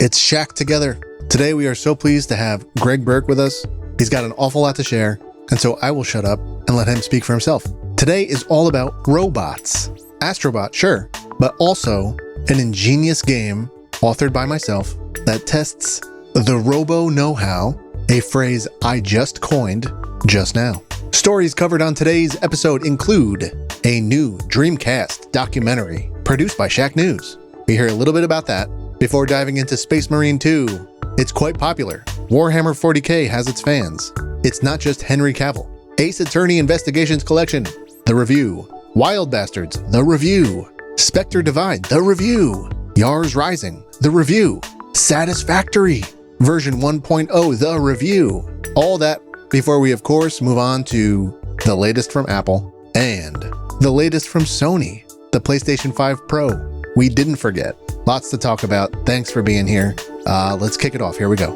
It's Shack Together. Today we are so pleased to have Greg Burke with us. He's got an awful lot to share, and so I will shut up and let him speak for himself. Today is all about robots. Astrobot, sure, but also an ingenious game authored by myself that tests the robo know-how, a phrase I just coined just now. Stories covered on today's episode include a new Dreamcast documentary produced by Shacknews. We hear a little bit about that before diving into Space Marine 2. It's quite popular. Warhammer 40k has its fans. It's not just Henry Cavill. Ace Attorney Investigations Collection, the review. Wild Bastards, the review. Spectre Divide, the review. Yars Rising, the review. Satisfactory, version 1.0, the review. All that before we, of course, move on to the latest from Apple and the latest from Sony, the PlayStation 5 Pro. We didn't forget. Lots to talk about. Thanks for being here. Let's kick it off. Here we go.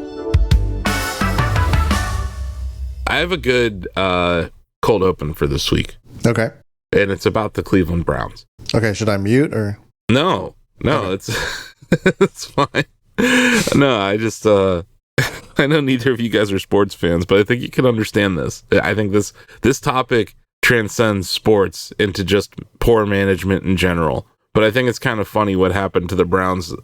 I have a good cold open for this week. Okay. And it's about the Cleveland Browns. Okay, should I mute or? No, okay. It's fine. No, I just, I know neither of you guys are sports fans, but I think you can understand this. I think this topic transcends sports into just poor management in general. But I think it's kind of funny what happened to the Browns.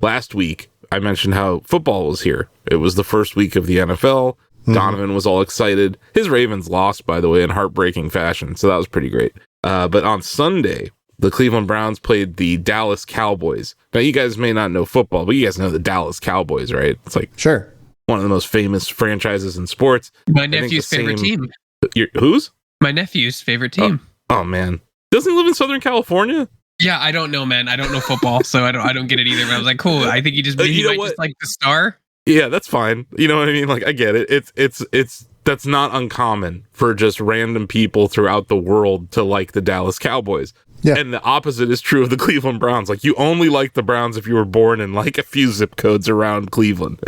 Last week, I mentioned how football was here. It was the first week of the NFL. Mm-hmm. Donovan was all excited. His Ravens lost, by the way, in heartbreaking fashion. So that was pretty great. But on Sunday, the Cleveland Browns played the Dallas Cowboys. Now, you guys may not know football, but you guys know the Dallas Cowboys, right? It's like sure, one of the most famous franchises in sports. My nephew's favorite team. Whose? My nephew's favorite team. Oh, man. Doesn't he live in Southern California? Yeah, I don't know, man. I don't know football, so I don't get it either. But I was like, cool. I think he just just like the star. Yeah, that's fine. You know what I mean? Like, I get it. It's that's not uncommon for just random people throughout the world to like the Dallas Cowboys. Yeah. And the opposite is true of the Cleveland Browns. Like, you only like the Browns if you were born in like a few zip codes around Cleveland,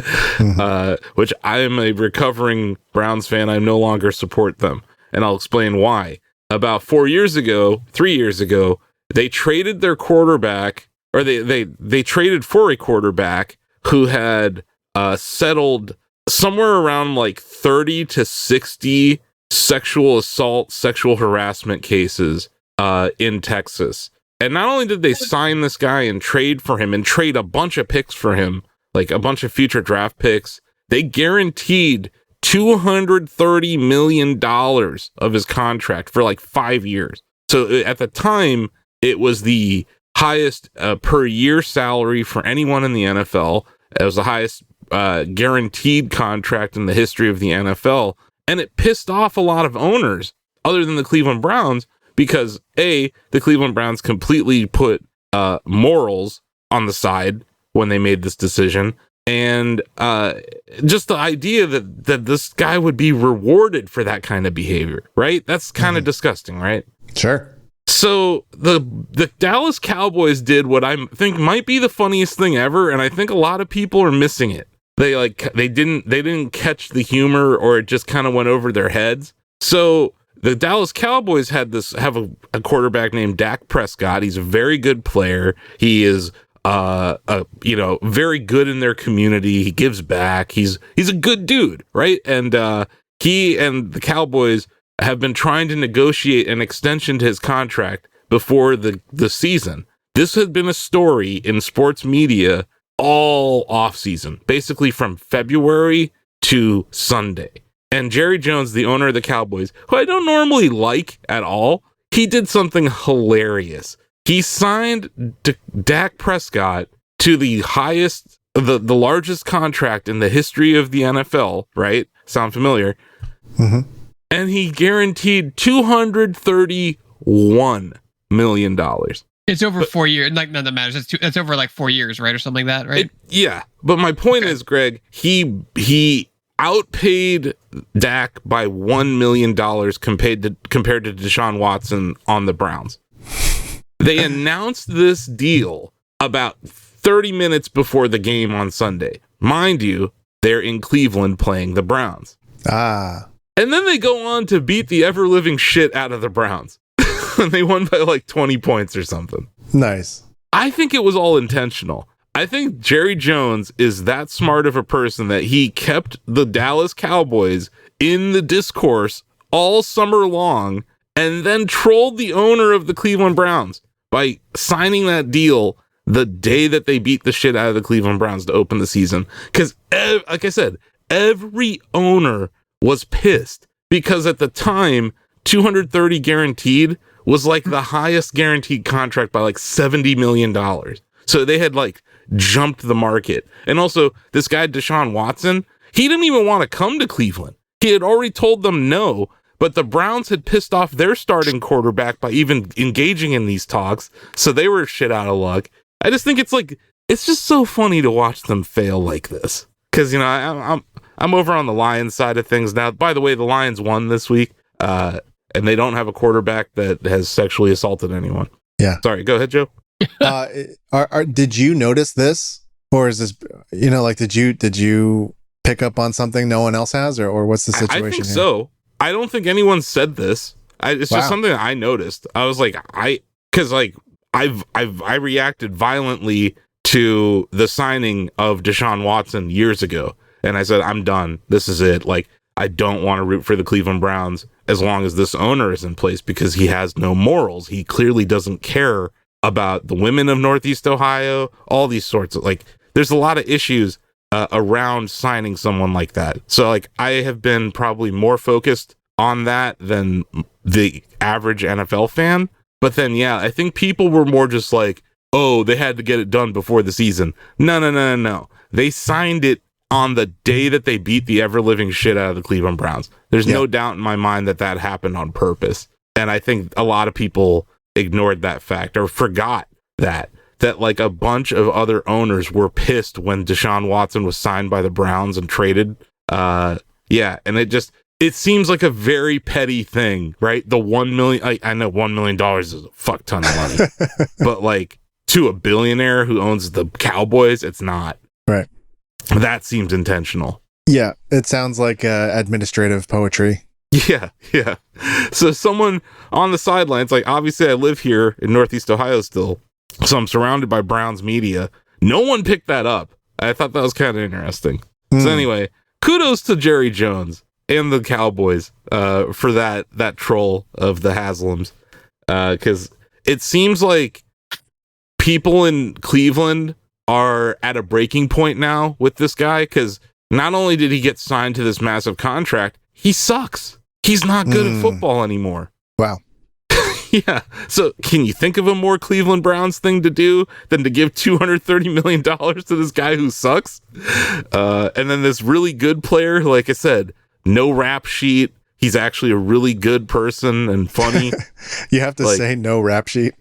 which I am a recovering Browns fan. I no longer support them, and I'll explain why. About 3 years ago, they traded their quarterback, or they traded for a quarterback who had settled somewhere around like 30 to 60 sexual assault, sexual harassment cases in Texas. And not only did they sign this guy and trade for him and trade a bunch of picks for him, like a bunch of future draft picks, they guaranteed $230 million of his contract for like 5 years. So at the time, it was the highest per year salary for anyone in the NFL. It was the highest guaranteed contract in the history of the NFL. And it pissed off a lot of owners other than the Cleveland Browns because, A, the Cleveland Browns completely put morals on the side when they made this decision. And just the idea that this guy would be rewarded for that kind of behavior, right? That's kind of disgusting, right? Sure. So the Dallas Cowboys did what I think might be the funniest thing ever, and I think a lot of people are missing it. They didn't catch the humor, or it just kind of went over their heads. So the Dallas Cowboys have a quarterback named Dak Prescott. He's a very good player. He is very good in their community. He gives back. He's a good dude, right? And he and the Cowboys have been trying to negotiate an extension to his contract before the season. This had been a story in sports media all off season, basically from February to Sunday. And Jerry Jones, the owner of the Cowboys, who I don't normally like at all, he did something hilarious. He signed Dak Prescott to the largest contract in the history of the NFL, right? Sound familiar? Mm-hmm. And he guaranteed $231 million. It's over 4 years. Like, none that matters. That's over like 4 years, right? Or something like that, right? Yeah. But my point is, Greg, he outpaid Dak by $1 million compared to Deshaun Watson on the Browns. They announced this deal about 30 minutes before the game on Sunday. Mind you, they're in Cleveland playing the Browns. And then they go on to beat the ever-living shit out of the Browns. And they won by like 20 points or something. Nice. I think it was all intentional. I think Jerry Jones is that smart of a person that he kept the Dallas Cowboys in the discourse all summer long and then trolled the owner of the Cleveland Browns by signing that deal the day that they beat the shit out of the Cleveland Browns to open the season. Because, like I said, every owner was pissed because at the time, 230 guaranteed was like the highest guaranteed contract by like $70 million. So they had like jumped the market. And also this guy, Deshaun Watson, he didn't even want to come to Cleveland. He had already told them no, but the Browns had pissed off their starting quarterback by even engaging in these talks. So they were shit out of luck. I just think it's just so funny to watch them fail like this. Cause you know, I'm over on the Lions side of things now. By the way, the Lions won this week. And they don't have a quarterback that has sexually assaulted anyone. Yeah. Sorry, go ahead, Joe. Did you notice this, or is this, you know, like, did you pick up on something no one else has, or what's the situation? I think here? so. I don't think anyone said this. It's just something that I noticed. I was like, because like I reacted violently to the signing of Deshaun Watson years ago, and I said, I'm done. This is it. Like, I don't want to root for the Cleveland Browns as long as this owner is in place because he has no morals. He clearly doesn't care about the women of Northeast Ohio, all these sorts of, like, there's a lot of issues around signing someone like that. So like I have been probably more focused on that than the average NFL fan. But then, yeah, I think people were more just like, oh, they had to get it done before the season. No. They signed it on the day that they beat the ever-living shit out of the Cleveland Browns. There's no doubt in my mind that happened on purpose. And I think a lot of people ignored that fact or forgot that like a bunch of other owners were pissed when Deshaun Watson was signed by the Browns and traded. And it seems like a very petty thing, right? The $1 million, I know $1 million is a fuck ton of money, but like to a billionaire who owns the Cowboys, it's not. Right. That seems intentional. Yeah, it sounds like administrative poetry. Yeah. So someone on the sidelines, like obviously I live here in Northeast Ohio still, so I'm surrounded by Browns media. No one picked that up. I thought that was kind of interesting. So anyway, kudos to Jerry Jones and the Cowboys for that troll of the Haslams, because it seems like people in Cleveland are at a breaking point now with this guy, because not only did he get signed to this massive contract, he sucks. He's not good at football anymore. Wow. Yeah. So can you think of a more Cleveland Browns thing to do than to give $230 million to this guy who sucks? And then this really good player, like I said, no rap sheet. He's actually a really good person and funny. You have to say no rap sheet.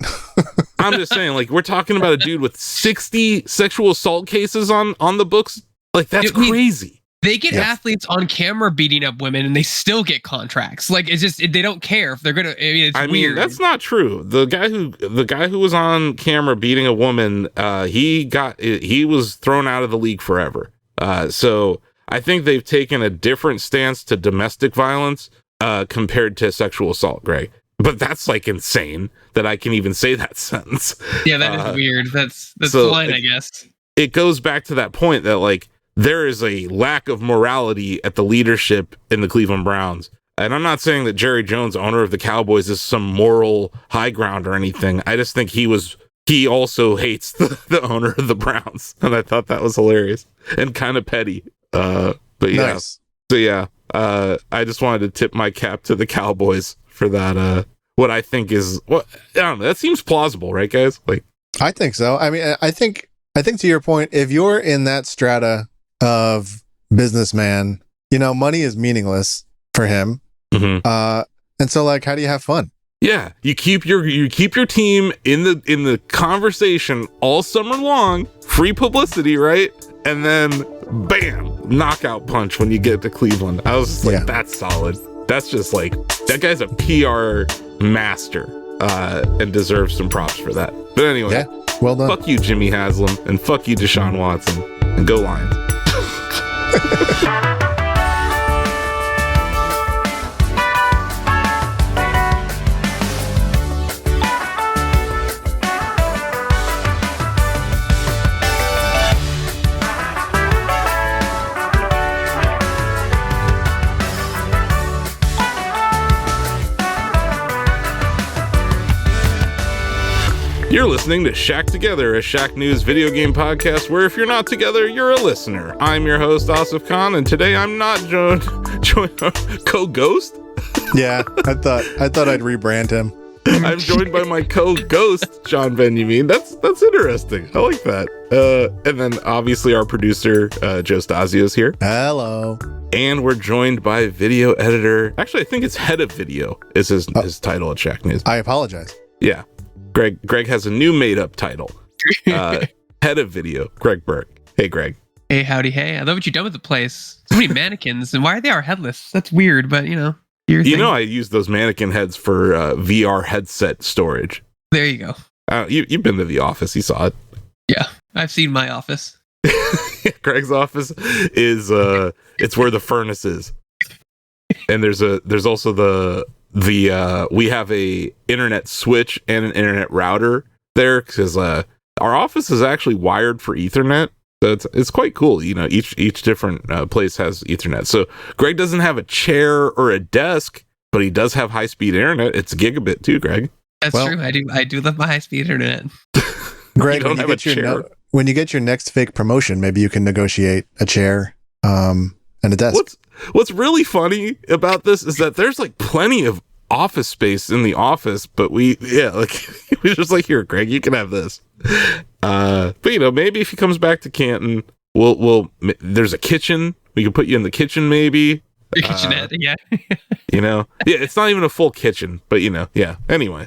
I'm just saying, like, we're talking about a dude with 60 sexual assault cases on the books. Like, that's crazy. They get athletes on camera beating up women and they still get contracts. Like, it's just, they don't care if they're going to, it's weird. Mean, that's not true. The guy who was on camera beating a woman, he was thrown out of the league forever. So I think they've taken a different stance to domestic violence compared to sexual assault, Greg. But that's like insane that I can even say that sentence. Yeah, that is weird. That's so, the line, I guess. It goes back to that point that like there is a lack of morality at the leadership in the Cleveland Browns. And I'm not saying that Jerry Jones, owner of the Cowboys, is some moral high ground or anything. I just think he also hates the owner of the Browns. And I thought that was hilarious and kind of petty. But yeah. Nice. So yeah, I just wanted to tip my cap to the Cowboys for that. What I think is, I don't know, that seems plausible, right, guys? Like, I think so. I mean, I think to your point, if you're in that strata of businessman, you know, money is meaningless for him. Mm-hmm. And so, like, how do you have fun? Yeah, you keep your team in the conversation all summer long, free publicity, right? And then, bam, knockout punch when you get to Cleveland. I was just like, that's solid. That's just like, that guy's a PR master and deserves some props for that. But anyway, well done. Fuck you, Jimmy Haslam, and fuck you, Deshaun Watson, and go Lions. You're listening to Shack Together, a Shacknews video game podcast where if you're not together, you're a listener. I'm your host, Asif Khan, and today I'm not joined co-ghost? Yeah, I thought I'd rebrand him. I'm joined by my co-ghost, John Benyamine. That's interesting. I like that. And then obviously our producer, Joe Stasio is here. Hello. And we're joined by video editor. Actually, I think it's head of video is his title at Shacknews. I apologize. Yeah. Greg has a new made-up title. Head of video, Greg Burke. Hey, Greg. Hey, howdy, hey. I love what you've done with the place. So many mannequins, and why are they headless? That's weird, but You know, I use those mannequin heads for VR headset storage. There you go. You've been to the office. You saw it. Yeah, I've seen my office. Greg's office is it's where the furnace is, and there's also we have a internet switch and an internet router there because our office is actually wired for Ethernet. So it's quite cool. You know, each different place has Ethernet. So Greg doesn't have a chair or a desk, but he does have high speed internet. It's gigabit too, Greg. That's true. I do love my high speed internet. Greg, when you get your next fake promotion, maybe you can negotiate a chair and a desk. What's really funny about this is that there's like plenty of office space in the office, but we're just like, here, Greg, you can have this. But maybe if he comes back to Canton, there's a kitchen. We can put you in the kitchen, maybe. The kitchenette, yeah. It's not even a full kitchen, but yeah. Anyway,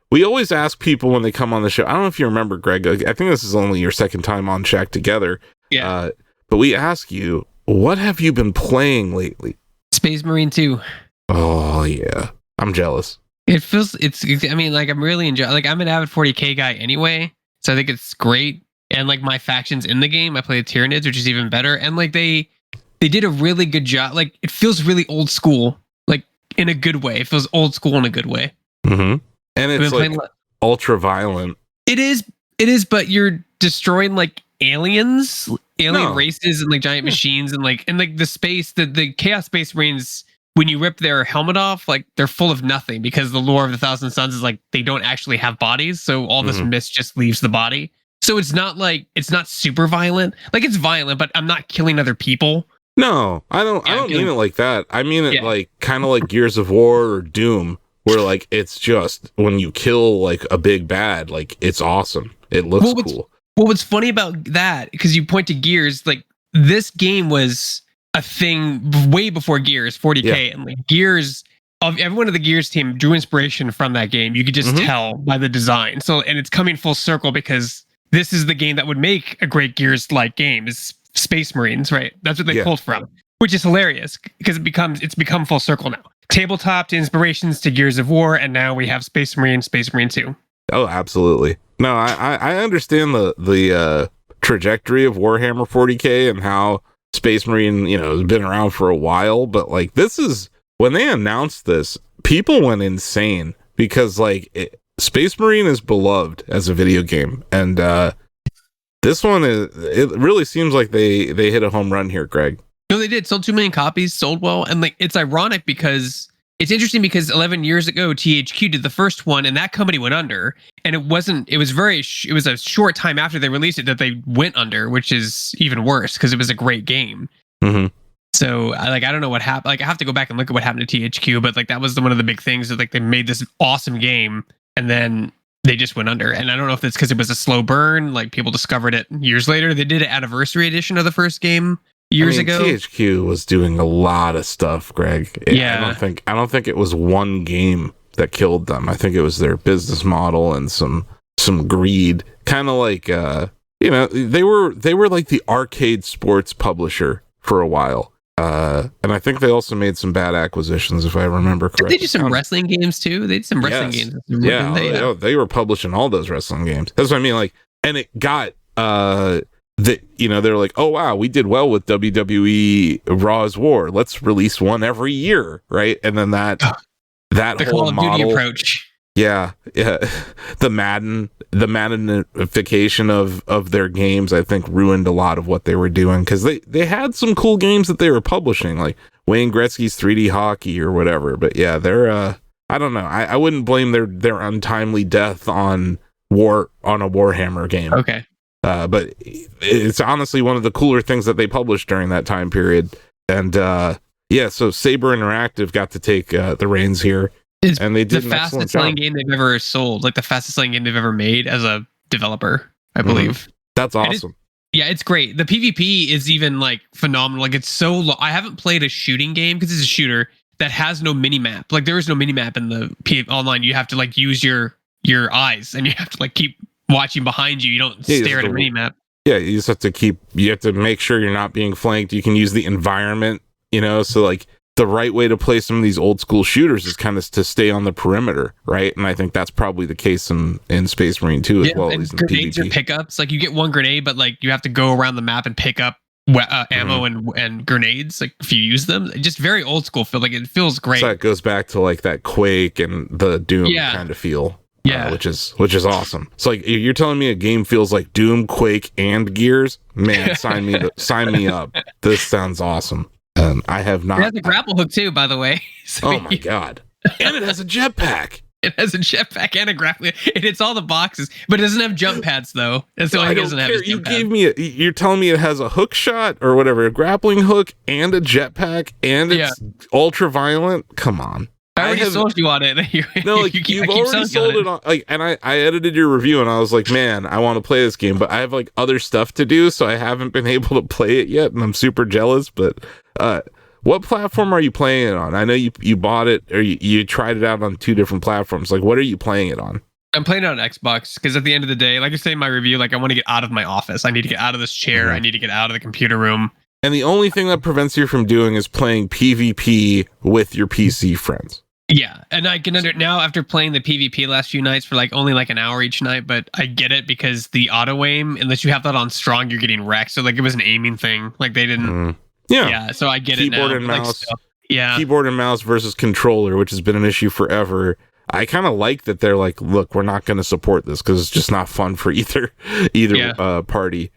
we always ask people when they come on the show. I don't know if you remember, Greg. I think this is only your second time on Shack Together. Yeah. But we ask you, what have you been playing lately? Space Marine 2. Oh yeah, I'm jealous. I'm really enjoying. I'm an avid 40k guy anyway, so I think it's great. And my factions in the game, I play the Tyranids, which is even better. And they did a really good job. It feels really old school, in a good way. It feels old school in a good way. Mm-hmm. And it's ultra violent. It is, but you're destroying alien races and giant machines and the space, the Chaos Space Marines. When you rip their helmet off, they're full of nothing because the lore of the Thousand Suns is they don't actually have bodies, so all this mist just leaves the body. So it's not super violent. It's violent, but I'm not killing other people. No, I don't mean it like that. I mean it kind of like Gears of War or Doom, where it's just when you kill a big bad, it's awesome. It looks cool. Well, what's funny about that, because you point to Gears, this game was a thing way before Gears 40k, and Gears, of everyone of the Gears team drew inspiration from that game. You could just tell by the design. So, and it's coming full circle because this is the game that would make a great Gears-like game, is Space Marines, right? That's what they pulled from, which is hilarious because it's become full circle now. Tabletop to inspirations to Gears of War, and now we have Space Marine 2. Oh, absolutely. No, I understand the trajectory of Warhammer 40k and how Space Marine, has been around for a while, but this is when they announced this, people went insane because Space Marine is beloved as a video game, and this one it really seems like they hit a home run here, Greg. No, they did. Sold 2 million copies, sold well, and it's ironic because it's interesting because 11 years ago THQ did the first one, and that company went under, and it was a short time after they released it that they went under, which is even worse because it was a great game. Mm-hmm. So I don't know what happened. I have to go back and look at what happened to THQ, but that was one of the big things that they made this awesome game and then they just went under. And I don't know if it's because it was a slow burn, people discovered it years later. They did an anniversary edition of the first game years ago. THQ was doing a lot of stuff, Greg. I don't think it was one game that killed them. I think it was their business model and some greed. Kind of they were the arcade sports publisher for a while. And I think they also made some bad acquisitions, if I remember correctly. They did some wrestling games too. They did some wrestling games. Yeah, they were publishing all those wrestling games. That's what I mean. And it got they're like, oh wow, we did well with WWE Raw's War. Let's release one every year, right? And then that the whole Call of model, Duty approach. Yeah. The Maddenification of their games, I think, ruined a lot of what they were doing because they had some cool games that they were publishing, like Wayne Gretzky's 3D Hockey or whatever. But yeah, they're I don't know. I wouldn't blame their untimely death on a Warhammer game. Okay. But it's honestly one of the cooler things that they published during that time period. And so Saber Interactive got to take the reins here. And they did the fastest selling game they've ever sold, like the fastest selling game they've ever made as a developer, I believe. That's awesome. It's great. The PvP is even like phenomenal. Like it's so I haven't played a shooting game because it's a shooter that has no mini map. Like there is no mini map in the online. You have to like use your eyes and you have to like keep watching behind you. You don't stare at a mini map. Yeah, you just have to make sure you're not being flanked. You can use the environment, so like the right way to play some of these old school shooters is kind of to stay on the perimeter, right? And I think that's probably the case in Space Marine 2 as well. And grenades are pickups. Like you get one grenade, but like you have to go around the map and pick up ammo and grenades. Like if you use them, just very old school feel. Like it feels great. So it goes back to like that Quake and the Doom kind of feel. Yeah, which is awesome. So like you're telling me a game feels like Doom, Quake, and Gears? Man, sign me up. This sounds awesome. I have not. It has a grapple hook too, by the way. So oh my god! And it has a jetpack. It has a jetpack and a grappling. It hits all the boxes, but it doesn't have jump pads though. That's the only thing it doesn't have. You gave me you're telling me it has a hook shot or whatever, a grappling hook and a jetpack, and it's ultra violent. Come on. I already sold you on it. You've already sold it on. Like, and I edited your review, and I was like, man, I want to play this game, but I have like other stuff to do, so I haven't been able to play it yet, and I'm super jealous. But what platform are you playing it on? I know you bought it or you tried it out on 2 different platforms. Like, what are you playing it on? I'm playing it on Xbox because at the end of the day, like I say in my review, like I want to get out of my office. I need to get out of this chair. I need to get out of the computer room. And the only thing that prevents you from doing is playing PvP with your PC friends. Yeah, and I can now after playing the PvP last few nights for like only like an hour each night, but I get it because the auto aim, unless you have that on strong, you're getting wrecked. So like it was an aiming thing. Like they didn't. Yeah, so I get keyboard it now. And mouse. Keyboard and mouse versus controller, which has been an issue forever. I kind of like that they're like, look, we're not going to support this because it's just not fun for either party.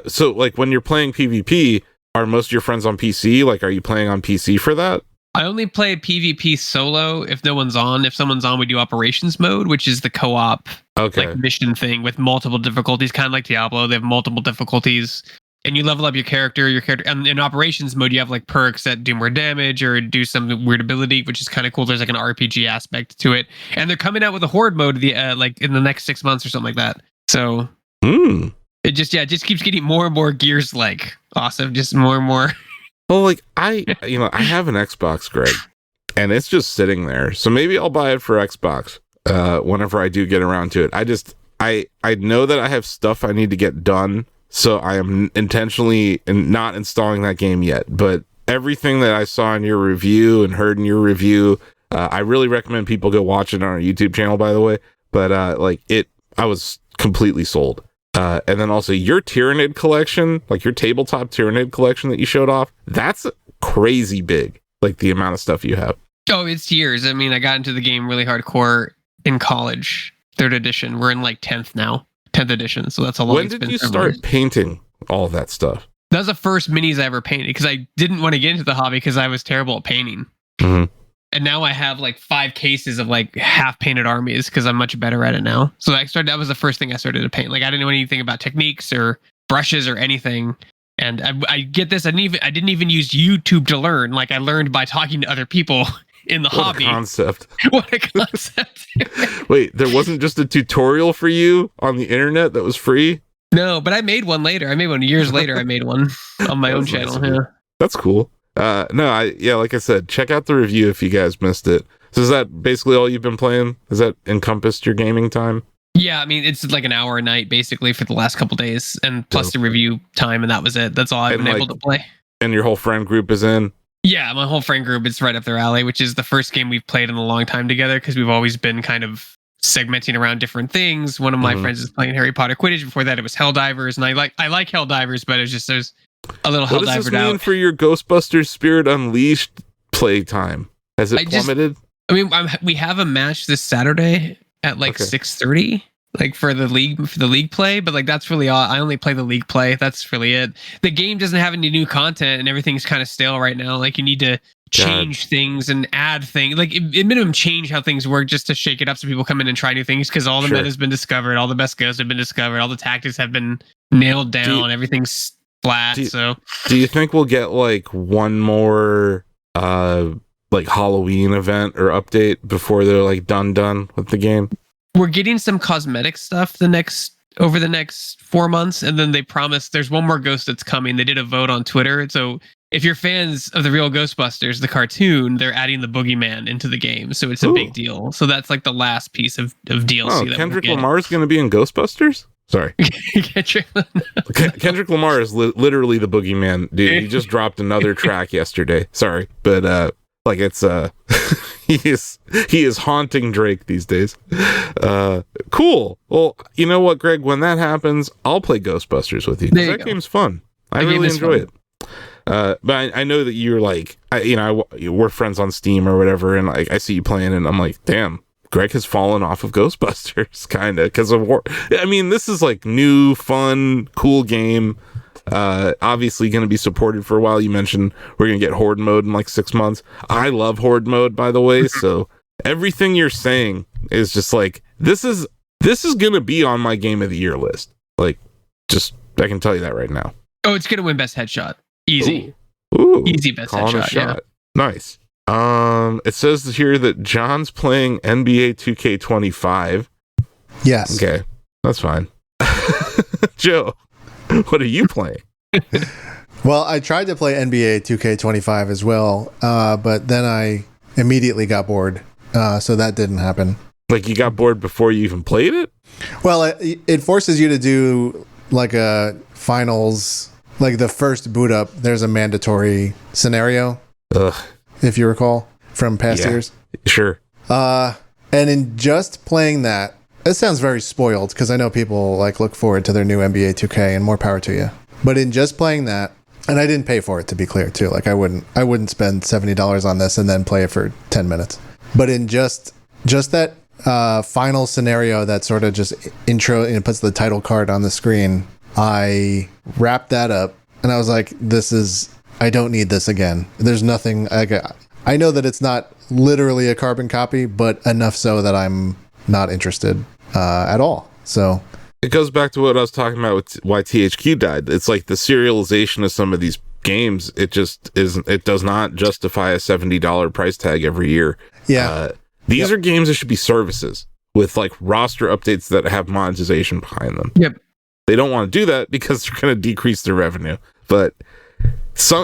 So like when you're playing PvP, are most of your friends on PC? Like, are you playing on PC for that? I only play PvP solo if no one's on. If someone's on, we do operations mode, which is the co-op like mission thing with multiple difficulties, kind of like Diablo. They have multiple difficulties, and you level up your character. And in operations mode, you have like perks that do more damage or do some weird ability, which is kind of cool. There's like an RPG aspect to it, and they're coming out with a horde mode like in the next 6 months or something like that. So it just keeps getting more and more Gears like awesome, just more and more. Well, like I have an Xbox, Greg, and it's just sitting there. So maybe I'll buy it for Xbox whenever I do get around to it. I know that I have stuff I need to get done, so I am intentionally not installing that game yet. But everything that I saw in your review and heard in your review, I really recommend people go watch it on our YouTube channel, by the way. But I was completely sold. And then also your Tyranid collection, like your tabletop Tyranid collection that you showed off, that's crazy big, like the amount of stuff you have. Oh, it's years. I mean, I got into the game really hardcore in college, 3rd edition. We're in like 10th now, 10th edition. So that's a long. When did you start painting all of that stuff? That was the first minis I ever painted because I didn't want to get into the hobby because I was terrible at painting. Mm-hmm. And now I have like 5 cases of like half painted armies because I'm much better at it now. So that was the first thing I started to paint. Like I didn't know anything about techniques or brushes or anything. And I get this. I didn't even use YouTube to learn. Like I learned by talking to other people in the hobby. What a concept. Wait, there wasn't just a tutorial for you on the internet that was free? No, but I made one later. I made one years later. I made one on my own channel. Nice. Yeah. That's cool. Like I said, check out the review if you guys missed it. So is that basically all you've been playing? Has that encompassed your gaming time? Yeah, I mean, it's like an hour a night basically for the last couple days, and plus the review time, and that was it. That's all I've been able to play. And your whole friend group is in? Yeah, my whole friend group is right up their alley, which is the first game we've played in a long time together because we've always been kind of segmenting around different things. One of my friends is playing Harry Potter Quidditch. Before that, it was Helldivers, and I like Helldivers, but it's just there's a little Helldiver. What does this mean for your Ghostbusters Spirit Unleashed playtime? Has it plummeted? We have a match this Saturday at like 6:30, like for the league play, but like that's really all. I only play the league play. That's really it. The game doesn't have any new content, and everything's kind of stale right now. Like you need to change things and add things, like at minimum change how things work just to shake it up so people come in and try new things, because all the meta has been discovered, all the best ghosts have been discovered, all the tactics have been nailed down, everything's flat. Do you think we'll get like one more like Halloween event or update before they're like done with the game? We're getting some cosmetic stuff over the next 4 months, and then they promised there's one more ghost that's coming. They did a vote on Twitter, so if you're fans of the real Ghostbusters, the cartoon, they're adding the boogeyman into the game, so it's a big deal. So that's like the last piece of DLC. Oh, Kendrick Lamar is going to be in Ghostbusters? Sorry. Kendrick Lamar is literally the boogeyman, dude. He just dropped another track yesterday. Sorry, but like it's he is haunting Drake these days. Cool. Well, you know what, Greg? When that happens, I'll play Ghostbusters with you. That game's fun. I really enjoy it. But I know that you're like, we're friends on Steam or whatever, and like I see you playing, and I'm like, damn, Greg has fallen off of Ghostbusters, kind of, because of war. I mean, this is like new, fun, cool game. Obviously going to be supported for a while. You mentioned we're going to get Horde mode in like 6 months. I love Horde mode, by the way. So everything you're saying is just like, this is going to be on my game of the year list. Like, just, I can tell you that right now. Oh, it's going to win best headshot. Easy. Ooh. Easy best headshot. Yeah. Nice. It says here that John's playing NBA 2K25. Yes. Okay. That's fine. Joe, what are you playing? Well, I tried to play NBA 2K25 as well, but then I immediately got bored, so that didn't happen. Like you got bored before you even played it? Well, it forces you to do like a finals, like the first boot up, there's a mandatory scenario, if you recall, from past years. Sure. And in just playing that, it sounds very spoiled because I know people like look forward to their new NBA 2K, and more power to you. But in just playing that, and I didn't pay for it, to be clear too. Like I wouldn't spend $70 on this and then play it for 10 minutes. But in just that final scenario that sort of just intro and puts the title card on the screen, I wrapped that up and I was like, I don't need this again. There's nothing. I know that it's not literally a carbon copy, but enough so that I'm not interested at all. So it goes back to what I was talking about with why THQ died. It's like the serialization of some of these games. It just isn't. It does not justify a $70 price tag every year. Yeah. These are games that should be services with like roster updates that have monetization behind them. Yep. They don't want to do that because they're going to decrease their revenue. But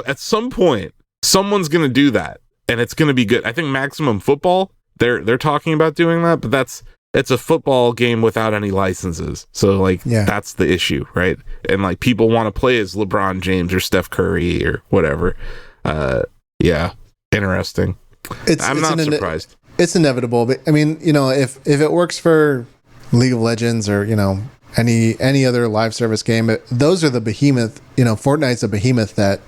at some point, someone's going to do that, and it's going to be good. I think Maximum Football, they're talking about doing that, but it's a football game without any licenses. So like that's the issue, right? And like people want to play as LeBron James or Steph Curry or whatever. Interesting. I'm not surprised. It's inevitable, but I mean, if it works for League of Legends or any other live service game, those are the behemoth. Fortnite's a behemoth that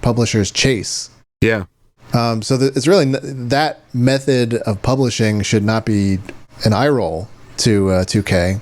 publishers chase. Yeah. So it's really that method of publishing should not be an eye roll to 2K.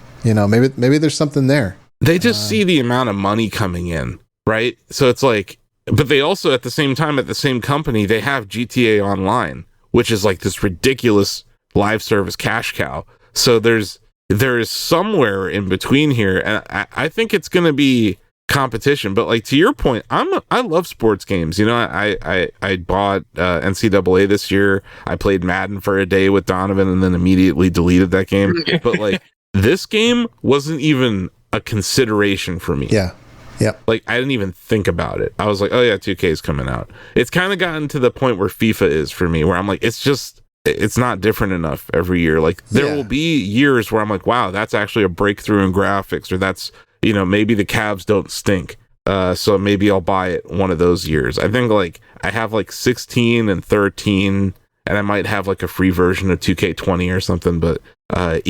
Maybe there's something there. They just see the amount of money coming in, right? So it's like, but they also at the same time at the same company they have GTA Online, which is like this ridiculous live service cash cow. So there is somewhere in between here, and I think it's going to be competition. But like to your point, I love sports games. I bought NCAA this year. I played Madden for a day with Donovan, and then immediately deleted that game. But like this game wasn't even a consideration for me. Yeah. Yep. Like I didn't even think about it. I was like, oh yeah, 2K is coming out. It's kind of gotten to the point where FIFA is for me, where I'm like, it's not different enough every year. Like there will be years where I'm like, wow, that's actually a breakthrough in graphics, or that's, maybe the Cavs don't stink. So maybe I'll buy it one of those years. I think like I have like 16 and 13, and I might have like a free version of 2K20 or something. But I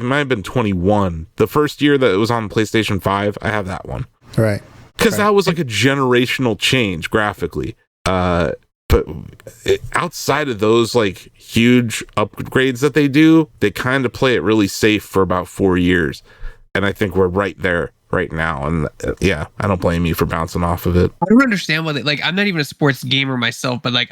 might have been 21. The first year that it was on PlayStation 5, I have that one. Right. Because that was like a generational change graphically. But but outside of those like huge upgrades that they do, they kind of play it really safe for about 4 years. And I think we're right there right now. And yeah, I don't blame you for bouncing off of it. I don't understand why I'm not even a sports gamer myself, but like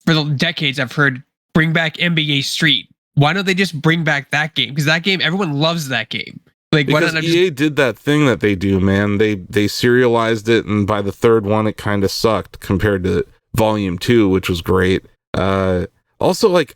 for the decades I've heard bring back NBA Street. Why don't they just bring back that game? Because that game, everyone loves that game. Like, why because not EA did that thing that they do, man. They serialized it, and by the third one, it kind of sucked compared to Volume 2, which was great. Also, like,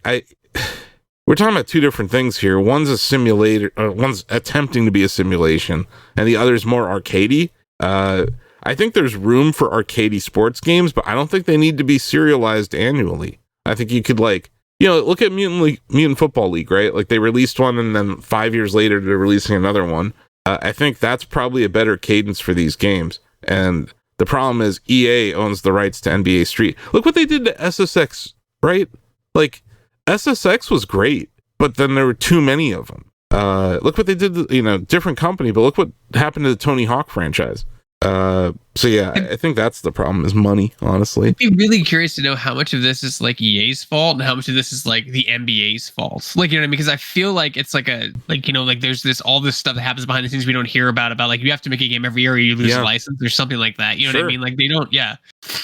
we're talking about two different things here. One's a simulator, one's attempting to be a simulation, and the other's more arcadey. I think there's room for arcadey sports games, but I don't think they need to be serialized annually. I think you could, like, look at Mutant Football League, right? Like, they released one, and then 5 years later, they're releasing another one. I think that's probably a better cadence for these games. And the problem is EA owns the rights to NBA Street. Look what they did to SSX, right? Like, SSX was great, but then there were too many of them. Look what they did to, different company, but look what happened to the Tony Hawk franchise. So yeah, I think that's the problem, is money, honestly. I'd be really curious to know how much of this is like EA's fault and how much of this is like the NBA's fault. Like, you know what I mean? Because I feel like it's like there's all this stuff that happens behind the scenes we don't hear about like you have to make a game every year or you lose a license or something like that. You know what I mean? Like they don't,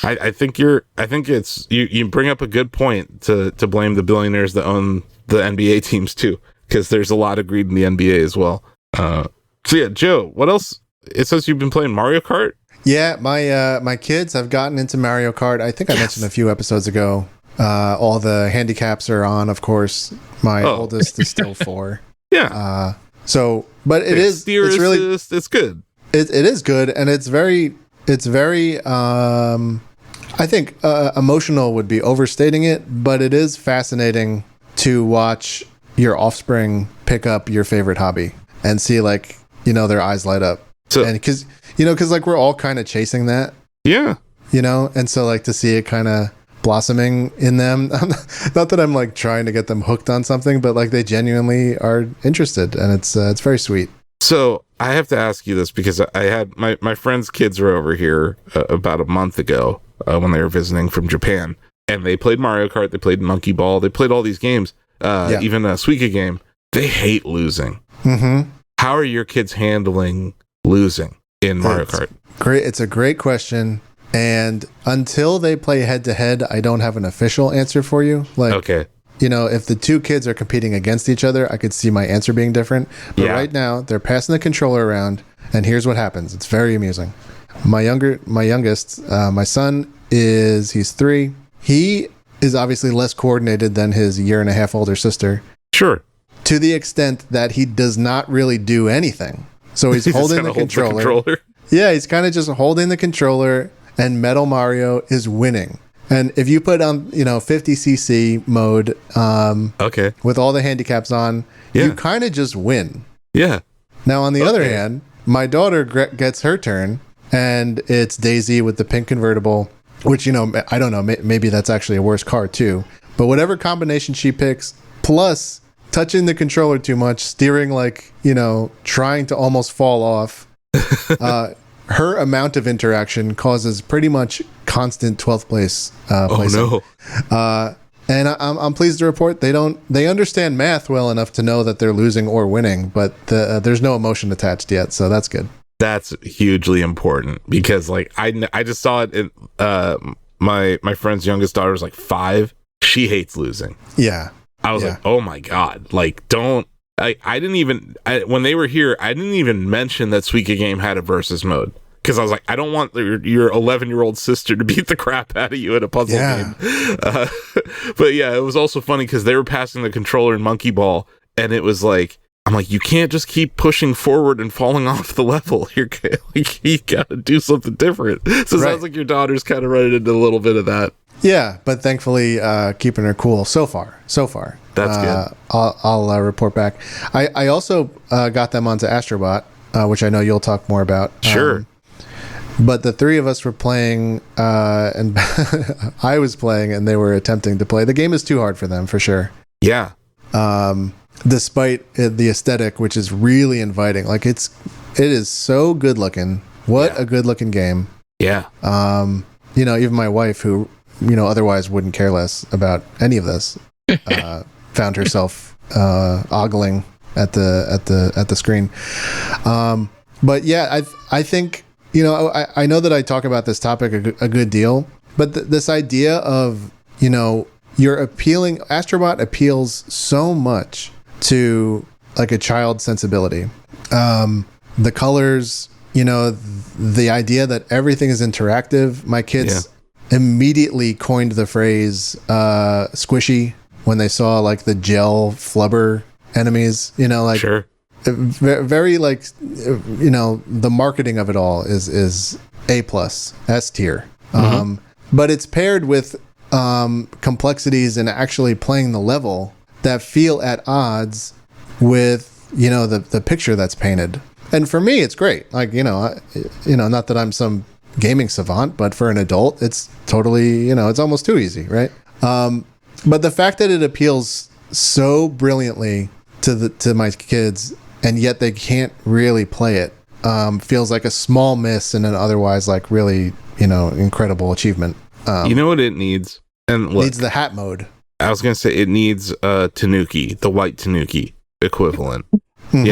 I think it's you bring up a good point to blame the billionaires that own the NBA teams too, because there's a lot of greed in the NBA as well. So yeah, Joe, what else? It says you've been playing Mario Kart? Yeah, my kids have gotten into Mario Kart. I think I mentioned a few episodes ago. All the handicaps are on, of course. My oldest is still 4. Yeah. But it's really, it's good. It is good, and it's very I think emotional would be overstating it, but it is fascinating to watch your offspring pick up your favorite hobby and see their eyes light up. So, and because like we're all kind of chasing that. Yeah. And so like to see it kind of blossoming in them. Not that I'm like trying to get them hooked on something, but like they genuinely are interested, and it's very sweet. So I have to ask you this because I had my friend's kids were over here about a month ago when they were visiting from Japan, and they played Mario Kart, they played Monkey Ball, they played all these games, even a Suika game. They hate losing. Mm-hmm. How are your kids handling losing in Mario Kart? Great. It's a great question. And until they play head to head, I don't have an official answer for you. Like, okay. If the two kids are competing against each other, I could see my answer being different. But right now, they're passing the controller around, and here's what happens. It's very amusing. My youngest, my son he's 3. He is obviously less coordinated than his 1.5-year older sister. Sure. To the extent that he does not really do anything. So he's holding the controller. Yeah, he's kind of just holding the controller, and Metal Mario is winning. And if you put on, 50cc mode, with all the handicaps on, you kind of just win. Yeah. Now, on the other hand, my daughter gets her turn, and it's Daisy with the pink convertible, which, I don't know, maybe that's actually a worse car too. But whatever combination she picks, plus touching the controller too much, steering trying to almost fall off, her amount of interaction causes pretty much constant 12th place placing. Oh no. And I'm pleased to report they understand math well enough to know that they're losing or winning, but there's no emotion attached yet, so that's good. That's hugely important because I just saw it in my friend's youngest daughter was 5. She hates losing. Yeah. I was like, oh my God, don't. I didn't even when they were here, I didn't even mention that Suika game had a versus mode because I was like, I don't want your 11-year-old sister to beat the crap out of you in a puzzle game. But yeah, it was also funny because they were passing the controller in Monkey Ball, and it was like, I'm like, you can't just keep pushing forward and falling off the level. You gotta do something different. So it sounds like your daughter's kind of running into a little bit of that. Yeah, but thankfully keeping her cool so far. That's good. I'll report back. I also got them onto Astrobot, which I know you'll talk more about. Sure. But the 3 of us were playing, and I was playing, and they were attempting to play. The game is too hard for them, for sure. Yeah. Despite the aesthetic, which is really inviting. It is so good looking. What a good looking game. Yeah. Even my wife, who otherwise wouldn't care less about any of this, found herself ogling at the screen. But yeah, I think, I know that I talk about this topic a good deal, but this idea of, Astrobot appeals so much to like a child sensibility. The colors, the idea that everything is interactive. My kids immediately coined the phrase squishy when they saw like the gel flubber enemies, Sure. Very like, the marketing of it all is A+, S tier. But it's paired with complexities and actually playing the level that feel at odds with, the picture that's painted. And for me, it's great. Like, not that I'm some gaming savant, but for an adult, it's totally, it's almost too easy, right? But the fact that it appeals so brilliantly to my kids, and yet they can't really play it, feels like a small miss in an otherwise like really, incredible achievement. You know what it needs? And look, needs the hat mode. I was going to say it needs Tanuki, the white Tanuki equivalent. In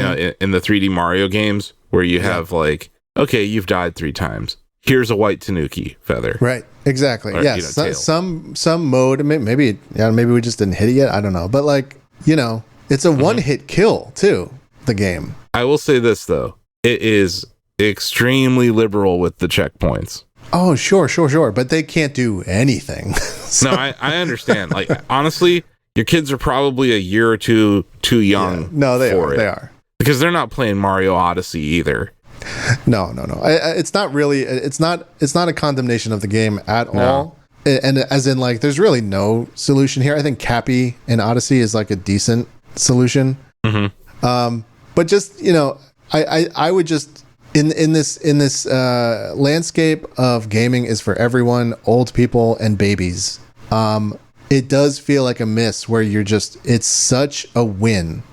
the 3D Mario games where you have like, okay, you've died 3 times. Here's a white Tanuki feather. Right. Exactly. Or, yes. tail. Some mode, maybe we just didn't hit it yet. I don't know. But like, it's a one-hit kill too, the game. I will say this though. It is extremely liberal with the checkpoints. Oh, sure. But they can't do anything. No, I understand. Like, honestly, your kids are probably a year or two too young. No, they are. Because they're not playing Mario Odyssey either. No. It's not really. It's not a condemnation of the game at all. And as in, like, there's really no solution here. I think Cappy in Odyssey is like a decent solution. But just I would just in this landscape of gaming is for everyone, old people and babies. It does feel like a miss where it's such a win.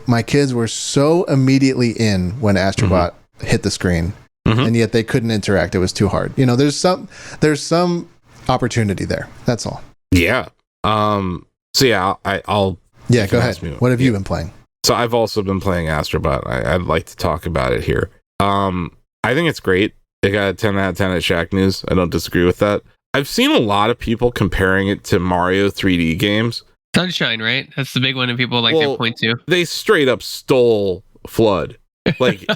My kids were so immediately in when Astrobot hit the screen, and yet they couldn't interact. It was too hard. There's some opportunity there. That's all. Yeah. So yeah, I'll go ahead. What have you been playing? So I've also been playing Astrobot. I'd like to talk about it here. I think it's great. It got a 10 out of 10 at Shacknews. I don't disagree with that. I've seen a lot of people comparing it to Mario 3D games. Sunshine, right? That's the big one that people to point to. They straight up stole Flood. Like,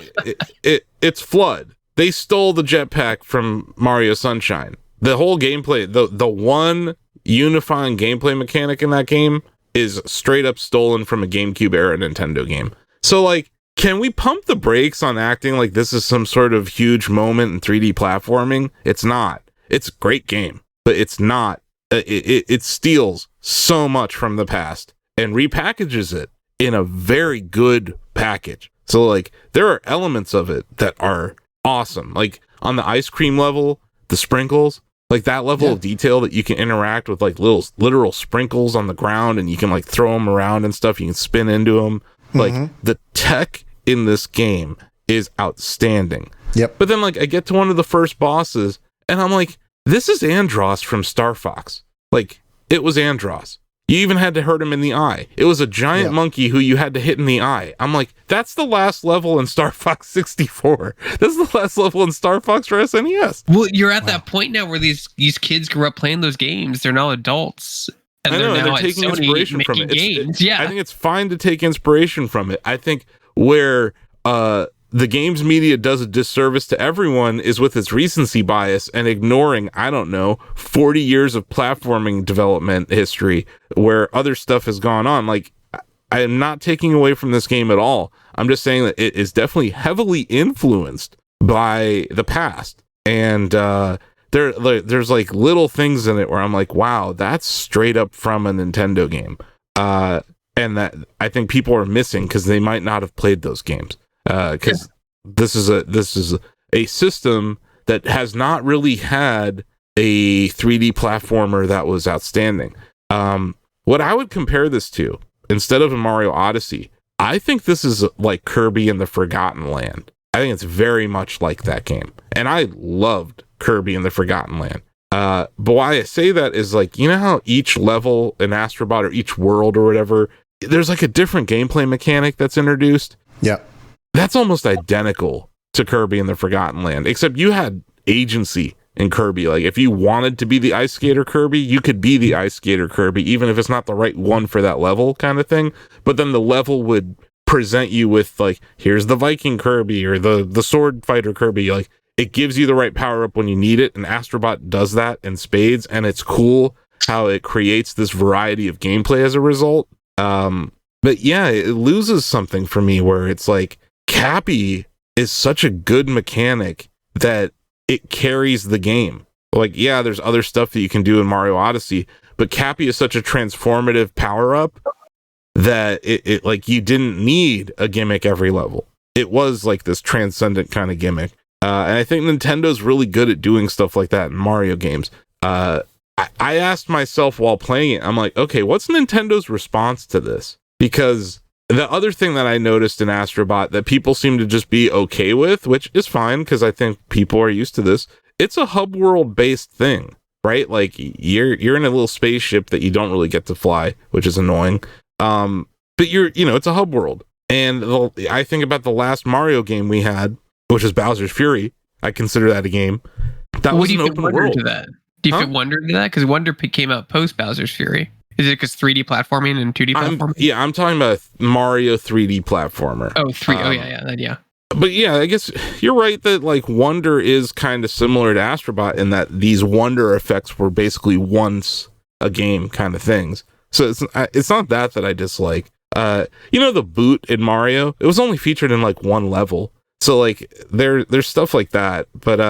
it's Flood. They stole the jetpack from Mario Sunshine. The whole gameplay, the one unifying gameplay mechanic in that game is straight up stolen from a GameCube era Nintendo game. So, like, can we pump the brakes on acting like this is some sort of huge moment in 3D platforming? It's not. It's a great game, but it's not. It steals so much from the past and repackages it in a very good package. So, like, there are elements of it that are awesome. Like, on the ice cream level, the sprinkles, like that level of detail that you can interact with, like, little literal sprinkles on the ground, and you can, like, throw them around and stuff. You can spin into them. Like, the tech in this game is outstanding. Yep. But then, like, I get to one of the first bosses, and I'm like, this is Andros from Star Fox. Like, it was Andros. You even had to hurt him in the eye. It was a giant monkey who you had to hit in the eye. I'm like, that's the last level in Star Fox 64. That's the last level in Star Fox for SNES. Well, you're at that point now where these kids grew up playing those games. They're now adults. And they're taking inspiration from it. I think it's fine to take inspiration from it. I think where the games media does a disservice to everyone is with its recency bias and ignoring, 40 years of platforming development history where other stuff has gone on. Like, I am not taking away from this game at all. I'm just saying that it is definitely heavily influenced by the past. And there's like little things in it where I'm like, wow, that's straight up from a Nintendo game. And that I think people are missing because they might not have played those games. Because this is a system that has not really had a 3D platformer that was outstanding. What I would compare this to, instead of a Mario Odyssey, I think this is like Kirby and the Forgotten Land. I think it's very much like that game, and I loved Kirby and the Forgotten Land. But why I say that is like, you know how each level in Astrobot or each world or whatever, there's like a different gameplay mechanic that's introduced. Yeah. That's almost identical to Kirby and the Forgotten Land, except you had agency in Kirby. Like if you wanted to be the Ice Skater Kirby, you could be the Ice Skater Kirby, even if it's not the right one for that level kind of thing. But then the level would present you with like, here's the Viking Kirby or the Sword Fighter Kirby. Like it gives you the right power up when you need it. And Astrobot does that in spades. And it's cool how it creates this variety of gameplay as a result. But yeah, it loses something for me where it's like Cappy is such a good mechanic that it carries the game. Like, yeah, there's other stuff that you can do in Mario Odyssey, but Cappy is such a transformative power-up that it like you didn't need a gimmick every level. It was like this transcendent kind of gimmick. And I think Nintendo's really good at doing stuff like that in Mario games. I asked myself while playing it, I'm like, okay, what's Nintendo's response to this? Because the other thing that I noticed in Astrobot that people seem to just be okay with, which is fine because I think people are used to this, it's a hub world based thing, right? Like you're in a little spaceship that you don't really get to fly, which is annoying. But it's a hub world. And I think about the last Mario game we had, which is Bowser's Fury. I consider that a game. That was an open world. To that? Do you fit Wonder to that? Because Wonder came out post Bowser's Fury. Is it because 3D platforming and 2D platforming? I'm talking about Mario 3D platformer. Oh, yeah. But yeah, I guess you're right that like Wonder is kind of similar to Astrobot in that these Wonder effects were basically once a game kind of things. So it's not that I dislike. The boot in Mario, it was only featured in like one level. So like there's stuff like that. But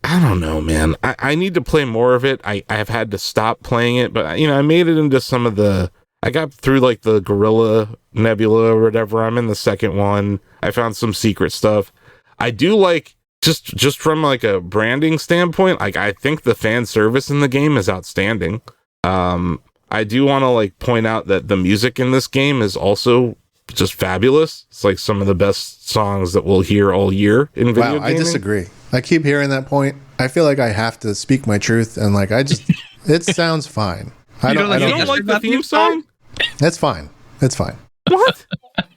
I don't know, man. I need to play more of it. I have had to stop playing it, but I made it into some of I got through like the Gorilla Nebula or whatever. I'm in the second one. I found some secret stuff. I do like just from like a branding standpoint, like I think the fan service in the game is outstanding. I do want to like point out that the music in this game is also just fabulous. It's like some of the best songs that we'll hear all year in video gaming. I disagree. I keep hearing that point. I feel like I have to speak my truth, and like it sounds fine. I don't like the theme song? It's fine. It's fine. What?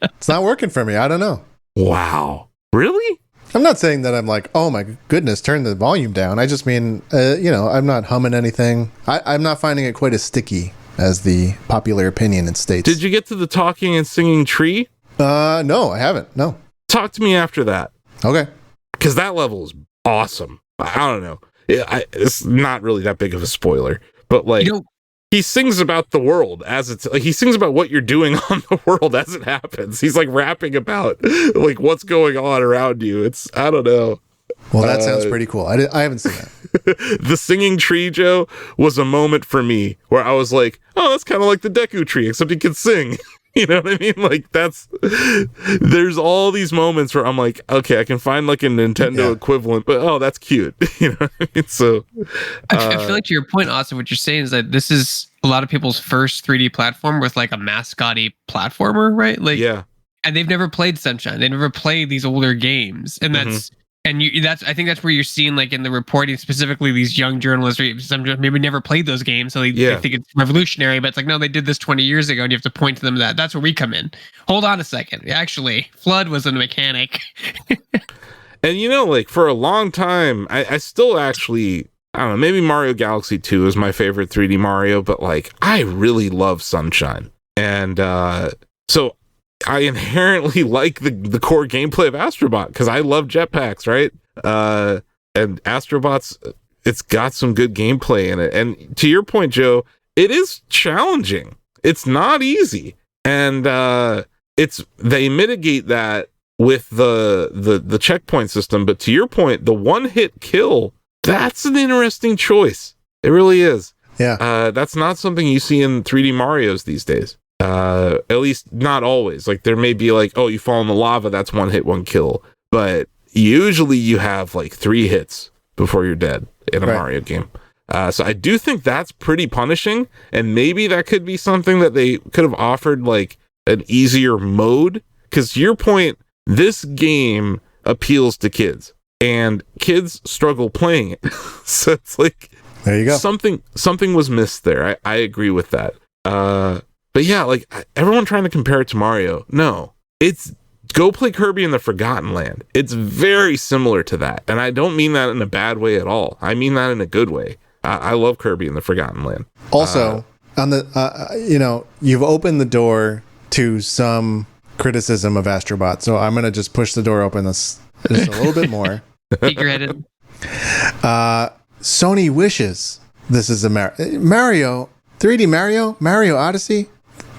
It's not working for me. I don't know. Wow. Really? I'm not saying that I'm like, oh my goodness, turn the volume down. I just mean, I'm not humming anything. I'm not finding it quite as sticky as the popular opinion in states. Did you get to the talking and singing tree? No, I haven't. No. Talk to me after that. Okay. Because that level is awesome. I don't know. It's not really that big of a spoiler, but like he sings about the world as it's like he sings about what you're doing on the world as it happens. He's like rapping about like what's going on around you. I don't know. Well, that sounds pretty cool. I haven't seen that. The singing tree, Joe, was a moment for me where I was like, oh, that's kind of like the Deku tree, except he can sing. You know what I mean? Like there's all these moments where I'm like, okay, I can find like a Nintendo equivalent, but oh, that's cute. You know what I mean? So I feel like to your point, Austin, what you're saying is that this is a lot of people's first 3D platform with like a mascotty platformer, right? Like, yeah. And they've never played Sunshine. They never played these older games. And that's I think that's where you're seeing like in the reporting specifically these young journalists or some maybe never played those games, so they think it's revolutionary, but it's like no, they did this 20 years ago, and you have to point to them that's where we come in. Hold on a second, actually, Flood was a mechanic. And like for a long time, I still actually I don't know, maybe Mario Galaxy 2 is my favorite 3D Mario, but like I really love Sunshine, and so I inherently like the core gameplay of Astrobot because I love jetpacks, right? And Astrobot's it's got some good gameplay in it. And to your point, Joe, it is challenging. It's not easy, and they mitigate that with the checkpoint system. But to your point, the one-hit kill, that's an interesting choice. It really is. Yeah. That's not something you see in 3D Marios these days. At least not always. Like there may be like, oh, you fall in the lava, that's one hit, one kill. But usually you have like 3 hits before you're dead in a Mario game. So I do think that's pretty punishing. And maybe that could be something that they could have offered like an easier mode. Because to your point, this game appeals to kids. and kids struggle playing it. So it's like, there you go. Something was missed there. I agree with that. But yeah, like everyone trying to compare it to Mario. No, it's go play Kirby in the Forgotten Land. It's very similar to that. And I don't mean that in a bad way at all. I mean that in a good way. I love Kirby in the Forgotten Land. Also, on the, you've opened the door to some criticism of Astrobot. So I'm going to just push the door open just a little bit more. Figure-headed. Sony wishes this is a Mario 3D Mario Odyssey.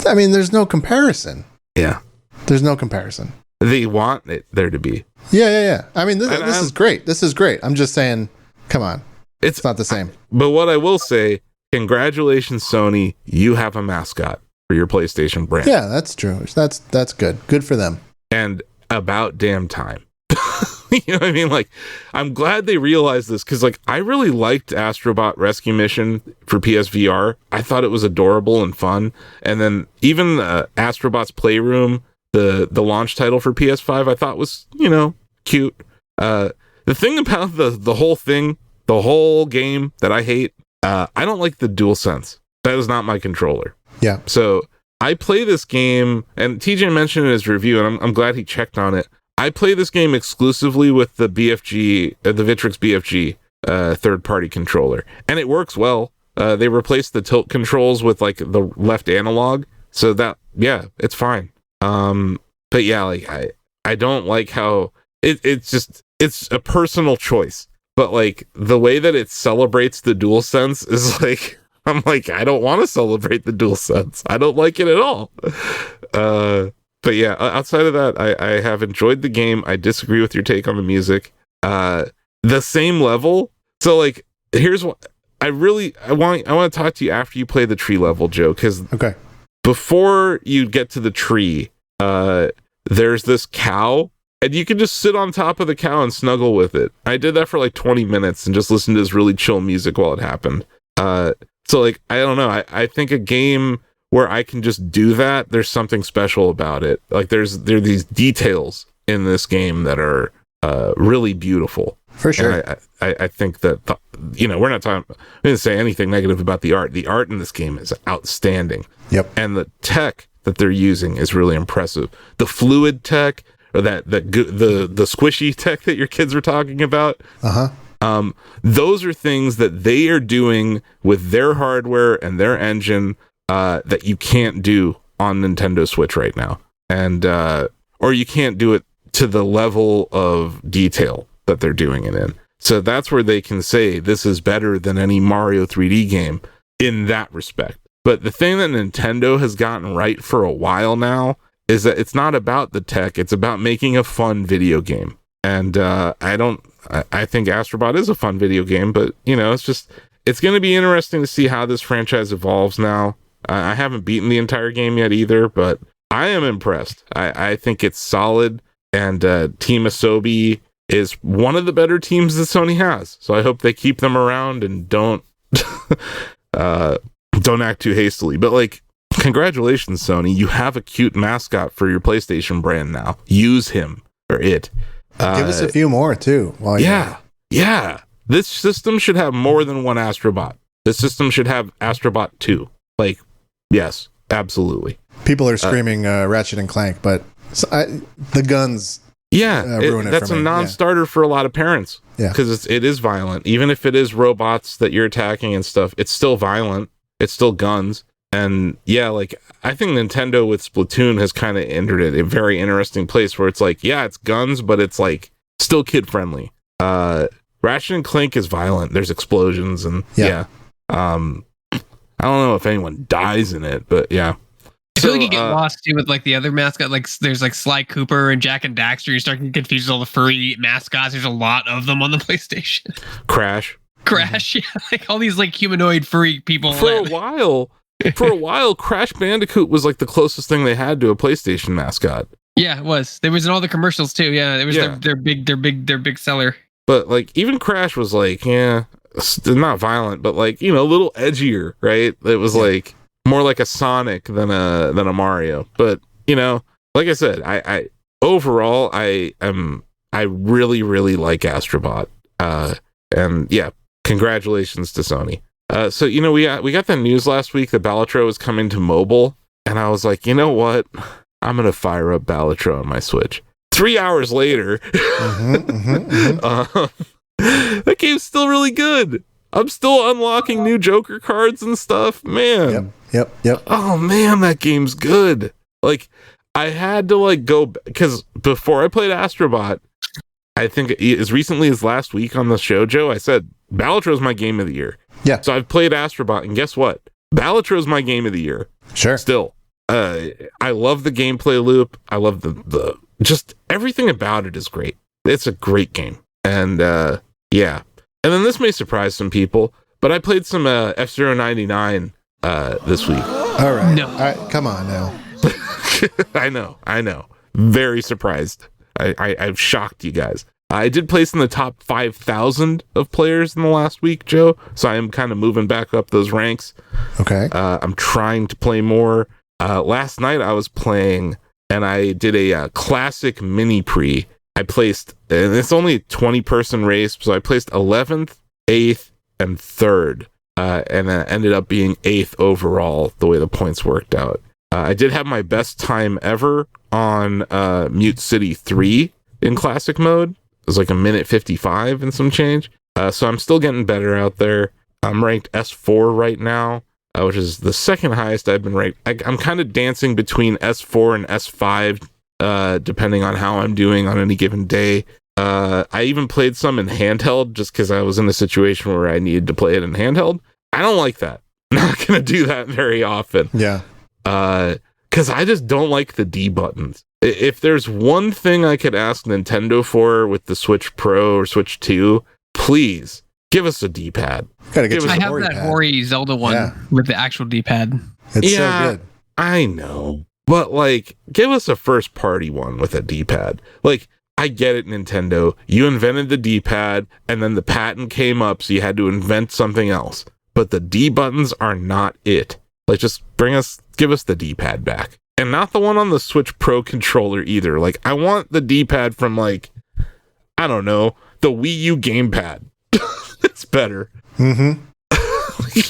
I mean, there's no comparison. Yeah, there's no comparison. They want it there to be. Yeah. I mean, this is great. This is great. I'm just saying, come on, it's not the same. But what I will say, congratulations, Sony. You have a mascot for your PlayStation brand. Yeah, that's true. That's good. Good for them. And about damn time. You know what I mean? Like, I'm glad they realized this because, like, I really liked Astrobot Rescue Mission for PSVR. I thought it was adorable and fun. And then even Astrobot's Playroom, the launch title for PS5, I thought was, cute. The thing about the whole thing, the whole game that I hate, I don't like the DualSense. That is not my controller. Yeah. So I play this game, and TJ mentioned in his review, and I'm glad he checked on it. I play this game exclusively with the BFG, the Vitrix BFG third-party controller, and it works well. They replaced the tilt controls with like the left analog, so that it's fine. But yeah, like I don't like how it's a personal choice, but like the way that it celebrates the DualSense is like I'm like I don't want to celebrate the DualSense. I don't like it at all. But yeah, outside of that, I have enjoyed the game. I disagree with your take on the music. The same level. So like, here's what I want to talk to you after you play the tree level, Joe, because before you get to the tree, there's this cow, and you can just sit on top of the cow and snuggle with it. I did that for like 20 minutes and just listened to this really chill music while it happened. So like, I don't know. I think a game where I can just do that, there's something special about it. Like there are these details in this game that are really beautiful. For sure. And I think that, we're not talking, I didn't say anything negative about the art. The art in this game is outstanding. Yep. And the tech that they're using is really impressive. The fluid tech, or the squishy tech that your kids were talking about. Those are things that they are doing with their hardware and their engine that you can't do on Nintendo Switch right now, and or you can't do it to the level of detail that they're doing it in. So that's where they can say this is better than any Mario 3D game in that respect. But the thing that Nintendo has gotten right for a while now is that it's not about the tech, it's about making a fun video game. And I think Astrobot is a fun video game, but it's going to be interesting to see how this franchise evolves now. I haven't beaten the entire game yet either, but I am impressed. I think it's solid, and Team Asobi is one of the better teams that Sony has. So I hope they keep them around and don't act too hastily. But like, congratulations, Sony. You have a cute mascot for your PlayStation brand now. Use him or it. Give us a few more too. Yeah. This system should have more than one Astrobot. This system should have Astrobot 2. Like, yes, absolutely. People are screaming Ratchet and Clank, but the guns ruin it. That's for me. A non-starter for a lot of parents. Yeah, because it is violent. Even if it is robots that you're attacking and stuff, it's still violent. It's still guns. And yeah, like I think Nintendo with Splatoon has kind of entered it a very interesting place where it's like, yeah, it's guns, but it's like still kid friendly. Ratchet and Clank is violent. There's explosions and I don't know if anyone dies in it, but yeah. I feel like you get lost too with like the other mascot. Like there's like Sly Cooper and Jack and Daxter. You start getting confused with all the furry mascots. There's a lot of them on the PlayStation. Crash, yeah, like all these like humanoid furry people. For a while, Crash Bandicoot was like the closest thing they had to a PlayStation mascot. Yeah, it was. There was in all the commercials too. Yeah, it was their big seller. But like even Crash was like, not violent, but like, a little edgier, right? It was like more like a Sonic than a Mario. But like I said, I overall I am I really, really like Astrobot. And yeah, congratulations to Sony. So, you know, we got the news last week that Balatro was coming to mobile, and I was like, you know what? I'm going to fire up Balatro on my Switch. 3 hours later, that game's still really good. I'm still unlocking new Joker cards and stuff. Man. Yep. Oh, man, that game's good. Like, I had to, like, go... Because before I played Astrobot, I think as recently as last week on the show, Joe, I said, Balatro's my game of the year. Yeah. So I've played Astrobot, and guess what? Balatro's my game of the year. Sure. Still. I love the gameplay loop. I love the just everything about it is great. It's a great game. And yeah. And then this may surprise some people, but I played some F-Zero 99 this week. All right. No. All right. Come on now. I know. Very surprised. I've shocked you guys. I did place in the top 5,000 of players in the last week, Joe. So I am kind of moving back up those ranks. Okay. I'm trying to play more. Last night I was playing, and I did a classic mini pre. I placed, and it's only a 20-person race, so I placed 11th, 8th, and 3rd, and then ended up being 8th overall, the way the points worked out. I did have my best time ever on Mute City 3 in classic mode. It was like 1:55 and some change. So I'm still getting better out there. I'm ranked S4 right now, which is the second highest I've been ranked. I'm kind of dancing between S4 and S5, depending on how I'm doing on any given day. I even played some in handheld just because I was in a situation where I needed to play it in handheld. I don't like that. I'm not going to do that very often. Yeah. Because I just don't like the D buttons. If there's one thing I could ask Nintendo for with the Switch Pro or Switch 2, please give us a D-pad. Gotta get I have that Hori Zelda one with the actual D-pad. It's so good. I know. But, like, give us a first-party one with a D-pad. Like, I get it, Nintendo. You invented the D-pad, and then the patent came up, so you had to invent something else. But the D buttons are not it. Like, just give us the D-pad back. And not the one on the Switch Pro controller either. Like, I want the D-pad from, like, I don't know, the Wii U gamepad. It's better. Mm-hmm.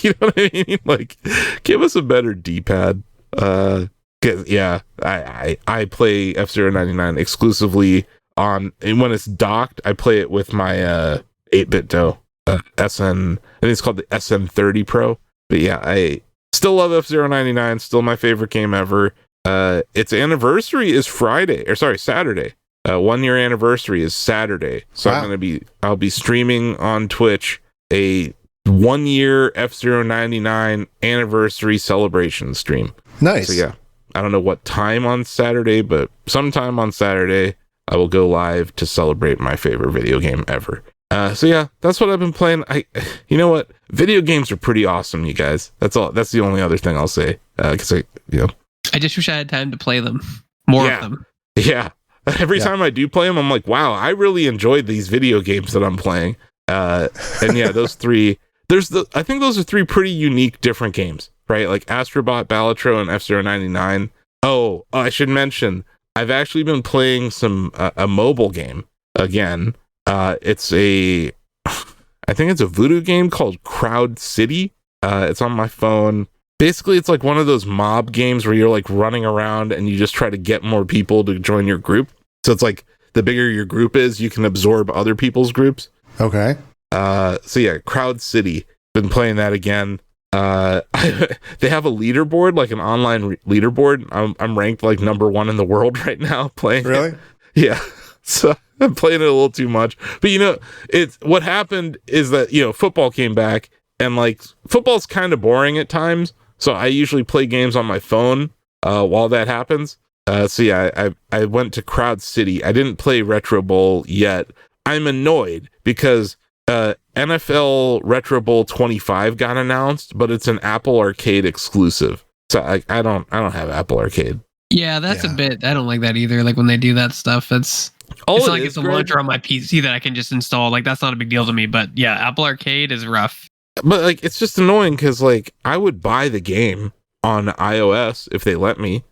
You know what I mean? Like, give us a better D-pad. Yeah, I play F-Zero 99 exclusively on, and when it's docked, I play it with my 8-bit DOE SN. I think it's called the SN30 Pro. But yeah, I still love F-Zero 99. Still my favorite game ever. Its anniversary is Saturday. 1 year anniversary is Saturday. So wow. I'll be streaming on Twitch a 1 year F-Zero 99 anniversary celebration stream. Nice. So yeah, I don't know what time on Saturday, but sometime on Saturday I will go live to celebrate my favorite video game ever. So yeah, that's what I've been playing. You know what? Video games are pretty awesome, you guys. That's all. That's the only other thing I'll say. Because I just wish I had time to play them. More of them. Yeah. Every time I do play them, I'm like, wow, I really enjoyed these video games that I'm playing. And yeah, those three. I think those are three pretty unique, different games, right? Like Astrobot, Balatro, and F-Zero 99. Oh, I should mention, I've actually been playing a mobile game again. I think it's a voodoo game called Crowd City. It's on my phone. Basically, it's like one of those mob games where you're like running around and you just try to get more people to join your group. So it's like the bigger your group is, you can absorb other people's groups. Okay. So yeah, Crowd City. Been playing that again. They have a leaderboard, like an online leaderboard. I'm ranked like number 1 in the world right now playing. Really? It. Yeah. So I'm playing it a little too much. But what happened is that, football came back, and like football's kind of boring at times. So I usually play games on my phone while that happens. So yeah, I went to Crowd City. I didn't play Retro Bowl yet. I'm annoyed because NFL Retro Bowl 25 got announced, but it's an Apple Arcade exclusive. So I don't have Apple Arcade. Yeah, that's a bit. I don't like that either. Like when they do that stuff, it's not like it's a launcher on my PC that I can just install. Like that's not a big deal to me. But yeah, Apple Arcade is rough. But like it's just annoying because like I would buy the game on iOS if they let me.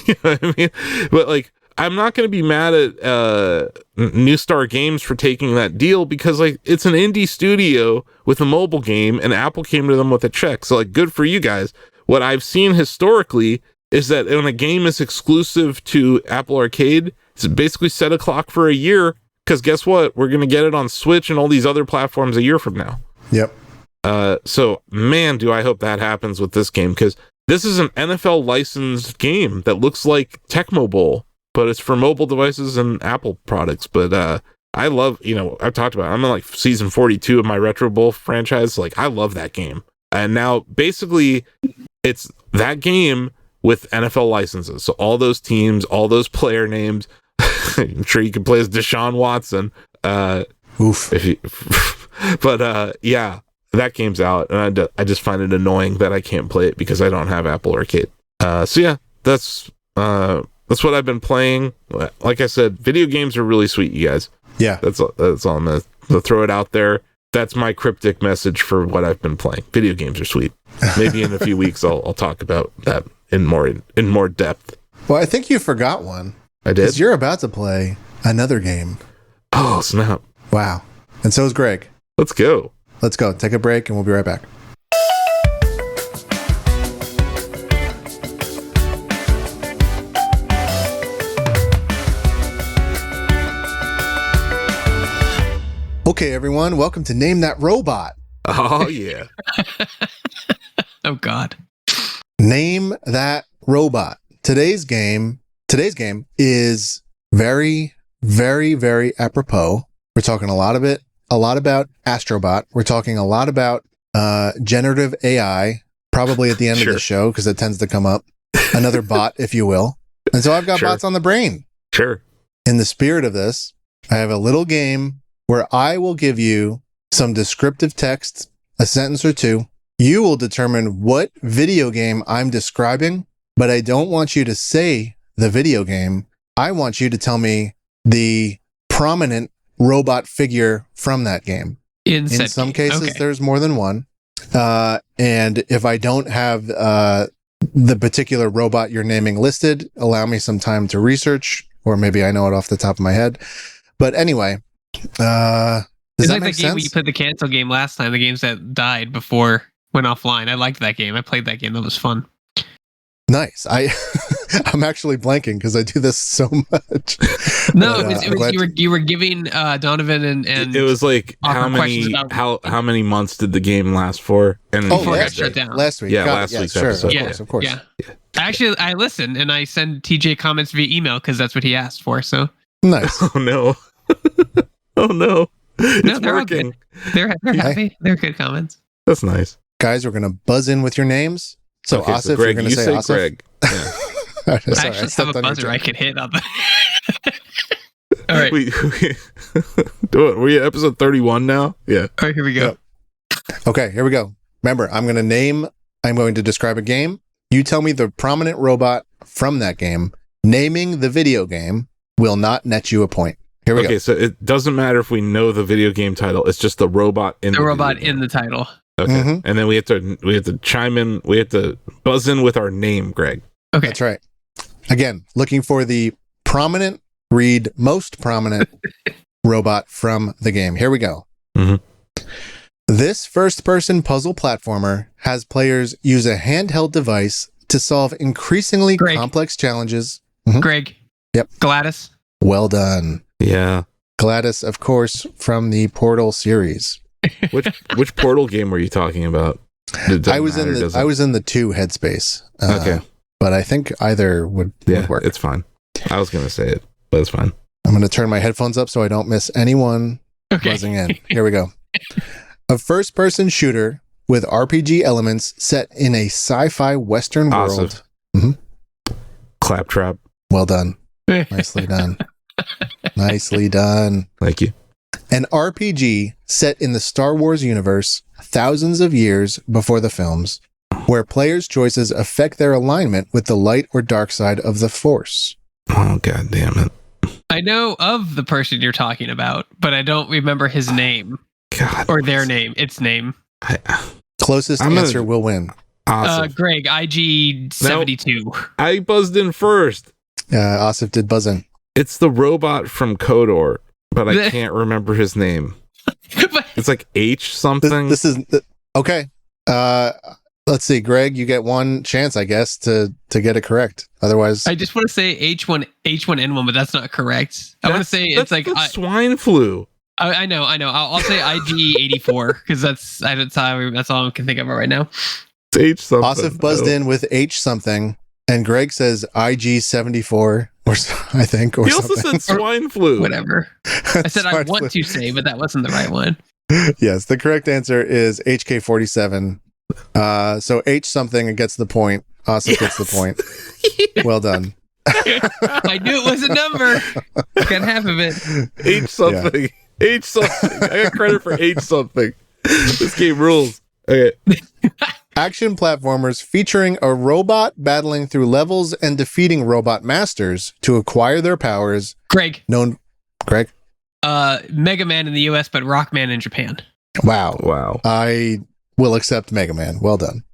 You know what I mean? But like I'm not going to be mad at New Star Games for taking that deal, because like it's an indie studio with a mobile game, and Apple came to them with a check. So like, good for you guys. What I've seen historically is that when a game is exclusive to Apple Arcade, it's basically set a clock for a year, because guess what? We're going to get it on Switch and all these other platforms a year from now. Yep. So man, do I hope that happens with this game, because this is an NFL licensed game that looks like Tecmo Bowl, but it's for mobile devices and Apple products. But I love, I've talked about it. I'm in like season 42 of my Retro Bowl franchise. Like, I love that game. And now basically it's that game with NFL licenses. So all those teams, all those player names. I'm sure you can play as Deshaun Watson. Oof. Yeah, that game's out, and I just find it annoying that I can't play it because I don't have Apple Arcade. So yeah, that's what I've been playing. Like I said, video games are really sweet, you guys. Yeah, that's all I'm gonna throw it out there. That's my cryptic message for what I've been playing. Video games are sweet. Maybe in a few weeks I'll talk about that in more depth. Well, I think you forgot one. I did. Because you're about to play another game. Oh snap! Wow. And so is Greg. Let's go. Let's go. Take a break, and we'll be right back. Okay, everyone. Welcome to Name That Robot. Oh, yeah. Oh, God. Name That Robot. Today's game is very, very, very apropos. We're talking a lot about Astrobot. We're talking a lot about generative AI, probably at the end of the show, because it tends to come up. Another bot, if you will. And so I've got bots on the brain. Sure. In the spirit of this, I have a little game where I will give you some descriptive text, a sentence or two. You will determine what video game I'm describing, but I don't want you to say the video game. I want you to tell me the prominent robot figure from that game. In some cases, there's more than one. And if I don't have the particular robot you're naming listed, allow me some time to research, or maybe I know it off the top of my head. But anyway, does it's that like make the game sense? where you played the cancel game last time, the games that died before went offline. I liked that game. I played that game. That was fun. Nice. I'm actually blanking because I do this so much. No, you were giving Donovan and it was like how many months did the game last for? And before it got shut down last week. Yeah, last week's episode. Of course. Yeah. Actually, I listen and I send TJ comments via email because that's what he asked for. So nice. Oh no. Oh no. It's they're working. All good. They're happy. They're good comments. That's nice. Guys, we're gonna buzz in with your names. So okay, Asif, Greg, you're gonna say Asif. Greg. Yeah. Right, I sorry, actually have a buzzer I can hit on the. All right. Were you at episode 31 now? Yeah. All right, here we go. Yep. Okay, here we go. Remember, I'm going to describe a game. You tell me the prominent robot from that game. Naming the video game will not net you a point. Here we go. Okay, so it doesn't matter if we know the video game title. It's just the robot in the robot in the title. Okay. Mm-hmm. And then we have to chime in. We have to buzz in with our name, Greg. Okay. That's right. Again, looking for the most prominent robot from the game. Here we go. Mm-hmm. This first-person puzzle platformer has players use a handheld device to solve increasingly complex challenges. Mm-hmm. Greg. Yep. Gladys. Well done. Yeah. Gladys, of course, from the Portal series. Which Portal game were you talking about? I was in the 2 headspace. Okay. But I think either would work. It's fine. I was going to say it, but it's fine. I'm going to turn my headphones up so I don't miss anyone buzzing in. Here we go. A first-person shooter with RPG elements set in a sci-fi Western world. Mm-hmm. Claptrap. Well done. Nicely done. Nicely done. Thank you. An RPG set in the Star Wars universe thousands of years before the films, where players' choices affect their alignment with the light or dark side of the Force. Oh, God damn it. I know of the person you're talking about, but I don't remember his name. God. Or their name. Its name. Closest answer will win. Awesome. Greg, IG72. No, I buzzed in first. Asif did buzz in. It's the robot from Kodor, but I can't remember his name. It's like H something. This is okay. Let's see, Greg. You get one chance, I guess, to get it correct. Otherwise, I just want to say H1N1, but that's not correct. I want to say it's like swine flu. I know. I'll say IG84 because that's all I can think of right now. It's H something. Asif buzzed in with H something, and Greg says IG74, or I think, or he also something. said swine flu. Whatever. I said I want to say, but that wasn't the right one. Yes, the correct answer is HK47. So H something gets the point. Asif gets the point. Well done. I knew it was a number. I got half of it. H something. Yeah. H something. I got credit for H something. This game rules. Okay. Action platformers featuring a robot battling through levels and defeating robot masters to acquire their powers. Greg. Greg? Mega Man in the US, but Rockman in Japan. Wow. I will accept Mega Man. Well done.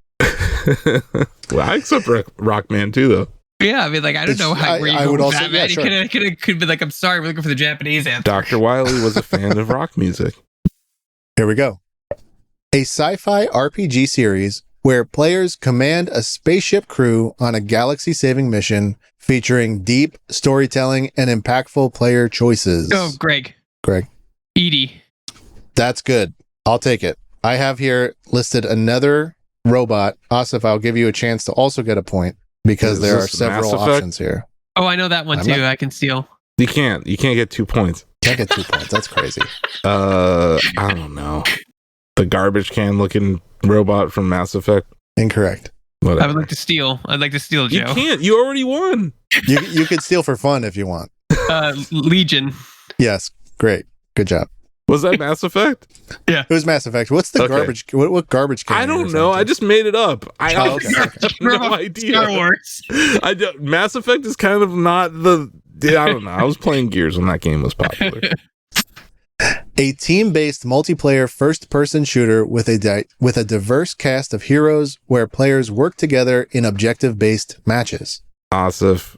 Well, I accept Rockman too, though. Yeah, I mean, like, I don't know how where you go with that, man. Sure. You could be like, I'm sorry, we're looking for the Japanese answer. Dr. Wily was a fan of rock music. Here we go. A sci-fi RPG series where players command a spaceship crew on a galaxy-saving mission featuring deep storytelling and impactful player choices. Oh, Greg. Edie. That's good. I'll take it. I have here listed another robot. Asif, I'll give you a chance to also get a point because there are several options here. Oh, I know that one too. I can steal. You can't get 2 points. Can't get 2 points. That's crazy. I don't know. The garbage can looking robot from Mass Effect. Incorrect. Whatever. I would like to steal. I'd like to steal, Joe. You can't. You already won. You could steal for fun if you want. Legion. Yes. Great. Good job. Was that Mass Effect? Yeah. It was Mass Effect. What's the garbage? What garbage can? I don't know. I just made it up. I have no idea. Star Wars. Mass Effect is kind of not the... I don't know. I was playing Gears when that game was popular. A team-based multiplayer first-person shooter with a diverse cast of heroes where players work together in objective-based matches. Asif.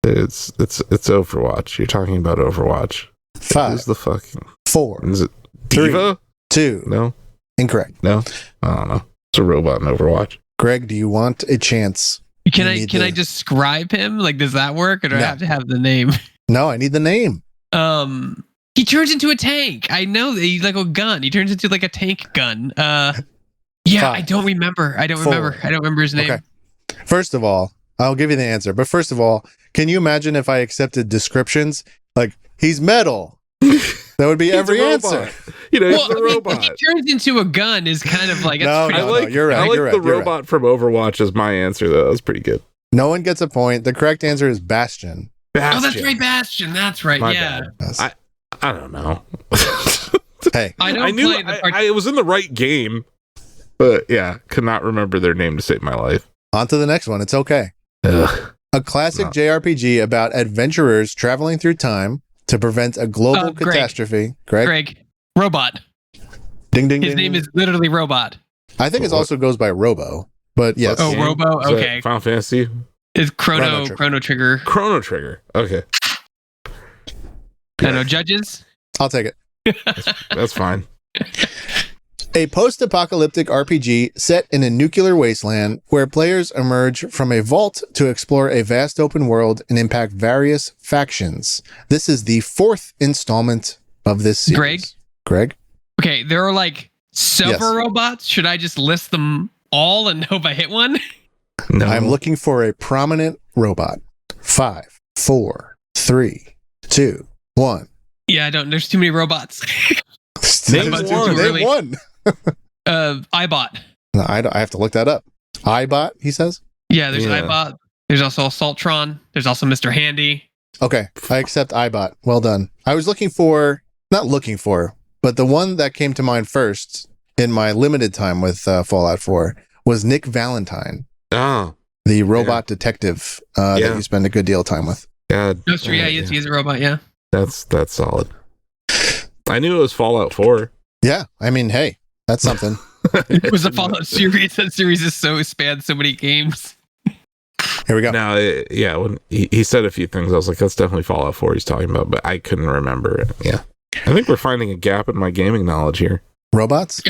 It's Overwatch. You're talking about Overwatch. 5. Who's the fucking 4. Is it Diva? 3, 2. No. Incorrect. No. I don't know. It's a robot in Overwatch. Greg, do you want a chance? Can I describe him? Like, does that work, or do I have to have the name? No, I need the name. He turns into a tank. I know that he's like a gun. He turns into like a tank gun. Yeah, 5, I don't remember. I don't 4. remember his name. Okay. First of all, I'll give you the answer. But first of all, can you imagine if I accepted descriptions like he's metal? That would be every answer. You know, he's a robot. He turns into a gun is kind of like... No, you're right. I like the robot from Overwatch as my answer, though. That was pretty good. No one gets a point. The correct answer is Bastion. Oh, that's right, Bastion. That's right, yeah. I don't know. Hey. I was in the right game, but yeah, could not remember their name to save my life. On to the next one. It's okay. Ugh. A classic JRPG about adventurers traveling through time to prevent a global catastrophe. Greg. Robot. Ding, ding, His ding. name is literally Robot. I think it also goes by Robo, but yes. Oh, Robo? Okay. Final Fantasy? It's Chrono Trigger. Chrono Trigger. Okay. I know. Judges? I'll take it. That's fine. A post-apocalyptic RPG set in a nuclear wasteland where players emerge from a vault to explore a vast open world and impact various factions. This is the 4th installment of this series. Greg? Okay, there are like several robots. Should I just list them all and hope I hit one? No. I'm looking for a prominent robot. 5, 4, 3, 2, 1. Yeah, I don't. There's too many robots. Name one. iBot. No, I have to look that up. iBot, he says? Yeah, there's iBot. There's also Assaultron. There's also Mr. Handy. Okay, I accept iBot. Well done. I was but the one that came to mind first in my limited time with Fallout 4 was Nick Valentine. Oh. The robot detective that you spend a good deal of time with. Yeah. That's true. Yeah, he's a robot, yeah. That's solid. I knew it was Fallout 4. Yeah, I mean, hey, that's something. It was a Fallout series. That series is spans so many games. Here we go. Now, when he said a few things, I was like, that's definitely Fallout 4 he's talking about, but I couldn't remember it. Yeah. I think we're finding a gap in my gaming knowledge here. Robots?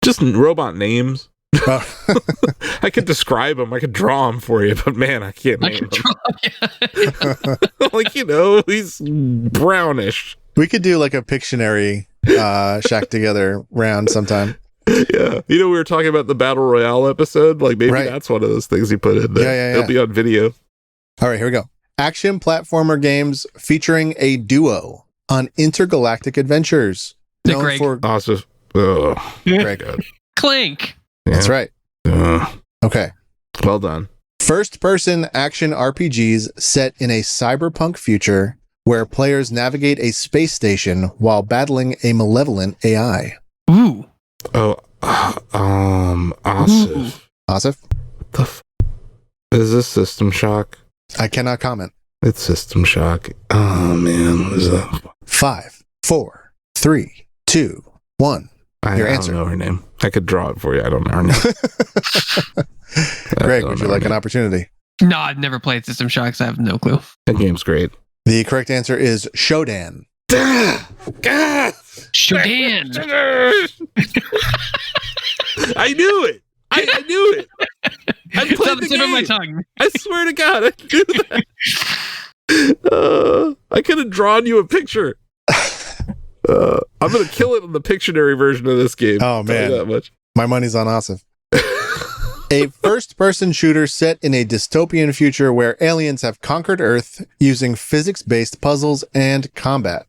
Just robot names. Oh. I could describe them. I could draw them for you, but man, I can't name them. Like, he's brownish. We could do like a Pictionary Shack Together round sometime. Yeah. We were talking about the Battle Royale episode. Like, maybe that's one of those things he put in there. Yeah. It'll be on video. All right, here we go. Action platformer games featuring a duo on intergalactic adventures. Greg. Asif. Greg. Clank. Yeah. That's right. Okay. Well done. First-person action RPGs set in a cyberpunk future where players navigate a space station while battling a malevolent AI. Ooh. Oh, Asif. Asif? Is this System Shock? I cannot comment. It's System Shock. Oh, man. What is that? 5, 4, 3, 2, 1. Your answer. I don't know her name. I could draw it for you. I don't know her name. Greg, would you like an opportunity? No, I've never played System Shock, so I have no clue. That game's great. The correct answer is Shodan. Shodan. I knew it. I knew it. I It's played on the the tip of my game. tongue. I swear to God, I knew that. I could have drawn you a picture. I'm going to kill it in the Pictionary version of this game. Oh, man. That much. My money's on Asif. A first-person shooter set in a dystopian future where aliens have conquered Earth using physics-based puzzles and combat.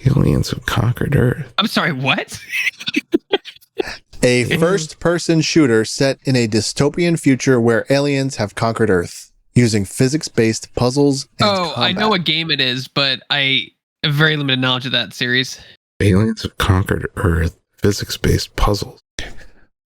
Aliens have conquered Earth. I'm sorry, what? A first-person shooter set in a dystopian future where aliens have conquered Earth using physics-based puzzles and combat. I know what game it is, but I have very limited knowledge of that series. Aliens have conquered Earth. Physics-based puzzles.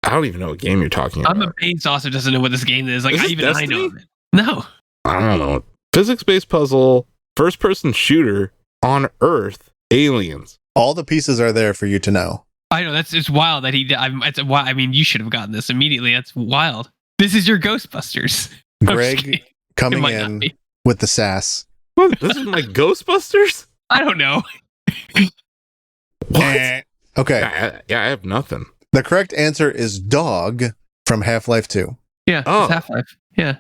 I don't even know what game you're talking about. I'm amazed Austin doesn't know what this game is. Like, Is this I Destiny? know it. No. I don't know. Physics-based puzzle, first-person shooter on Earth, aliens. All the pieces are there for you to know. I know, it's wild that I mean, you should have gotten this immediately. That's wild. This is your Ghostbusters. I'm just Greg kidding. It coming might not in be. with the sass. What? This is my Ghostbusters? I don't know. Eh. Okay. I have nothing. The correct answer is Dog from Half-Life 2. Yeah, Oh. it's Half-Life. Yeah.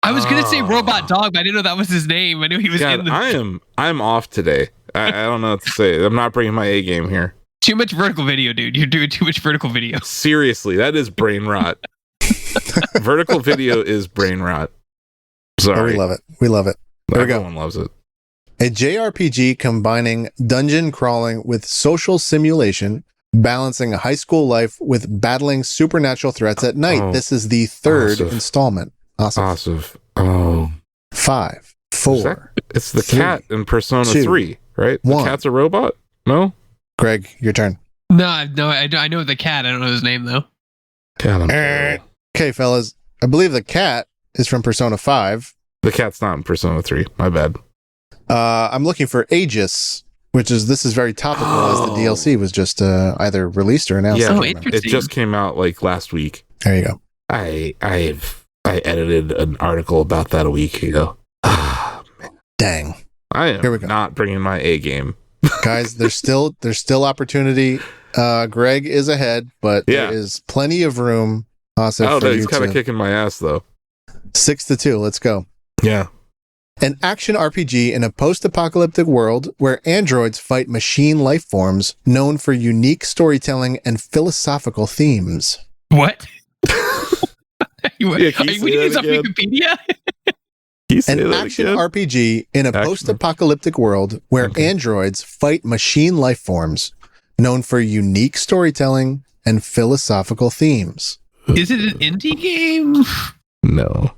I was going to say Oh. Robot Dog, but I didn't know that was his name. I knew he was God, in the... I'm off today. I don't know what to say. I'm not bringing my A game here. Too much vertical video, dude. You're doing too much vertical video. Seriously, that is brain rot. Vertical video is brain rot. Oh, Sorry. we love it. We love it. There we go. Everyone loves it. A JRPG combining dungeon crawling with social simulation, balancing high school life with battling supernatural threats at night. Oh. This is the third Asif. installment. Awesome. Asif. Oh. 5, 4. It's the 3, cat in Persona 2, 3, right? 1. The cat's a robot? No? Greg, your turn. No, I know the cat. I don't know his name, though. Cat on Okay, fellas. I believe the cat is from Persona 5. The cat's not in Persona 3. My bad. I'm looking for Aegis, this is very topical as the Oh. DLC was just either released or announced. Yeah. I don't Oh, remember. interesting. It just came out like last week. There you go. I edited an article about that a week ago. Ah, man. Dang. I Here we am go. not bringing my A game. Guys, there's still opportunity. Greg is ahead, but Yeah. there is plenty of room. Also, Oh, for no, you he's kind of to- kicking my ass, though. 6-2. Let's go. Yeah. An action RPG in a post-apocalyptic world where androids fight machine life forms, known for unique storytelling and philosophical themes. What? Are Yeah, can you you say reading that this off again? Wikipedia? Can you say An that action again? RPG in a Action. post-apocalyptic world where Okay. androids fight machine life forms, known for unique storytelling and philosophical themes. Is it an indie game? No.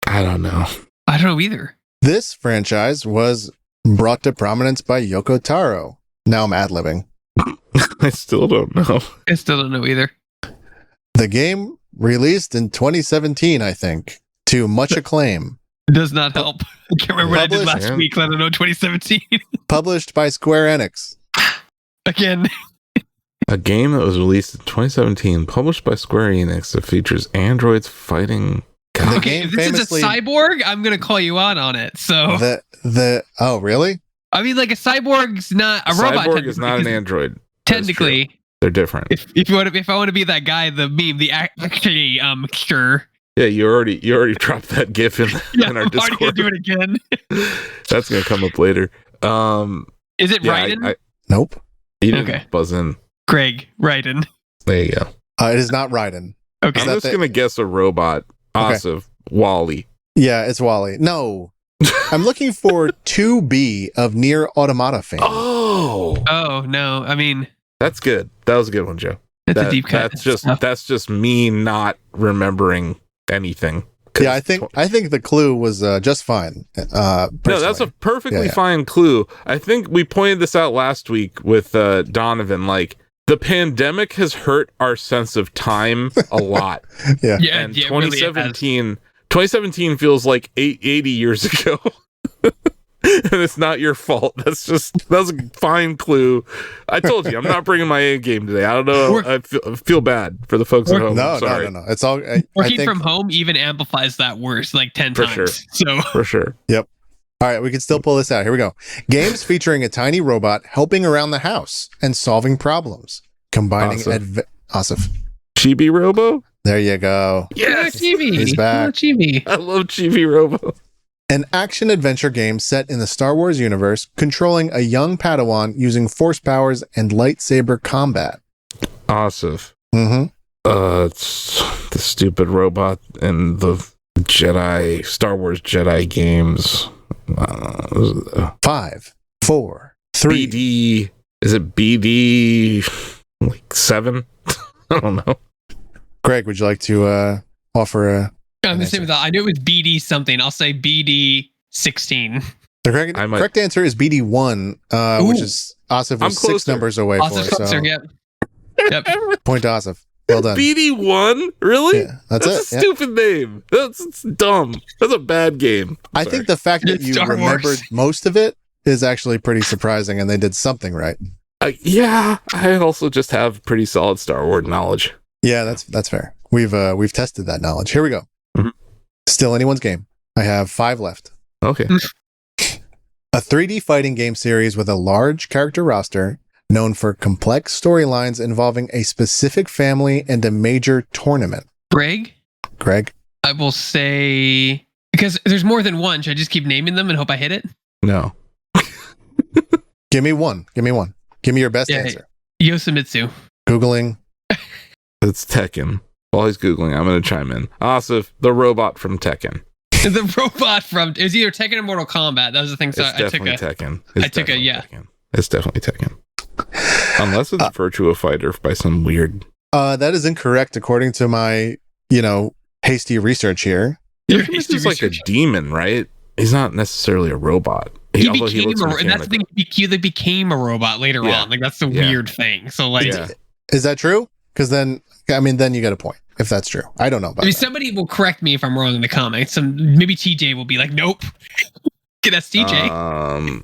I don't know. I don't know either. This franchise was brought to prominence by Yoko Taro. Now I'm ad-libbing. I still don't know. I still don't know either. The game released in 2017, I think, to much acclaim. It does not help. I can't remember what I did Published- last week. Let alone 2017. Published by Square Enix. Again. A game that was released in 2017, published by Square Enix, that features androids fighting The Okay, game if this famously, is a cyborg, I'm gonna call you out on it. So oh really? I mean, like a cyborg's not a robot. Cyborg is not an android. Technically, they're different. If I want to be that guy, the meme, actually, sure. Yeah, you already dropped that GIF in our Discord. I'm already gonna do it again. That's gonna come up later. Is it Raiden? Nope. You didn't buzz in. Greg Raiden. There you go. It is not Raiden. Okay. I'm just gonna guess a robot. Asif, Wally. Yeah, it's Wally. No. I'm looking for 2B of Near Automata fame. Oh no! I mean, that's good. That was a good one, Joe. That's a deep cut. That's just me not remembering anything. Yeah, I think the clue was just fine. No, that's a perfectly fine clue. I think we pointed this out last week with Donovan. Like, the pandemic has hurt our sense of time a lot. And 2017 feels like 80 years ago. And it's not your fault. That was a fine clue. I told you, I'm not bringing my A game today. I don't know. I feel bad for the folks at home. No. It's all. Working from home even amplifies that worse, like 10 times. Sure. So for sure. Yep. All right, we can still pull this out. Here we go. Games featuring a tiny robot helping around the house and solving problems, combining Asif. Chibi Robo. There you go. Yes, Chibi. He's back. Chibi. I love Chibi Robo. An action-adventure game set in the Star Wars universe, controlling a young Padawan using force powers and lightsaber combat. Asif. Mm-hmm. It's the stupid robot in the Star Wars Jedi games. 5, 4, 3. BD. Is it BD 7? I don't know. Greg, would you like to offer a... I'm the same with that. I knew it was BD something. I'll say BD 16. The correct answer is BD1, which is Asif was 6 numbers away for. Closer, yep. Point to Asif. Well done. BD1? Really? Yeah, that's a stupid name. That's dumb. That's a bad game. I think the fact that you remembered most of it is actually pretty surprising, and they did something right. Yeah, I also just have pretty solid Star Wars knowledge. Yeah, that's fair. We've tested that knowledge. Here we go. Mm-hmm. Still anyone's game. I have 5 left. Okay. A 3D fighting game series with a large character roster, known for complex storylines involving a specific family and a major tournament. Greg? I will say, because there's more than one, should I just keep naming them and hope I hit it? No. Give me one. Give me your best answer. Yoshimitsu. Googling. It's Tekken. While he's Googling, I'm going to chime in. Asif, the robot from Tekken. The robot from... It was either Tekken or Mortal Kombat. That was the thing. So it's definitely Tekken. Tekken. It's definitely Tekken. Unless it's Virtua Fighter by some weird... That is incorrect according to my, hasty research here. He's like a demon, right? He's not necessarily a robot. He became that's the thing. He became a robot later on. Like, that's the weird thing. So, like... Is that true? Because then you get a point. If that's true. I don't know about that. Somebody will correct me if I'm wrong in the comments. Maybe TJ will be like, nope. That's TJ.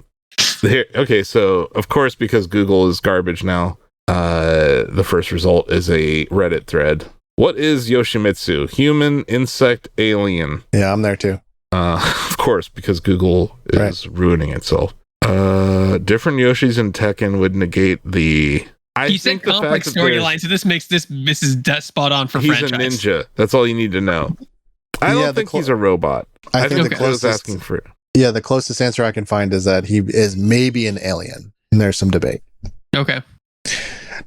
Okay, so of course, because Google is garbage now, the first result is a Reddit thread. What is Yoshimitsu? Human, insect, alien? Yeah, I'm there too. Of course, because Google is ruining itself. Different Yoshis in Tekken would negate the... He said complex storyline, so this makes this is spot on for franchise. He's a ninja. That's all you need to know. I don't think he's a robot. I think the closest asking for. Yeah, the closest answer I can find is that he is maybe an alien. And there's some debate. Okay.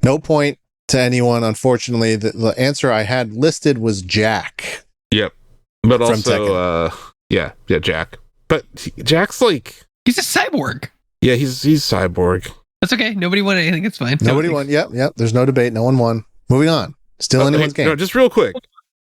No point to anyone. Unfortunately, the answer I had listed was Jack. Yep. But from also, Jack. But Jack's like... He's a cyborg. Yeah, he's cyborg. That's okay. Nobody won anything. It's fine. Nobody won. Yep. There's no debate. No one won. Moving on. Still anyone's game. No, just real quick.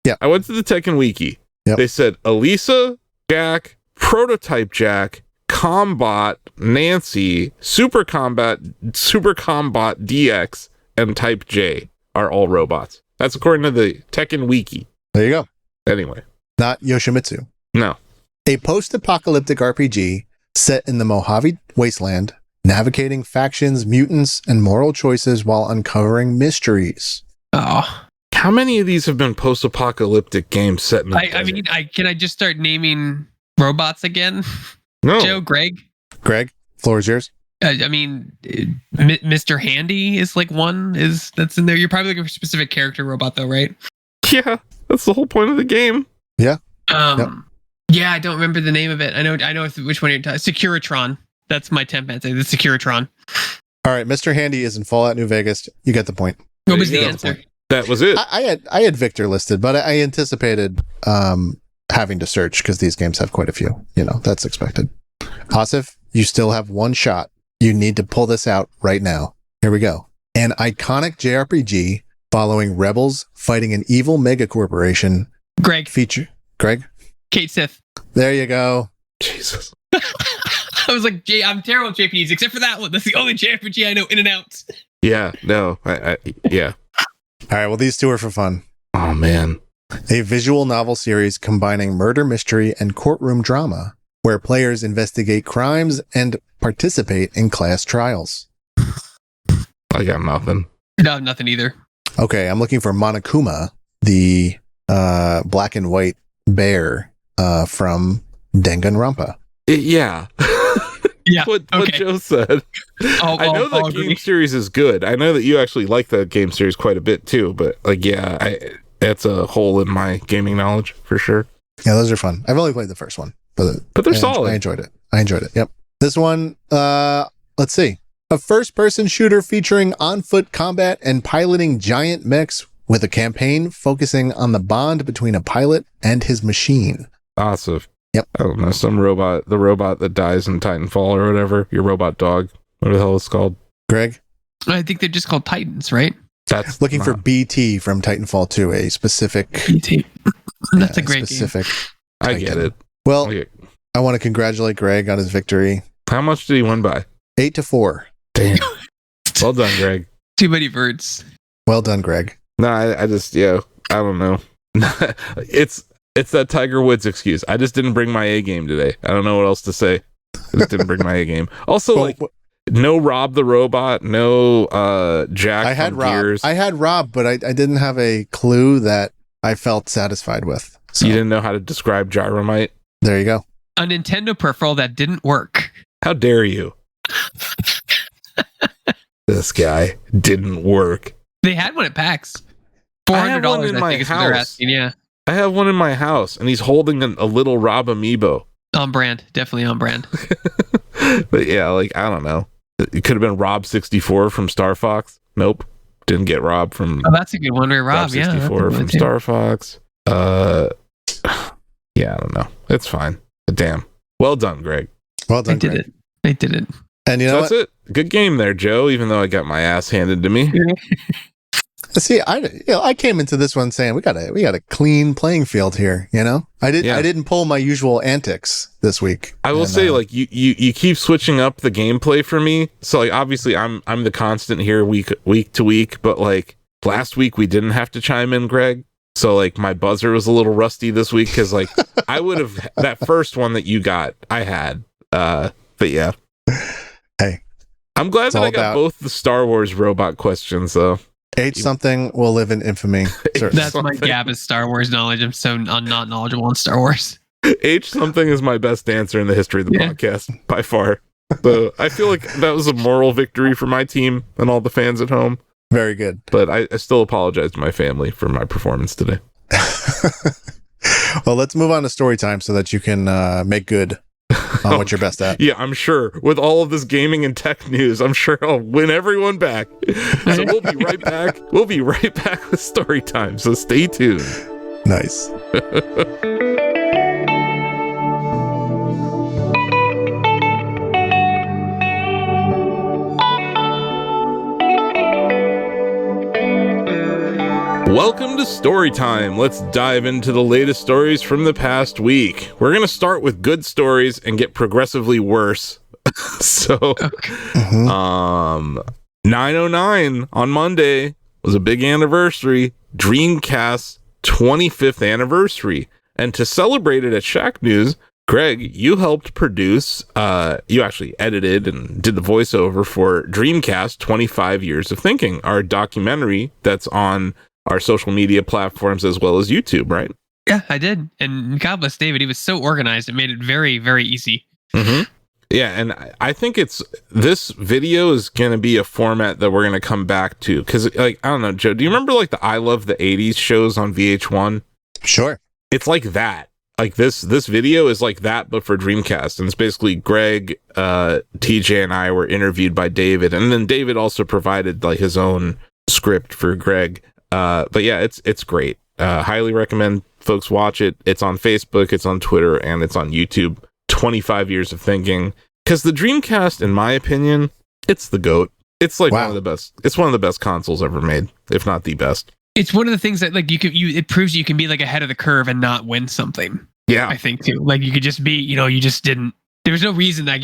Yeah. I went to the Tekken Wiki. Yep. They said Elisa, Jack, Prototype Jack, Combat, Nancy, Super Combat DX, and Type J are all robots. That's according to the Tekken Wiki. There you go. Anyway. Not Yoshimitsu. No. A post-apocalyptic RPG set in the Mojave Wasteland, navigating factions, mutants, and moral choices while uncovering mysteries. Oh. how many of these have been post-apocalyptic games set in the I mean, can I just start naming robots again? No. Joe, Greg, floor is yours. I mean, Mr. Handy is like one that's in there. You're probably looking for a specific character robot though, right? Yeah, that's the whole point of the game. Yeah. Yeah, I don't remember the name of it. I know which one you're talking. Securitron. That's my temp answer. The Securitron. All right, Mr. Handy is in Fallout New Vegas. You get the point. What was the Yeah. answer? That was it. I had Victor listed, but I anticipated having to search because these games have quite a few. That's expected. Asif, you still have one shot. You need to pull this out right now. Here we go. An iconic JRPG following rebels fighting an evil megacorporation. Greg. Greg? Kate Sith. There you go. Jesus. I was like, I'm terrible at JPGs except for that one. That's the only JRPG I know in and out. Yeah, no. Yeah. All right, well, these two are for fun. Oh, man. A visual novel series combining murder mystery and courtroom drama, where players investigate crimes and participate in class trials. I got nothing. No, nothing either. Okay, I'm looking for Monokuma, the black and white bear from Danganronpa. Yeah. Yeah. what okay. Joe said. I know that game series is good. I know that you actually like the game series quite a bit too, but that's a hole in my gaming knowledge for sure. Yeah, those are fun. I've only played the first one, but they're solid. I enjoyed it. Yep. This one, let's see. A first-person shooter featuring on-foot combat and piloting giant mechs with a campaign focusing on the bond between a pilot and his machine. Asif. Yep. I don't know, the robot that dies in Titanfall or whatever, your robot dog, whatever the hell it's called. Greg? I think they're just called Titans, right? That's looking for BT from Titanfall 2, a specific... BT. That's a great specific game. I get it. Well, I want to congratulate Greg on his victory. How much did he win by? 8-4. Damn. Well done, Greg. Too many birds. Well done, Greg. No, I just, I don't know. It's that Tiger Woods excuse. I just didn't bring my A game today. I don't know what else to say. I just didn't bring my A game. Also, no Rob the Robot, no Jack from Gears. I had Rob, but I didn't have a clue that I felt satisfied with. So. You didn't know how to describe Gyromite? There you go. A Nintendo peripheral that didn't work. How dare you? This guy didn't work. They had one at PAX. $400 in my is what house. they're asking, yeah. I have one in my house, and he's holding a little Rob amiibo. On brand. Definitely on brand. But yeah, I don't know. It could have been Rob 64 from Star Fox. Nope. Didn't get Rob from... Oh, that's a good one, right? Rob 64 from Star Fox. Yeah, I don't know. It's fine. But damn. Well done, Greg. Well done, Greg. I did it. And that's it. Good game there, Joe, even though I got my ass handed to me. See, I came into this one saying we got a clean playing field here. I didn't pull my usual antics this week. I will say, you keep switching up the gameplay for me. So obviously I'm the constant here week to week, but last week we didn't have to chime in, Greg. So my buzzer was a little rusty this week because I would have that first one that you got, I had. But yeah. Hey, I'm glad that I got both the Star Wars robot questions though. H something will live in infamy. That's my gap is Star Wars knowledge. I'm not knowledgeable on Star Wars. H something is my best answer in the history of the podcast by far. So I feel like that was a moral victory for my team and all the fans at home. Very good. But I still apologize to my family for my performance today. Well, let's move on to story time so that you can make good on what you're best at. Yeah, I'm sure. With all of this gaming and tech news, I'm sure I'll win everyone back. So we'll be right back. We'll be right back with story time. So stay tuned. Nice. Welcome to Storytime. Let's dive into the latest stories from the past week. We're going to start with good stories and get progressively worse. So, 909 on Monday was a big anniversary, Dreamcast 25th anniversary. And to celebrate it at Shacknews, Greg, you helped produce, you actually edited and did the voiceover for Dreamcast 25 Years of Thinking, our documentary that's on our social media platforms as well as YouTube, right? Yeah, I did. And God bless David. He was so organized. It made it very, very easy. Mm-hmm. Yeah, and I think this video is going to be a format that we're going to come back to. Because, like, I don't know, Joe, do you remember, like, the I Love the 80s shows on VH1? Sure. It's like that. Like, this video is like that, but for Dreamcast. And it's basically Greg, TJ, and I were interviewed by David. And then David also provided, like, his own script for Greg. But yeah, it's great. Highly recommend folks watch it. It's on Facebook, it's on Twitter, and it's on YouTube. 25 years of thinking, because the Dreamcast, in my opinion, it's the GOAT. It's like one of the best. It's one of the best consoles ever made, if not the best. It's one of the things that, like, it proves you can be like ahead of the curve and not win something. Yeah, I think too. Like, you could just be, you just didn't. There was no reason that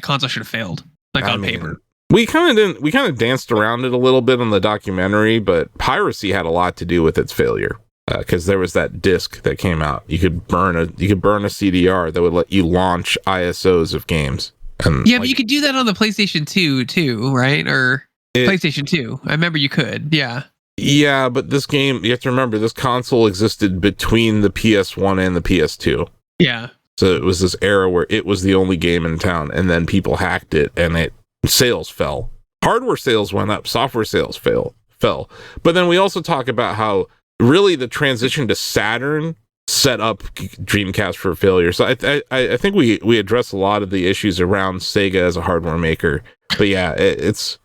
console should have failed. Like, on paper. We kind of danced around it a little bit on the documentary, but piracy had a lot to do with its failure. Because there was that disc that came out. You could burn a CDR that would let you launch ISOs of games. And yeah, but you could do that on the PlayStation 2 too, right? Or PlayStation 2. I remember you could. Yeah. Yeah, but this game, you have to remember, this console existed between the PS1 and the PS2. Yeah. So it was this era where it was the only game in town, and then people hacked it, and sales fell. Hardware sales went up, software sales fell. But then we also talk about how really the transition to Saturn set up Dreamcast for failure. So I think we address a lot of the issues around Sega as a hardware maker. But yeah, it's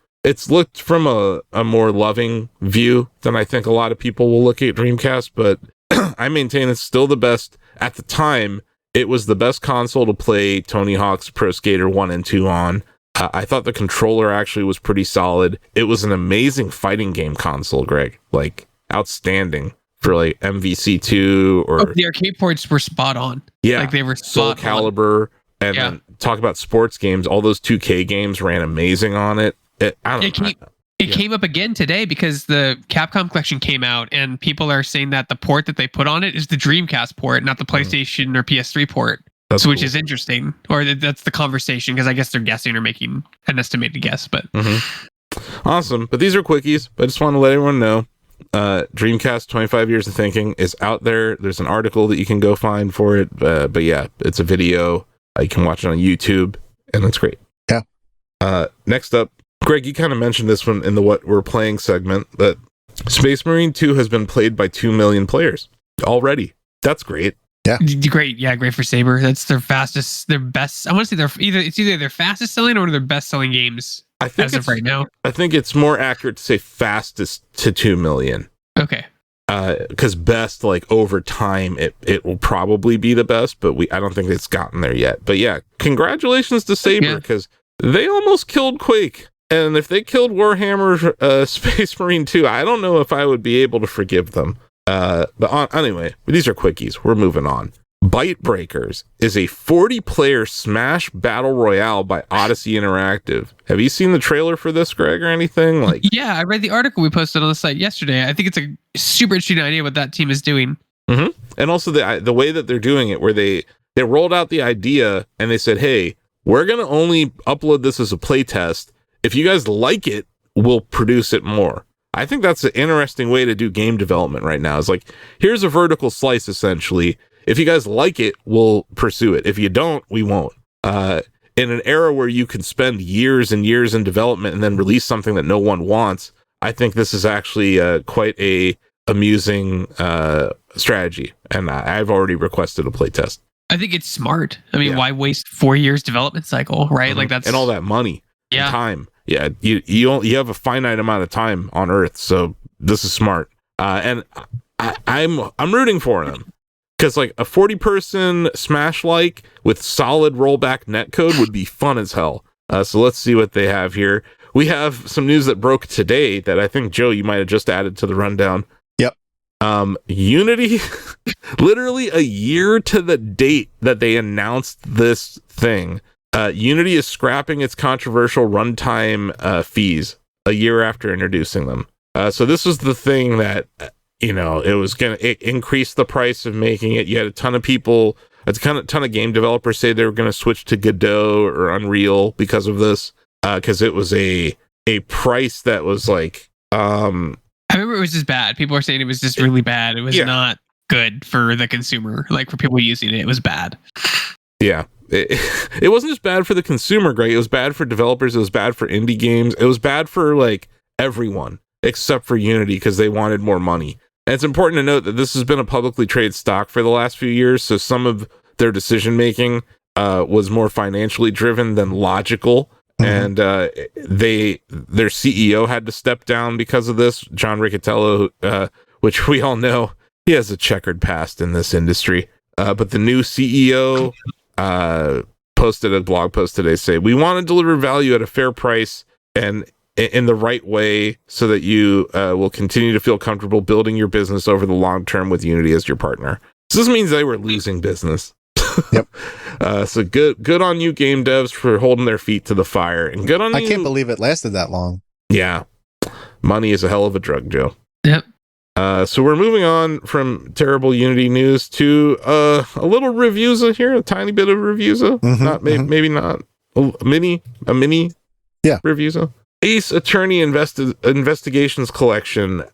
looked from a more loving view than I think a lot of people will look at Dreamcast, but I maintain it's still the best. At the time, it was the best console to play Tony Hawk's Pro Skater 1 and 2 on. I thought the controller actually was pretty solid. It was an amazing fighting game console, Greg. Like, outstanding for like MVC2 or the arcade ports were spot on. Yeah, like they were Soul Calibur, and then talk about sports games. All those 2K games ran amazing on it. It came up again today because the Capcom collection came out, and people are saying that the port that they put on it is the Dreamcast port, not the PlayStation or PS3 port. Which is interesting, or that's the conversation, because I guess they're guessing or making an estimated guess. But awesome. But these are quickies. I just want to let everyone know. Dreamcast 25 Years of Thinking is out there. There's an article that you can go find for it. But yeah, it's a video. You can watch it on YouTube, and that's great. Yeah. Next up, Greg, you kind of mentioned this one in the What We're Playing segment, that Space Marine 2 has been played by 2 million players already. That's great. Yeah. Great. Yeah, great for Saber. That's their best. I want to say it's either their fastest selling or their best selling games as of right now. I think it's more accurate to say fastest to 2 million. Okay. Because best, like, over time, it will probably be the best, but I don't think it's gotten there yet. But yeah, congratulations to Saber, because they almost killed Quake. And if they killed Warhammer Space Marine 2, I don't know if I would be able to forgive them. Anyway, these are quickies. We're moving on. Byte Breakers is a 40-player Smash Battle Royale by Odyssey Interactive. Have you seen the trailer for this, Greg, or anything? Yeah, I read the article we posted on the site yesterday. I think it's a super interesting idea what that team is doing. Mm-hmm. And also the way that they're doing it, where they rolled out the idea and they said, hey, we're going to only upload this as a playtest. If you guys like it, we'll produce it more. I think that's an interesting way to do game development right now. It's like, here's a vertical slice, essentially. If you guys like it, we'll pursue it. If you don't, we won't. In an era where you can spend years and years in development and then release something that no one wants, I think this is actually quite a amusing strategy. And I've already requested a playtest. I think it's smart. I mean, why waste 4 years development cycle, right? Mm-hmm. Like that's and all that money and time. Yeah, you have a finite amount of time on Earth, so this is smart. And I'm rooting for them, because like a 40-person Smash like with solid rollback netcode would be fun as hell. So let's see what they have here. We have some news that broke today that I think, Joe, you might have just added to the rundown. Yep. Unity, literally a year to the date that they announced this thing. Unity is scrapping its controversial runtime fees a year after introducing them. So this was the thing that, it was going to increase the price of making it. You had a ton of people, a ton of game developers say they were going to switch to Godot or Unreal because of this, because it was a price that was like... I remember remember it was just bad. People were saying it was just really bad. It was not good for the consumer. Like for people using it, it was bad. Yeah. It wasn't just bad for the consumer, Greg. It was bad for developers. It was bad for indie games. It was bad for like everyone except for Unity because they wanted more money. And it's important to note that this has been a publicly traded stock for the last few years. So some of their decision making was more financially driven than logical. And their CEO had to step down because of this. John Riccatello, which we all know, he has a checkered past in this industry. But the new CEO posted a blog post today saying, "We want to deliver value at a fair price and in the right way so that you will continue to feel comfortable building your business over the long term with Unity as your partner." So this means they were losing business. Yep. So good on you, game devs, for holding their feet to the fire, and good on you. I can't believe it lasted that long. Yeah, money is a hell of a drug, Joe. Yep. So we're moving on from terrible Unity news to a little Revusa here, a tiny bit of Revusa, maybe not a mini Revusa. Ace Attorney Investigations Collection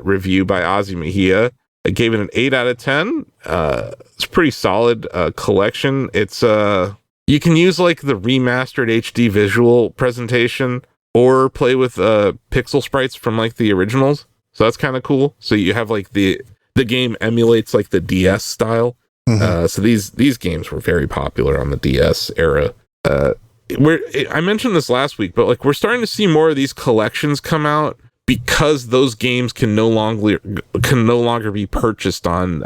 review by Ozzy Mejia. I gave it an 8 out of 10. It's a pretty solid collection. It's you can use like the remastered HD visual presentation or play with pixel sprites from like the originals. So that's kind of cool. So you have like the game emulates like the DS style. So these games were very popular on the DS era. I mentioned this last week, but like we're starting to see more of these collections come out because those games can no longer be purchased on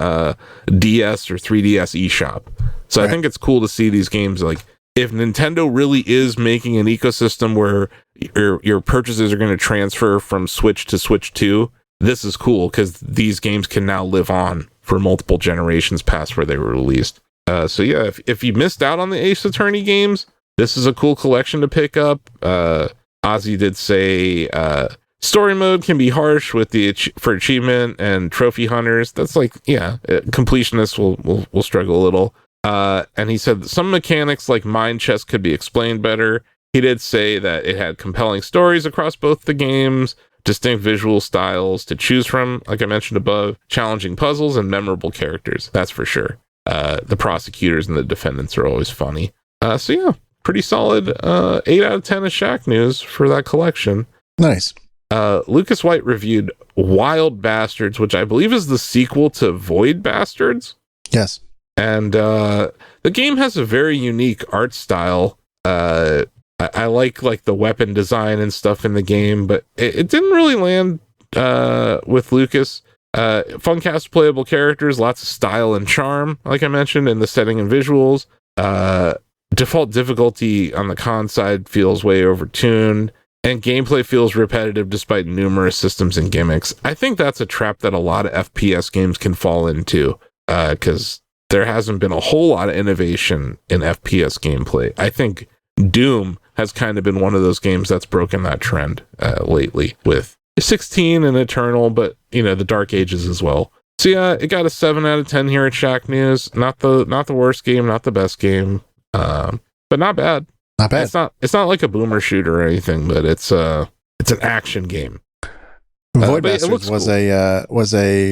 DS or 3DS eShop. So right. I think it's cool to see these games. Like if Nintendo really is making an ecosystem where your purchases are going to transfer from Switch to Switch 2, this is cool because these games can now live on for multiple generations past where they were released. So yeah, if you missed out on the Ace Attorney games, this is a cool collection to pick up. Ozzy did say story mode can be harsh with for achievement and trophy hunters. That's like, completionists will struggle a little. And he said some mechanics like mine chest could be explained better. He did say that it had compelling stories across both the games, distinct visual styles to choose from, like I mentioned above, challenging puzzles, and memorable characters. That's for sure. The prosecutors and the defendants are always funny. So yeah, pretty solid 8 out of 10 of Shacknews for that collection. Nice. Lucas White reviewed Wild Bastards, which I believe is the sequel to Void Bastards. Yes. And the game has a very unique art style. I like the weapon design and stuff in the game, but it didn't really land with Lucas. Fun cast playable characters, lots of style and charm, like I mentioned, in the setting and visuals. Default difficulty on the con side feels way overtuned, and gameplay feels repetitive despite numerous systems and gimmicks. I think that's a trap that a lot of FPS games can fall into, because there hasn't been a whole lot of innovation in FPS gameplay. I think Doom has kind of been one of those games that's broken that trend lately with 16 and Eternal, but the Dark Ages as well. So yeah, it got a 7 out of 10 here at Shacknews. Not the worst game, not the best game, but not bad. Not bad. It's not like a boomer shooter or anything, but it's an action game. Void Bastards was cool. a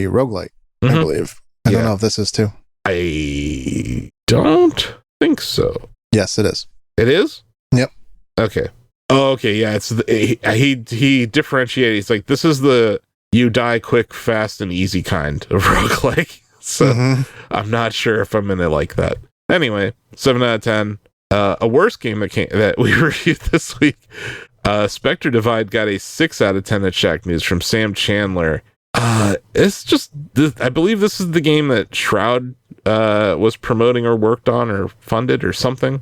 roguelike, I believe. I don't know if this is too. I don't think so. Yes, it is. It is? Yep. Okay. Oh, okay. Yeah, it's he differentiated. It's like, this is the you die quick, fast, and easy kind of roguelike. So I'm not sure if I'm gonna like that. Anyway, 7 out of 10. A worse game that we reviewed this week. Spectre Divide got a 6 out of 10 at Shacknews from Sam Chandler. It's just, I believe this is the game that Shroud was promoting or worked on or funded or something.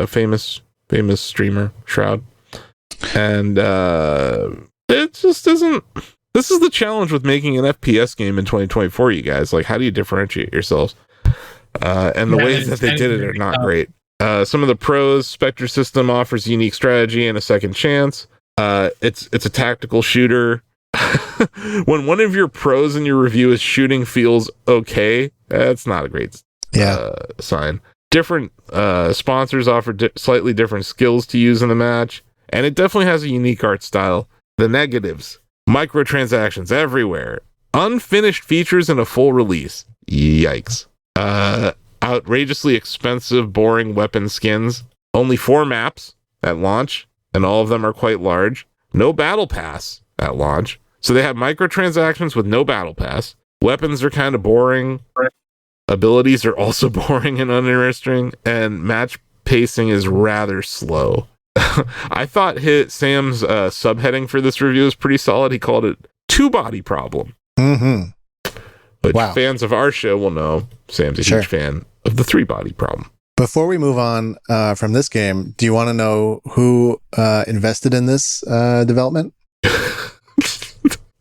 Famous streamer Shroud, and it just isn't. This is the challenge with making an FPS game in 2024, you guys. Like, how do you differentiate yourselves? And the ways that they did it are not great. Some of the pros: Spectre system offers unique strategy and a second chance. It's a tactical shooter. When one of your pros in your review is shooting feels okay, that's not a great sign. Different sponsors offer slightly different skills to use in the match, and it definitely has a unique art style. The negatives: Microtransactions everywhere. Unfinished features in a full release. Yikes. Outrageously expensive, boring weapon skins. Only 4 maps at launch, and all of them are quite large. No battle pass at launch. So they have microtransactions with no battle pass. Weapons are kind of boring. Abilities are also boring and uninteresting. And match pacing is rather slow. I thought Sam's subheading for this review was pretty solid. He called it two-body problem. Mm-hmm. Which fans of our show will know Sam's a huge fan of the 3-body problem. Before we move on from this game, do you want to know who invested in this development?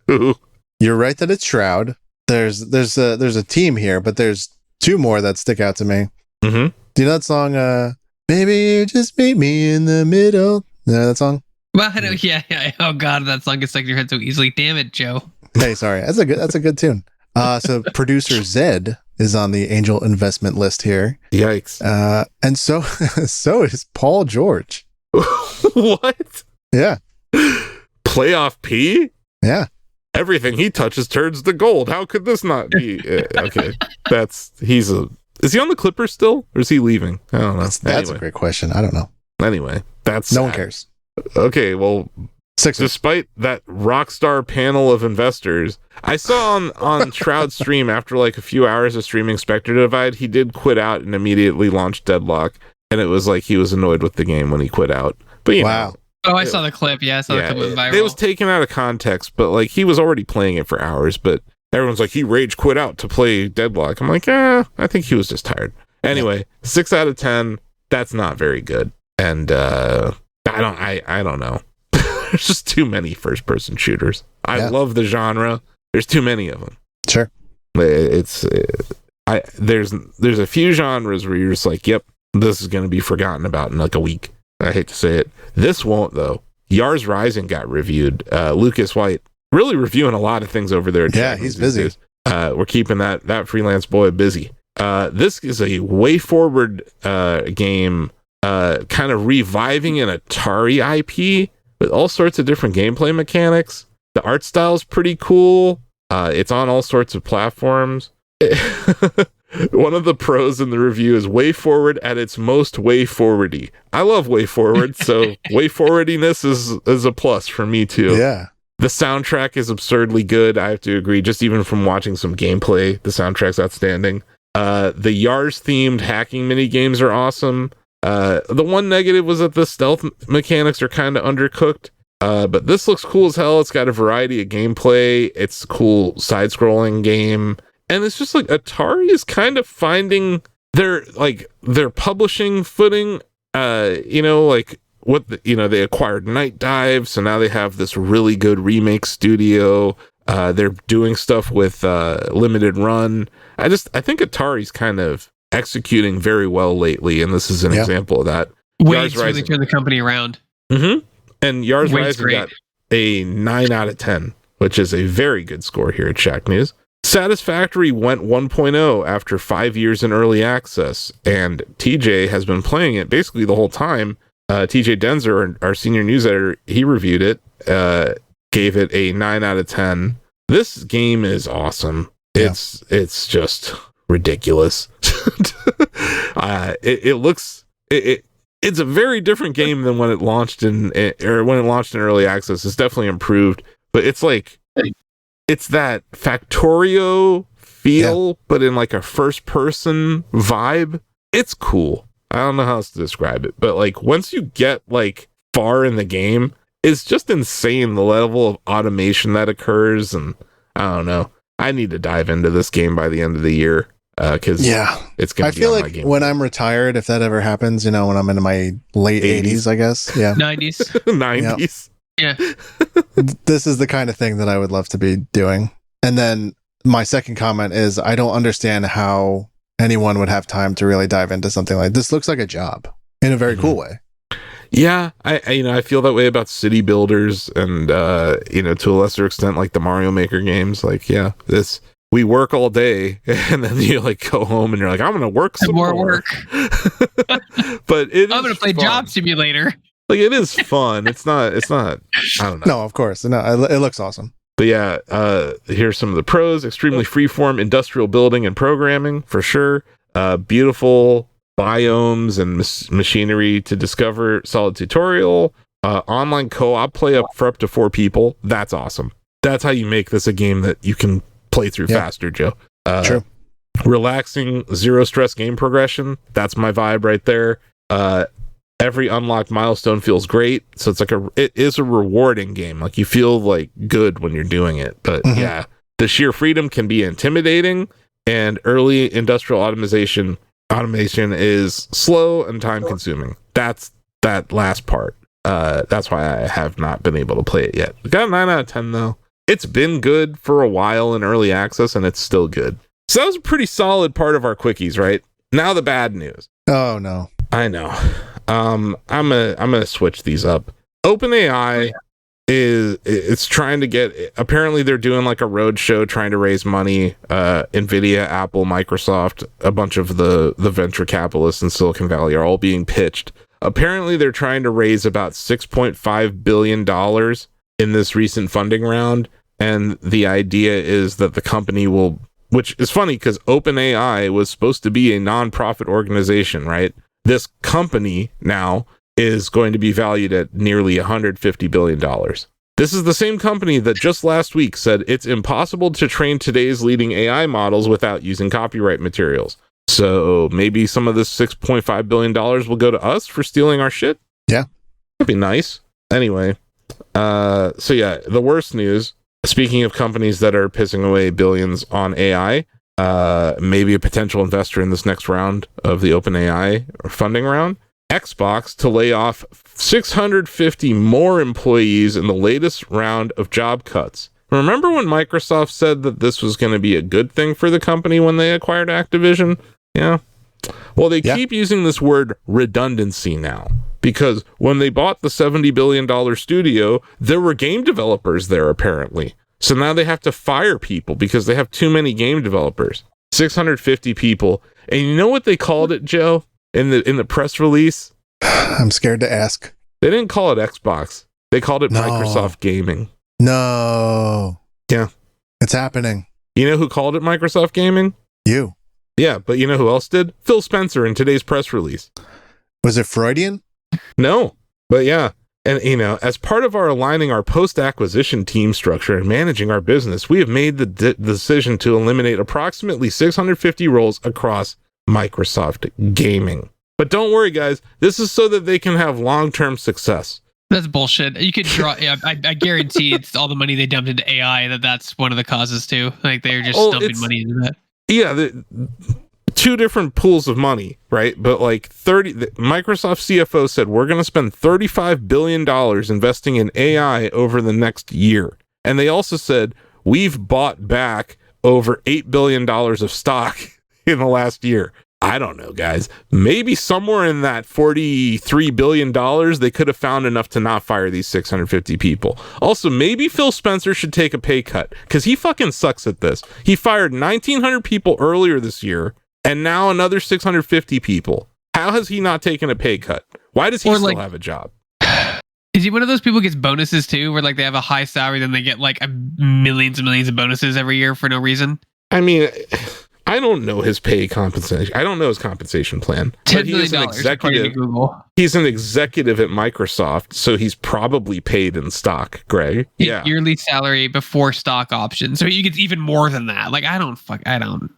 Who? You're right that it's Shroud. There's a team here, but there's 2 more that stick out to me. Mm-hmm. Do you know that song, Baby, you just meet me in the middle? You know that song? Well, I know, yeah. Oh, God, that song gets stuck in your head so easily. Damn it, Joe. Hey, sorry. That's a good tune. So producer Zed is on the angel investment list here. Yikes. And so is Paul George. What? Yeah. Playoff P? Yeah. Everything he touches turns to gold. How could this not be? Okay. Is he on the Clippers still? Or is he leaving? I don't know. That's a great question. I don't know. Anyway, that's no one cares. Okay, well, despite that rock star panel of investors, I saw on Shroud's stream after like a few hours of streaming Spectre Divide, he did quit out and immediately launched Deadlock, and it was like he was annoyed with the game when he quit out. But you know, oh, I saw the clip. Yeah, I saw the clip with viral. It was taken out of context, but like he was already playing it for hours. But everyone's like, he rage quit out to play Deadlock. I'm like, I think he was just tired. Anyway, 6 out of 10. That's not very good, and I don't know. There's just too many first-person shooters. I love the genre. There's too many of them. Sure. There's a few genres where you're just like, yep, this is going to be forgotten about in like a week. I hate to say it. This won't, though. Yars Rising got reviewed. Lucas White really reviewing a lot of things over there. Yeah, he's busy. We're keeping that freelance boy busy. This is a way forward game, kind of reviving an Atari IP with all sorts of different gameplay mechanics. The art style is pretty cool. It's on all sorts of platforms. One of the pros in the review is way forward at its most way forwardy. I love way forward, so way forwardiness is a plus for me too. Yeah. The soundtrack is absurdly good. I have to agree. Just even from watching some gameplay, the soundtrack's outstanding. The Yars themed hacking mini games are awesome. The one negative was that the stealth mechanics are kind of undercooked. But this looks cool as hell. It's got a variety of gameplay. It's a cool side-scrolling game. And it's just like Atari is kind of finding their publishing footing. They acquired Night Dive, so now they have this really good remake studio. They're doing stuff with Limited Run. I think Atari's kind of executing very well lately, and this is an example of that. Wade's really turned the company around. Mm-hmm. And Yars Rising got a 9 out of 10, which is a very good score here at Shacknews. Satisfactory went 1.0 after 5 years in early access, and TJ has been playing it basically the whole time. TJ Denzer, our senior news editor, he reviewed it, gave it a 9 out of 10. This game is awesome. Yeah. It's just ridiculous. It's a very different game than when it launched in early access. It's definitely improved, but it's that Factorio feel, but in like a first person vibe. It's cool. I don't know how else to describe it, but like once you get like far in the game, it's just insane the level of automation that occurs. And I don't know. I need to dive into this game by the end of the year. Because it's gonna be on my game. I feel like when I'm retired, if that ever happens, when I'm in my late 80s, I guess, 90s, 90s, this is the kind of thing that I would love to be doing. And then my second comment is, I don't understand how anyone would have time to really dive into something like this. Looks like a job in a very cool way. Yeah, I feel that way about city builders, and to a lesser extent, like the Mario Maker games. Like, we work all day, and then you like go home and you're like, I'm gonna work some more work. But I'm gonna play fun. Job Simulator. Like, it is fun. It's not. I don't know. No, of course, no. It looks awesome. But yeah, here's some of the pros. Extremely freeform industrial building and programming, for sure. Beautiful biomes and machinery to discover. Solid tutorial. Online co-op play up for up to 4 people. That's awesome. That's how you make this a game that you can play through faster, Joe. True. Relaxing, zero stress game progression. That's my vibe right there. Every unlocked milestone feels great. So it is a rewarding game. Like, you feel like good when you're doing it. But yeah, the sheer freedom can be intimidating, and early industrial automation is slow and time consuming. That's that last part. That's why I have not been able to play it yet. Got a 9 out of 10 though. It's been good for a while in early access, and it's still good. So that was a pretty solid part of our quickies, right? Now the bad news. Oh no. I know. I'm gonna switch these up. OpenAI it's trying to get, apparently they're doing like a road show trying to raise money. Nvidia, Apple, Microsoft, a bunch of the venture capitalists in Silicon Valley are all being pitched. Apparently they're trying to raise about $6.5 billion in this recent funding round, and the idea is that the company will, which is funny because OpenAI was supposed to be a non-profit organization, right? This company now is going to be valued at nearly $150 billion. This is the same company that just last week said it's impossible to train today's leading AI models without using copyright materials. So maybe some of this $6.5 billion will go to us for stealing our shit? Yeah. That'd be nice. Anyway, so yeah, the worst news, speaking of companies that are pissing away billions on AI, maybe a potential investor in this next round of the OpenAI funding round, Xbox to lay off 650 more employees in the latest round of job cuts. Remember when Microsoft said that this was going to be a good thing for the company when they acquired Activision? Yeah. Well, they keep using this word redundancy now, because when they bought the $70 billion studio, there were game developers there apparently. So now they have to fire people because they have too many game developers. 650 people. And you know what they called it, Joe, in the press release? I'm scared to ask. They didn't call it Xbox. They called it Microsoft Gaming. No. Yeah. It's happening. You know who called it Microsoft Gaming? You. Yeah, but you know who else did? Phil Spencer in today's press release. Was it Freudian? No, but yeah. And, you know, as part of our aligning our post-acquisition team structure and managing our business, we have made the decision to eliminate approximately 650 roles across Microsoft Gaming. But don't worry, guys. This is so that they can have long-term success. That's bullshit. You could draw. Yeah, I guarantee it's all the money they dumped into AI. That's one of the causes too. Like they're just dumping money into that. Yeah, two different pools of money, right? But like Microsoft CFO said, we're going to spend $35 billion investing in AI over the next year. And they also said, we've bought back over $8 billion of stock in the last year. I don't know, guys. Maybe somewhere in that $43 billion, they could have found enough to not fire these 650 people. Also, maybe Phil Spencer should take a pay cut because he fucking sucks at this. He fired 1,900 people earlier this year and now another 650 people. How has he not taken a pay cut? Why does he still have a job? Is he one of those people who gets bonuses too, where like they have a high salary, then they get like millions and millions of bonuses every year for no reason? I mean, I don't know his pay compensation. I don't know his compensation plan. $10 million according to Google. He's an executive at Microsoft, so he's probably paid in stock, Greg. Yeah. Yearly salary before stock options. So he gets even more than that. Like, I don't.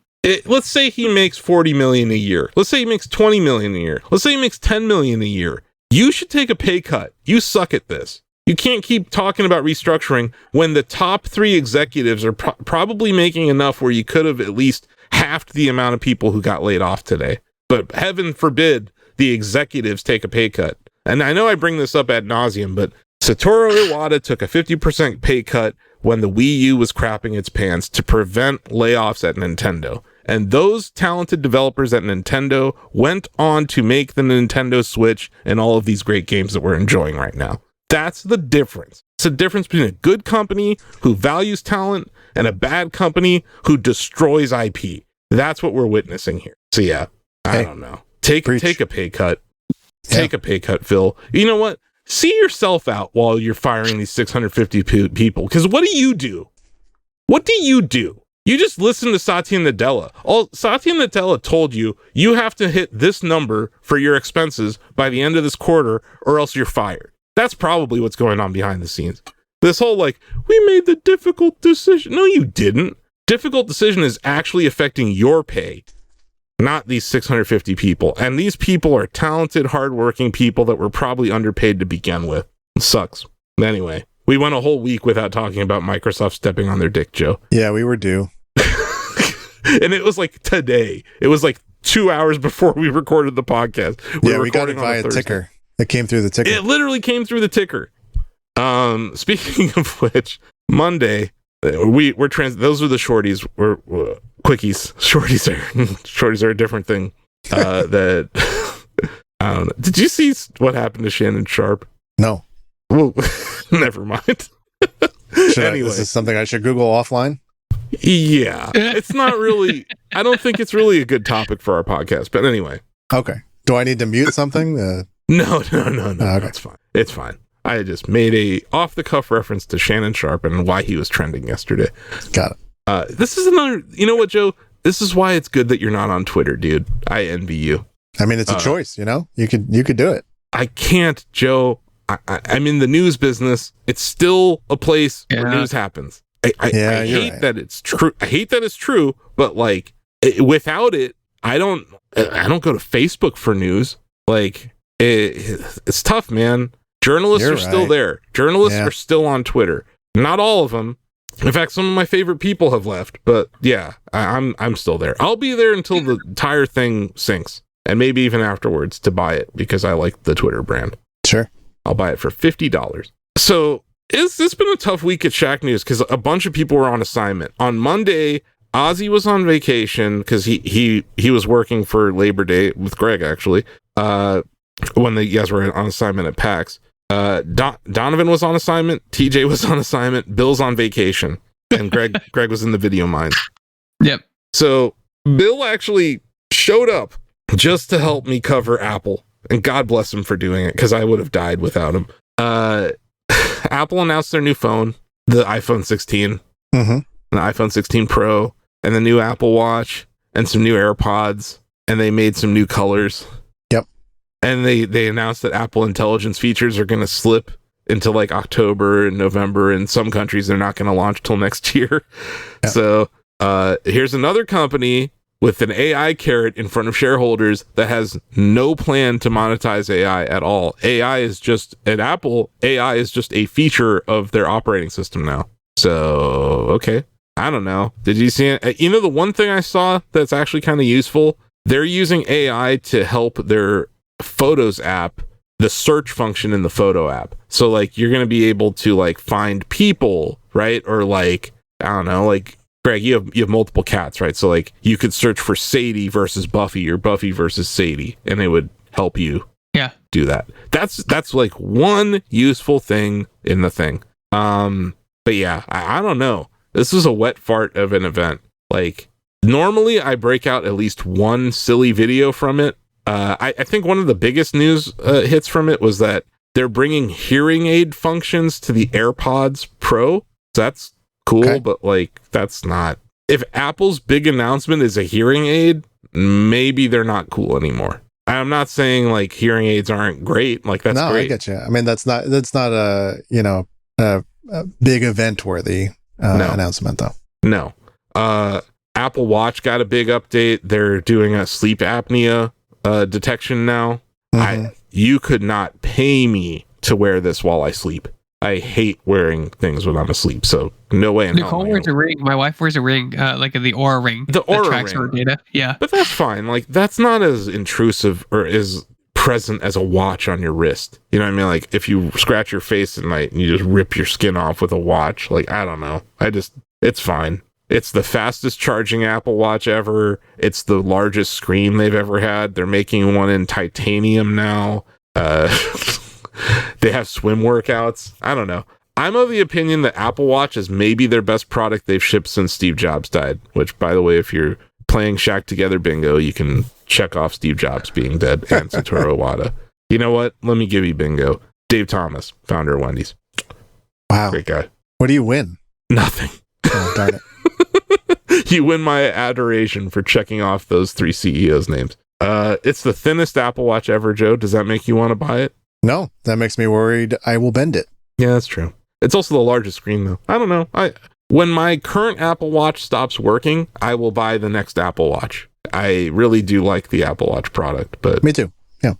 Let's say he makes $40 million a year. Let's say he makes $20 million a year. Let's say he makes $10 million a year. You should take a pay cut. You suck at this. You can't keep talking about restructuring when the top 3 executives are probably making enough where you could have at least halved the amount of people who got laid off today. But heaven forbid the executives take a pay cut. And I know I bring this up ad nauseum, but Satoru Iwata took a 50% pay cut when the Wii U was crapping its pants to prevent layoffs at Nintendo. And those talented developers at Nintendo went on to make the Nintendo Switch and all of these great games that we're enjoying right now. That's the difference. It's the difference between a good company who values talent and a bad company who destroys IP. That's what we're witnessing here. So yeah, I don't know. Take a pay cut. Take a pay cut, Phil. You know what? see yourself out while you're firing these 650 people. Because what do you do? What do? You just listen to Satya Nadella. Satya Nadella told you have to hit this number for your expenses by the end of this quarter or else you're fired. That's probably what's going on behind the scenes. This whole we made the difficult decision. No, you didn't. Difficult decision is actually affecting your pay, not these 650 people. And these people are talented, hardworking people that were probably underpaid to begin with. It sucks. Anyway, we went a whole week without talking about Microsoft stepping on their dick, Joe. Yeah, we were due. And it was today. It was 2 hours before we recorded the podcast. We got it via ticker. It came through the ticker. It literally came through the ticker. Speaking of which, Monday, those are the shorties. We're quickies. Shorties are a different thing. That I don't know. Did you see what happened to Shannon Sharp? No. Well, never mind. Anyway, this is something I should Google offline. Yeah, it's not really. I don't think it's really a good topic for our podcast. But anyway. Okay. Do I need to mute something? No. Okay. That's fine. It's fine. I just made a off-the-cuff reference to Shannon Sharp and why he was trending yesterday. Got it. This is another. You know what, Joe? This is why it's good that you're not on Twitter, dude. I envy you. I mean, it's a choice. You could do it. I can't, Joe. I'm in the news business. It's still a place where news happens. I hate that it's true. I hate that it's true, but without it, I don't go to Facebook for news. It's tough, man. Journalists are still there. Journalists are still on Twitter. Not all of them. In fact, some of my favorite people have left, but yeah, I'm still there. I'll be there until the entire thing sinks, and maybe even afterwards to buy it because I like the Twitter brand. Sure. I'll buy it for $50. So it's been a tough week at Shacknews because a bunch of people were on assignment. On Monday, Ozzy was on vacation because he was working for Labor Day with Greg, actually, when the guys were on assignment at PAX. Donovan was on assignment, TJ was on assignment, Bill's on vacation, and Greg was in the video mines. Yep. So Bill actually showed up just to help me cover Apple, and God bless him for doing it because I would have died without him. Apple announced their new phone, the iPhone 16, the iPhone 16 Pro, and the new Apple Watch, and some new AirPods, and they made some new colors. Yep. And they announced that Apple Intelligence features are going to slip into October and November. In some countries, they're not going to launch till next year. Yep. So here's another company with an AI carrot in front of shareholders that has no plan to monetize AI at all. At Apple, AI is just a feature of their operating system now. So, okay. I don't know. Did you see it? The one thing I saw that's actually kind of useful, they're using AI to help their Photos app, the search function in the photo app. So you're going to be able to find people, right? Or I don't know, Greg, you have multiple cats, right? So you could search for Sadie versus Buffy or Buffy versus Sadie, and it would help you do that. That's one useful thing in the thing. But yeah, I don't know. This is a wet fart of an event. Normally I break out at least one silly video from it. I think one of the biggest news hits from it was that they're bringing hearing aid functions to the AirPods Pro. So that's cool, okay. But that's not. If Apple's big announcement is a hearing aid, maybe they're not cool anymore. I'm not saying hearing aids aren't great. That's great. I get you. I mean, that's not a big event worthy announcement though. No. Apple Watch got a big update. They're doing a sleep apnea detection now. You could not pay me to wear this while I sleep. I hate wearing things when I'm asleep, so no way. Nicole wears a ring. My wife wears a ring, the Oura ring. The Oura tracks ring. Her data. Yeah, but that's fine. That's not as intrusive or as present as a watch on your wrist. You know what I mean? If you scratch your face at night and you just rip your skin off with a watch, I don't know. It's fine. It's the fastest charging Apple Watch ever. It's the largest screen they've ever had. They're making one in titanium now. They have swim workouts. I don't know. I'm of the opinion that Apple Watch is maybe their best product they've shipped since Steve Jobs died, which, by the way, if you're playing Shack Together bingo, you can check off Steve Jobs being dead and Satoru Iwata. You know what? Let me give you bingo. Dave Thomas, founder of Wendy's. Wow. Great guy. What do you win? Nothing. Oh, darn it. You win my adoration for checking off those 3 CEOs' names. It's the thinnest Apple Watch ever, Joe. Does that make you want to buy it? No, that makes me worried I will bend it. Yeah, that's true. It's also the largest screen, though. I don't know. When my current Apple Watch stops working, I will buy the next Apple Watch. I really do like the Apple Watch product, but Me too. Yeah.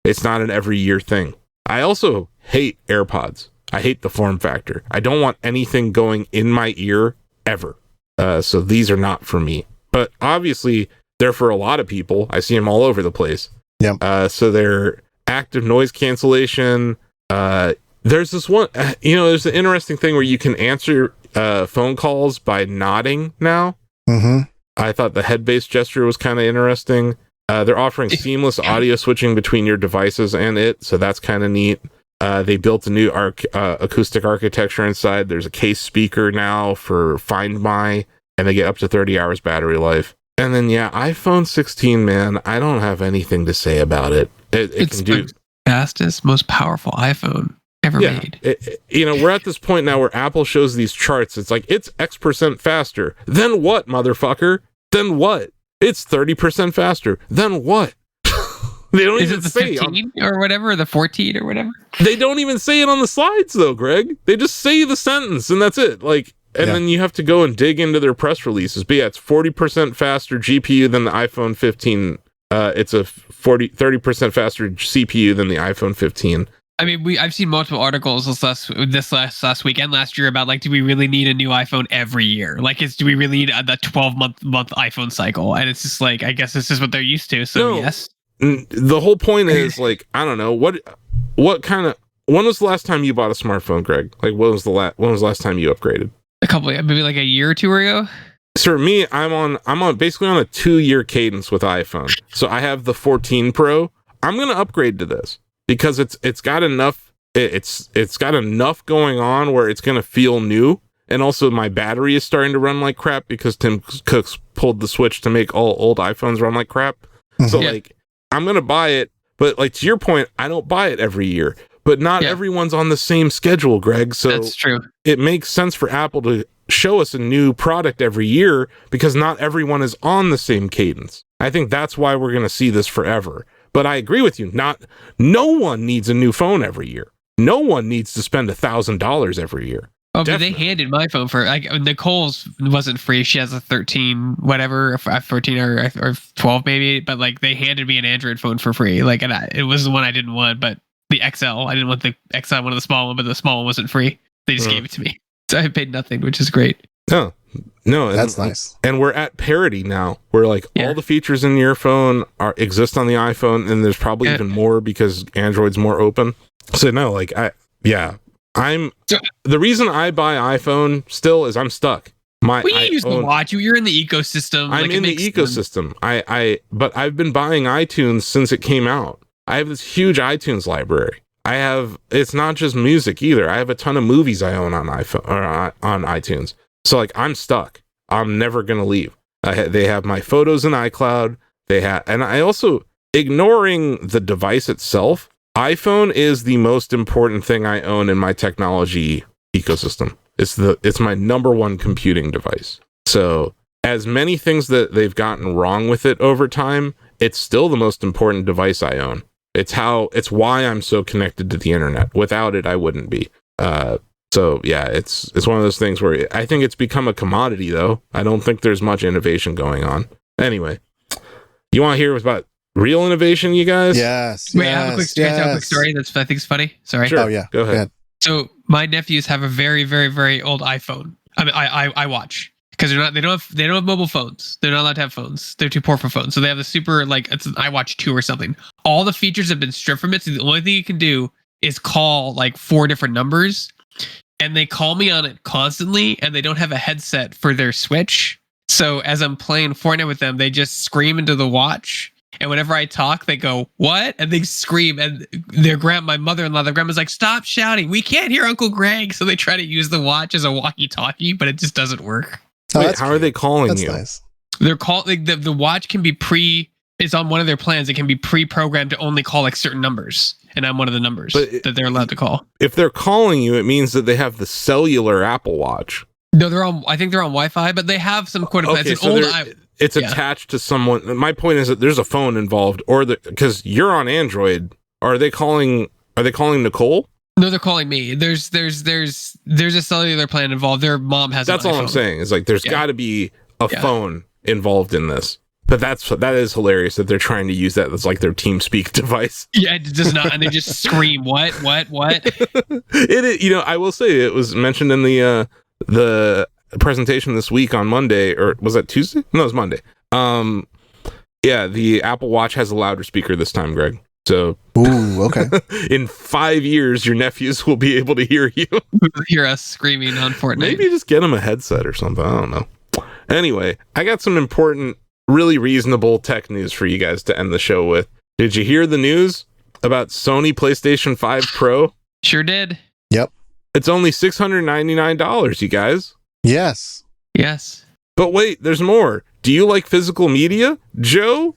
It's not an every year thing. I also hate AirPods. I hate the form factor. I don't want anything going in my ear ever. So these are not for me. But obviously, they're for a lot of people. I see them all over the place. Yeah. So they're active noise cancellation. There's this one, there's an interesting thing where you can answer phone calls by nodding now. Mm-hmm. I thought the head-based gesture was kind of interesting. They're offering seamless audio switching between your devices and it, so that's kind of neat. They built a new acoustic architecture inside. There's a case speaker now for Find My, and they get up to 30 hours battery life. And then, iPhone 16, man, I don't have anything to say about it. It can do the fastest, most powerful iPhone ever made. We're at this point now where Apple shows these charts. It's like, it's X% faster. Then what, motherfucker? Then what? It's 30% faster. Then what? They don't even say 15 or whatever, the 14 or whatever. They don't even say it on the slides, though, Greg. They just say the sentence, and that's it. Then you have to go and dig into their press releases. But it's 40% faster GPU than the iPhone 15. It's a 30% faster CPU than the iPhone 15. I mean, I've seen multiple articles this last week and last year about do we really need a new iPhone every year? Do we really need the 12-month iPhone cycle? And it's just I guess this is what they're used to. So yes. The whole point is I don't know what kind of. When was the last time you bought a smartphone, Greg? When was the last time you upgraded? Maybe a year or two ago. So for me, I'm on basically on a 2-year cadence with iPhone. So I have the 14 Pro. I'm gonna upgrade to this because it's got enough. It's got enough going on where it's gonna feel new, and also my battery is starting to run like crap because Tim Cook's pulled the switch to make all old iPhones run like crap. So I'm gonna buy it, but to your point, I don't buy it every year. But not everyone's on the same schedule, Greg. So that's true. It makes sense for Apple to show us a new product every year because not everyone is on the same cadence. I think that's why we're going to see this forever. But I agree with you. No one needs a new phone every year. No one needs to spend $1,000 every year. Oh, but they handed my phone for Nicole's wasn't free. She has a 13, whatever, 14 or 12 maybe. But they handed me an Android phone for free. And it was the one I didn't want, but the XL. I didn't want the XL, one of the small one, but the small one wasn't free. They just gave it to me. So I paid nothing, which is great. No, that's nice. And we're at parity now, where all the features in your phone exist on the iPhone, and there's probably even more because Android's more open. So no, the reason I buy iPhone still is I'm stuck. You use the watch. You're in the ecosystem. I'm in the ecosystem. But I've been buying iTunes since it came out. I have this huge iTunes library. It's not just music either. I have a ton of movies I own on iPhone or on iTunes. So I'm stuck. I'm never going to leave. They have my photos in iCloud. And I also, ignoring the device itself, iPhone is the most important thing I own in my technology ecosystem. It's my number one computing device. So as many things that they've gotten wrong with it over time, it's still the most important device I own. It's why I'm so connected to the internet. Without it, I wouldn't be. It's one of those things where I think it's become a commodity, though. I don't think there's much innovation going on. Anyway, you want to hear about real innovation, you guys? Yes. Wait, I have a quick story that's I think is funny. Sorry. Sure. Oh yeah. Go ahead. So my nephews have a very, very, very old iPhone. I mean, I watch. Because they don't have mobile phones. They're not allowed to have phones. They're too poor for phones. So they have the super it's an iWatch 2 or something. All the features have been stripped from it. So the only thing you can do is call 4 different numbers, and they call me on it constantly. And they don't have a headset for their Switch. So as I'm playing Fortnite with them, they just scream into the watch. And whenever I talk, they go, "What?" And they scream. And my mother-in-law, their grandma's like, "Stop shouting. We can't hear Uncle Greg." So they try to use the watch as a walkie-talkie, but it just doesn't work. Wait, how are they calling that's you? Nice. They're called the watch can be is on one of their plans. It can be pre-programmed to only call like certain numbers, and I'm one of the numbers that they're allowed to call. If they're calling you, it means that they have the cellular Apple Watch. No, I think they're on Wi-Fi, but they have some kind of it's attached to someone. My point is that there's a phone involved, or because you're on Android. Are they calling Nicole? No, they're calling me. There's a cellular plan involved. Their mom has. That's all I'm saying. Is like there's got to be a phone involved in this. But that is hilarious that they're trying to use that as like their TeamSpeak device. Yeah, it does not, and they just scream, "What?" I will say it was mentioned in the presentation this week on Monday, or was that Tuesday? No, it was Monday. The Apple Watch has a louder speaker this time, Greg. So, ooh, okay. In 5 years, your nephews will be able to hear you. Hear us screaming on Fortnite. Maybe just get them a headset or something. I don't know. Anyway, I got some important, really reasonable tech news for you guys to end the show with. Did you hear the news about Sony PlayStation 5 Pro? Sure did. Yep. It's only $699, you guys. Yes. But wait, there's more. Do you like physical media, Joe?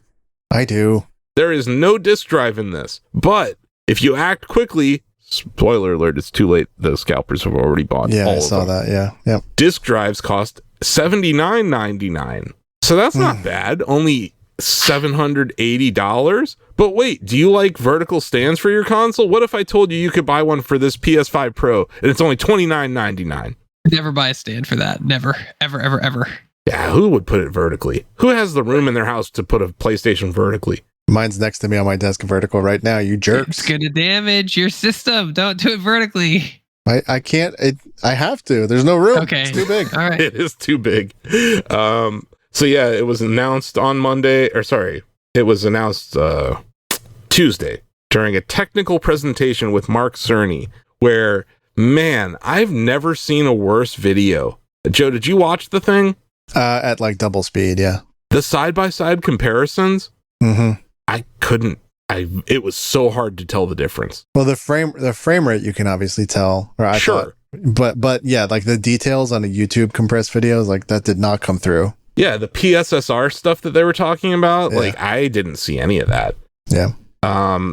I do. There is no disk drive in this, but if you act quickly, spoiler alert, it's too late. The scalpers have already bought all of them. Yeah, I saw that. Yeah. Yep. Disk drives cost $79.99. So that's not bad. Only $780. But wait, do you like vertical stands for your console? What if I told you could buy one for this PS5 Pro and it's only $29.99? Never buy a stand for that. Never. Ever. Yeah, who would put it vertically? Who has the room in their house to put a PlayStation vertically? Mine's next to me on my desk vertical right now, you jerks. It's going to damage your system. Don't do it vertically. I can't. I have to. There's no room. Okay. It's too big. All right. It is too big. So yeah, it was announced on Monday, it was announced Tuesday during a technical presentation with Mark Cerny, where, man, I've never seen a worse video. Joe, did you watch the thing? At like double speed, yeah. The side-by-side comparisons? Mm-hmm. I couldn't. It was so hard to tell the difference. Well, the frame rate you can obviously tell. Or I sure. Thought, but yeah, like the details on a YouTube compressed videos, like that did not come through. Yeah, the PSSR stuff that they were talking about, like I didn't see any of that. Yeah.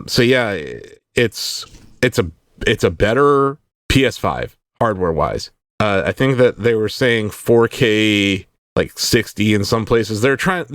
So yeah, it's a better PS5 hardware wise. I think that they were saying 4K like 60 in some places. They're trying.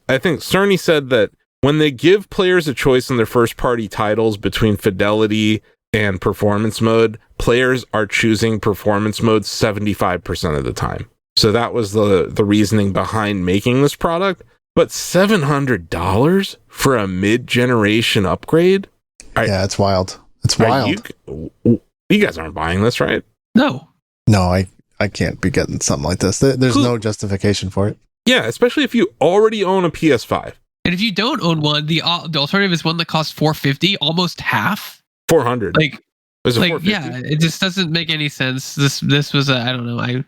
I think Cerny said that when they give players a choice in their first party titles between fidelity and performance mode, players are choosing performance mode 75% of the time. So that was the reasoning behind making this product. But $700 for a mid-generation upgrade? Yeah, it's wild. It's wild. You guys aren't buying this, right? No, I can't be getting something like this. There's no justification for it. Yeah, especially if you already own a PS5. And if you don't own one, the alternative is one that costs $450, almost half. $400. Like, $450. Yeah, it just doesn't make any sense. This was I don't know.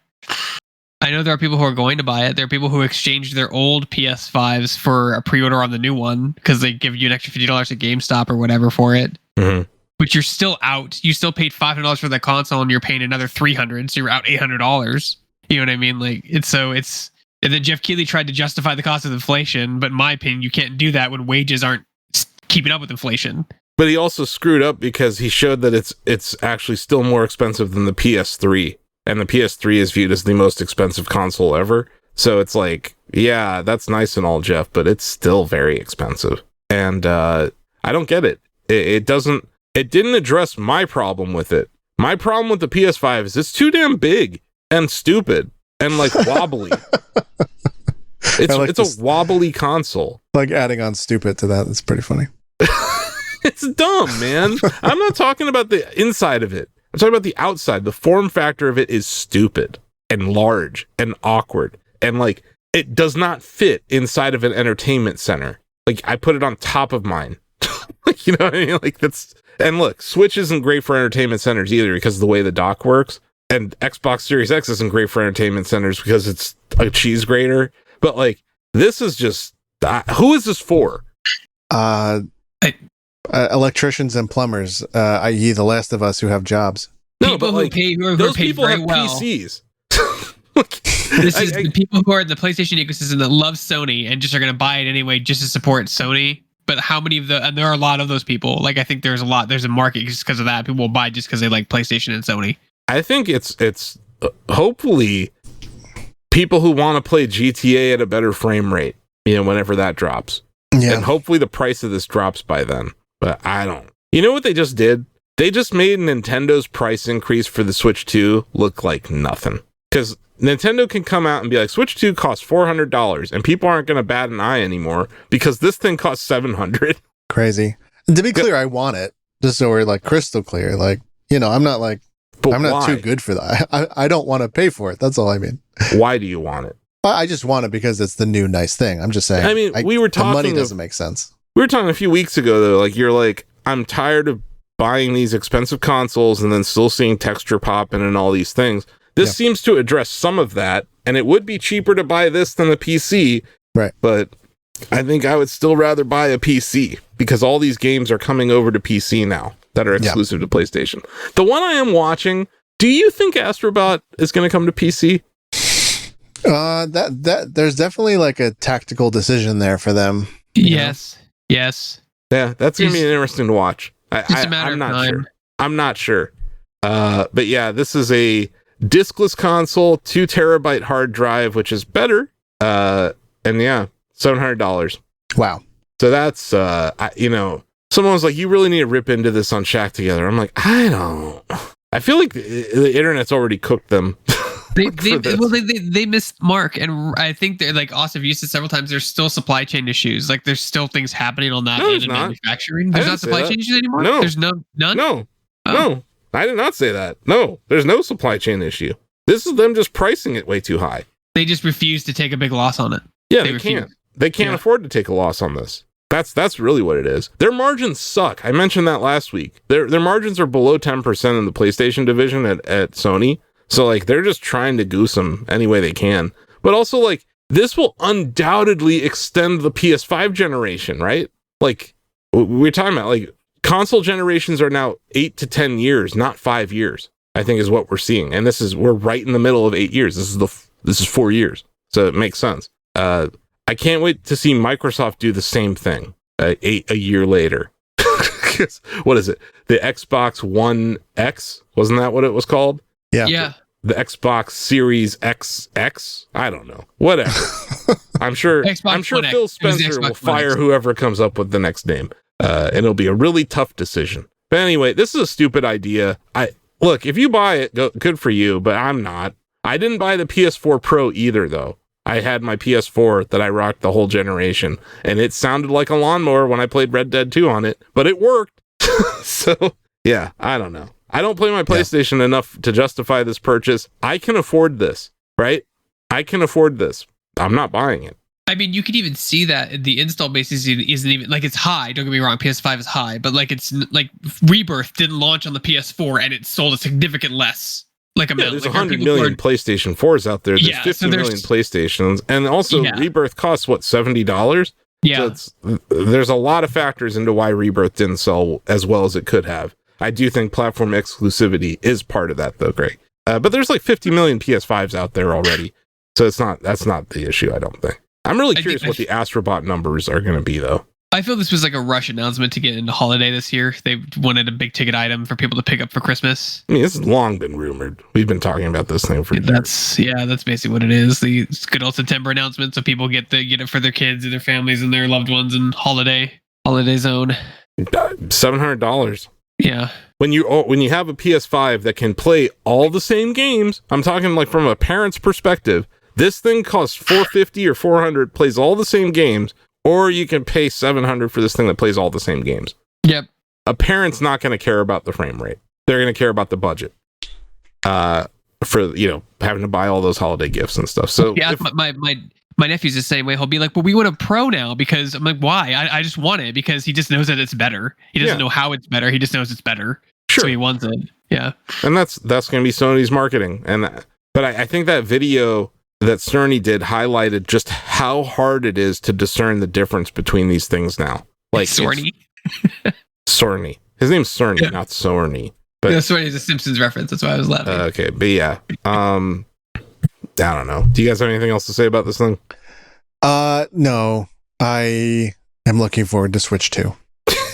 I know there are people who are going to buy it. There are people who exchanged their old PS5s for a pre-order on the new one because they give you an extra $50 at GameStop or whatever for it. Mm-hmm. But you're still out. You still paid $500 for that console, and you're paying another $300, so you're out $800. You know what I mean? Like it's. And then Jeff Keighley tried to justify the cost of inflation, but in my opinion, you can't do that when wages aren't keeping up with inflation. But he also screwed up because he showed that it's actually still more expensive than the PS3, and the PS3 is viewed as the most expensive console ever. So it's like, yeah, that's nice and all, Jeff, but it's still very expensive. And I don't get it. It didn't address my problem with it. My problem with the PS5 is it's too damn big and stupid and like wobbly. It's a wobbly console. Like adding on stupid to that. That's pretty funny. It's dumb, man. I'm not talking about the inside of it. I'm talking about the outside. The form factor of it is stupid and large and awkward. And like, it does not fit inside of an entertainment center. Like, I put it on top of mine. Like, you know what I mean? Like, and look, Switch isn't great for entertainment centers either because of the way the dock works. And Xbox Series X isn't great for entertainment centers because it's a cheese grater. But like, this is just, who is this for? Electricians and plumbers, i.e. the Last of Us who have jobs. No, people but like, who are those paid people very have well. PCs. This is the people who are in the PlayStation ecosystem that love Sony and just are going to buy it anyway just to support Sony. But how many of and there are a lot of those people. Like, I think there's a market just because of that. People will buy just because they like PlayStation and Sony. I think it's hopefully people who want to play GTA at a better frame rate, whenever that drops. Yeah. And hopefully the price of this drops by then. But I don't. You know what they just did? They just made Nintendo's price increase for the Switch 2 look like nothing. Because Nintendo can come out and be like, Switch 2 costs $400, and people aren't going to bat an eye anymore because this thing costs $700. Crazy. And to be clear, I want it. Just so we're like crystal clear. Like, I'm not like, but I'm not why? too good for that. I don't want to pay for it. That's all I mean. Why do you want it? I just want it because it's the new nice thing. I'm just saying. I mean, we were talking. The money doesn't make sense. We were talking a few weeks ago, though. Like, you're like, I'm tired of buying these expensive consoles and then still seeing texture popping and all these things. This seems to address some of that, and it would be cheaper to buy this than the PC. Right. But I think I would still rather buy a PC because all these games are coming over to PC now that are exclusive to PlayStation. The one I am watching, do you think Astrobot is going to come to PC? That there's definitely like a tactical decision there for them. Yes. Yeah, that's going to be interesting to watch. Just a matter of time. I'm not sure. But yeah, this is a diskless console, 2 terabyte hard drive, which is better. And yeah, $700. Wow. So that's, someone was like, you really need to rip into this on Shack Together. I'm like, I don't. I feel like the internet's already cooked them. They missed mark, and I think they're like Asif used it several times. There's still supply chain issues. Like, there's still things happening on that end in manufacturing. There's not supply chain issues anymore. No, there's none. No, I did not say that. No, there's no supply chain issue. This is them just pricing it way too high. They just refuse to take a big loss on it. Yeah, they can't. They can't afford to take a loss on this. That's really what it is. Their margins suck. I mentioned that last week. Their margins are below 10% in the PlayStation division at Sony. So, like, they're just trying to goose them any way they can. But also, like, this will undoubtedly extend the PS5 generation, right? Like, we're talking about, like, console generations are now 8 to 10 years, not 5 years, I think is what we're seeing. And we're right in the middle of 8 years. This is 4 years. So it makes sense. I can't wait to see Microsoft do the same thing a year later. What is it? The Xbox One X? Wasn't that what it was called? Yeah. The Xbox Series XX? I don't know. Whatever. I'm sure Phil Spencer will fire whoever comes up with the next name. And it'll be a really tough decision. But anyway, this is a stupid idea. Look, if you buy it, good for you, but I'm not. I didn't buy the PS4 Pro either, though. I had my PS4 that I rocked the whole generation, and it sounded like a lawnmower when I played Red Dead 2 on it, but it worked. So, yeah, I don't know. I don't play my PlayStation enough to justify this purchase. I can afford this, right? I can afford this. I'm not buying it. I mean, you could even see that the install base isn't even like, it's high. Don't get me wrong, PS5 is high, but like, it's like Rebirth didn't launch on the PS4 and it sold a significant less. Like there's 100 million PlayStation 4s out there. There's 50 million PlayStations, and also Rebirth costs what, $70? Yeah. So there's a lot of factors into why Rebirth didn't sell as well as it could have. I do think platform exclusivity is part of that, though, Greg. But there's like 50 million PS5s out there already, so that's not the issue. I don't think. I'm really curious what the Astrobot numbers are going to be, though. I feel this was like a rush announcement to get into holiday this year. They wanted a big ticket item for people to pick up for Christmas. I mean, this has long been rumored. We've been talking about this thing for years. That's basically what it is. The good old September announcement, so people get it for their kids and their families and their loved ones in holiday zone. $700. Yeah. When you have a PS5 that can play all the same games, I'm talking like from a parent's perspective, this thing costs $450 or $400, plays all the same games, or you can pay $700 for this thing that plays all the same games. Yep. A parent's not going to care about the frame rate. They're going to care about the budget. For having to buy all those holiday gifts and stuff. So yeah, my nephew's the same way. He'll be like, "Well, we want a Pro now," because I'm like, "Why?" I just want it because he just knows that it's better. He doesn't know how it's better. He just knows it's better. Sure. So he wants it. Yeah. And that's going to be Sony's marketing. But I think that video that Cerny did highlighted just how hard it is to discern the difference between these things now. Like Cerny. Cerny. His name's Cerny, not Sorny. But Cerny is a Simpsons reference. That's why I was laughing. Okay, but yeah. don't know. Do you guys have anything else to say about this thing? No. I am looking forward to Switch 2.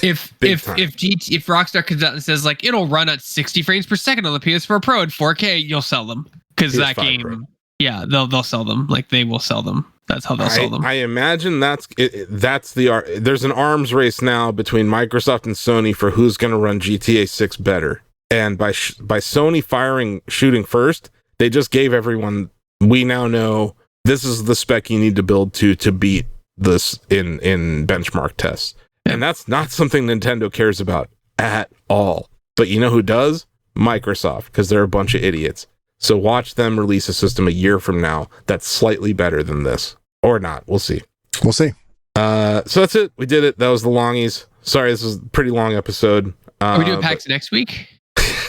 If Rockstar comes out and says like it'll run at 60 frames per second on the PS4 Pro at 4K, you'll sell them because that game, Pro. Yeah, they'll sell them. Like they will sell them. That's how they'll sell them. I imagine that's there's an arms race now between Microsoft and Sony for who's going to run GTA 6 better. And by Sony shooting first, they just gave everyone, we now know this is the spec you need to build to beat this in benchmark tests. And that's not something Nintendo cares about at all. But you know who does? Microsoft, because they're a bunch of idiots. So watch them release a system a year from now that's slightly better than this. Or not. We'll see. We'll see. So that's it. We did it. That was the longies. Sorry, this was a pretty long episode. Are we doing PAX next week?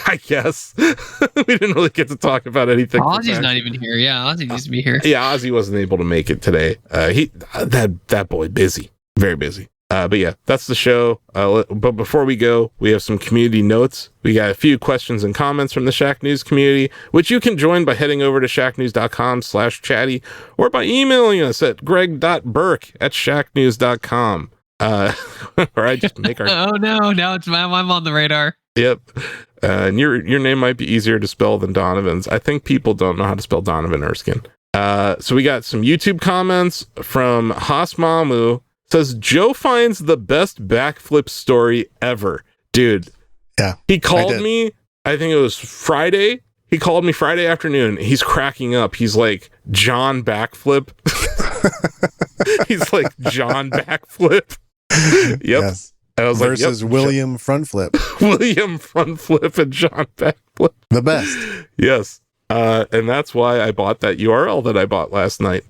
I guess. We didn't really get to talk about anything. Ozzy's not even here. Yeah, Ozzy needs to be here. Yeah, Ozzy wasn't able to make it today. That boy busy. Very busy. But yeah, that's the show. But before we go, we have some community notes. We got a few questions and comments from the Shacknews community, which you can join by heading over to shacknews.com/chatty or by emailing us at greg.burke@shacknews.com. Or I just make our... Oh no, now I'm on the radar. Yep. And your name might be easier to spell than Donovan's. I think people don't know how to spell Donovan Erskine. So we got some YouTube comments from Hasmamu. Says Joe finds the best backflip story ever. Dude. Yeah. He called me, I think it was Friday. He called me Friday afternoon. He's cracking up. He's like, John backflip. He's like, John backflip. Yep. Yes. And I was versus like, William front flip. William front flip and John backflip. The best. Yes. And that's why I bought that URL that I bought last night.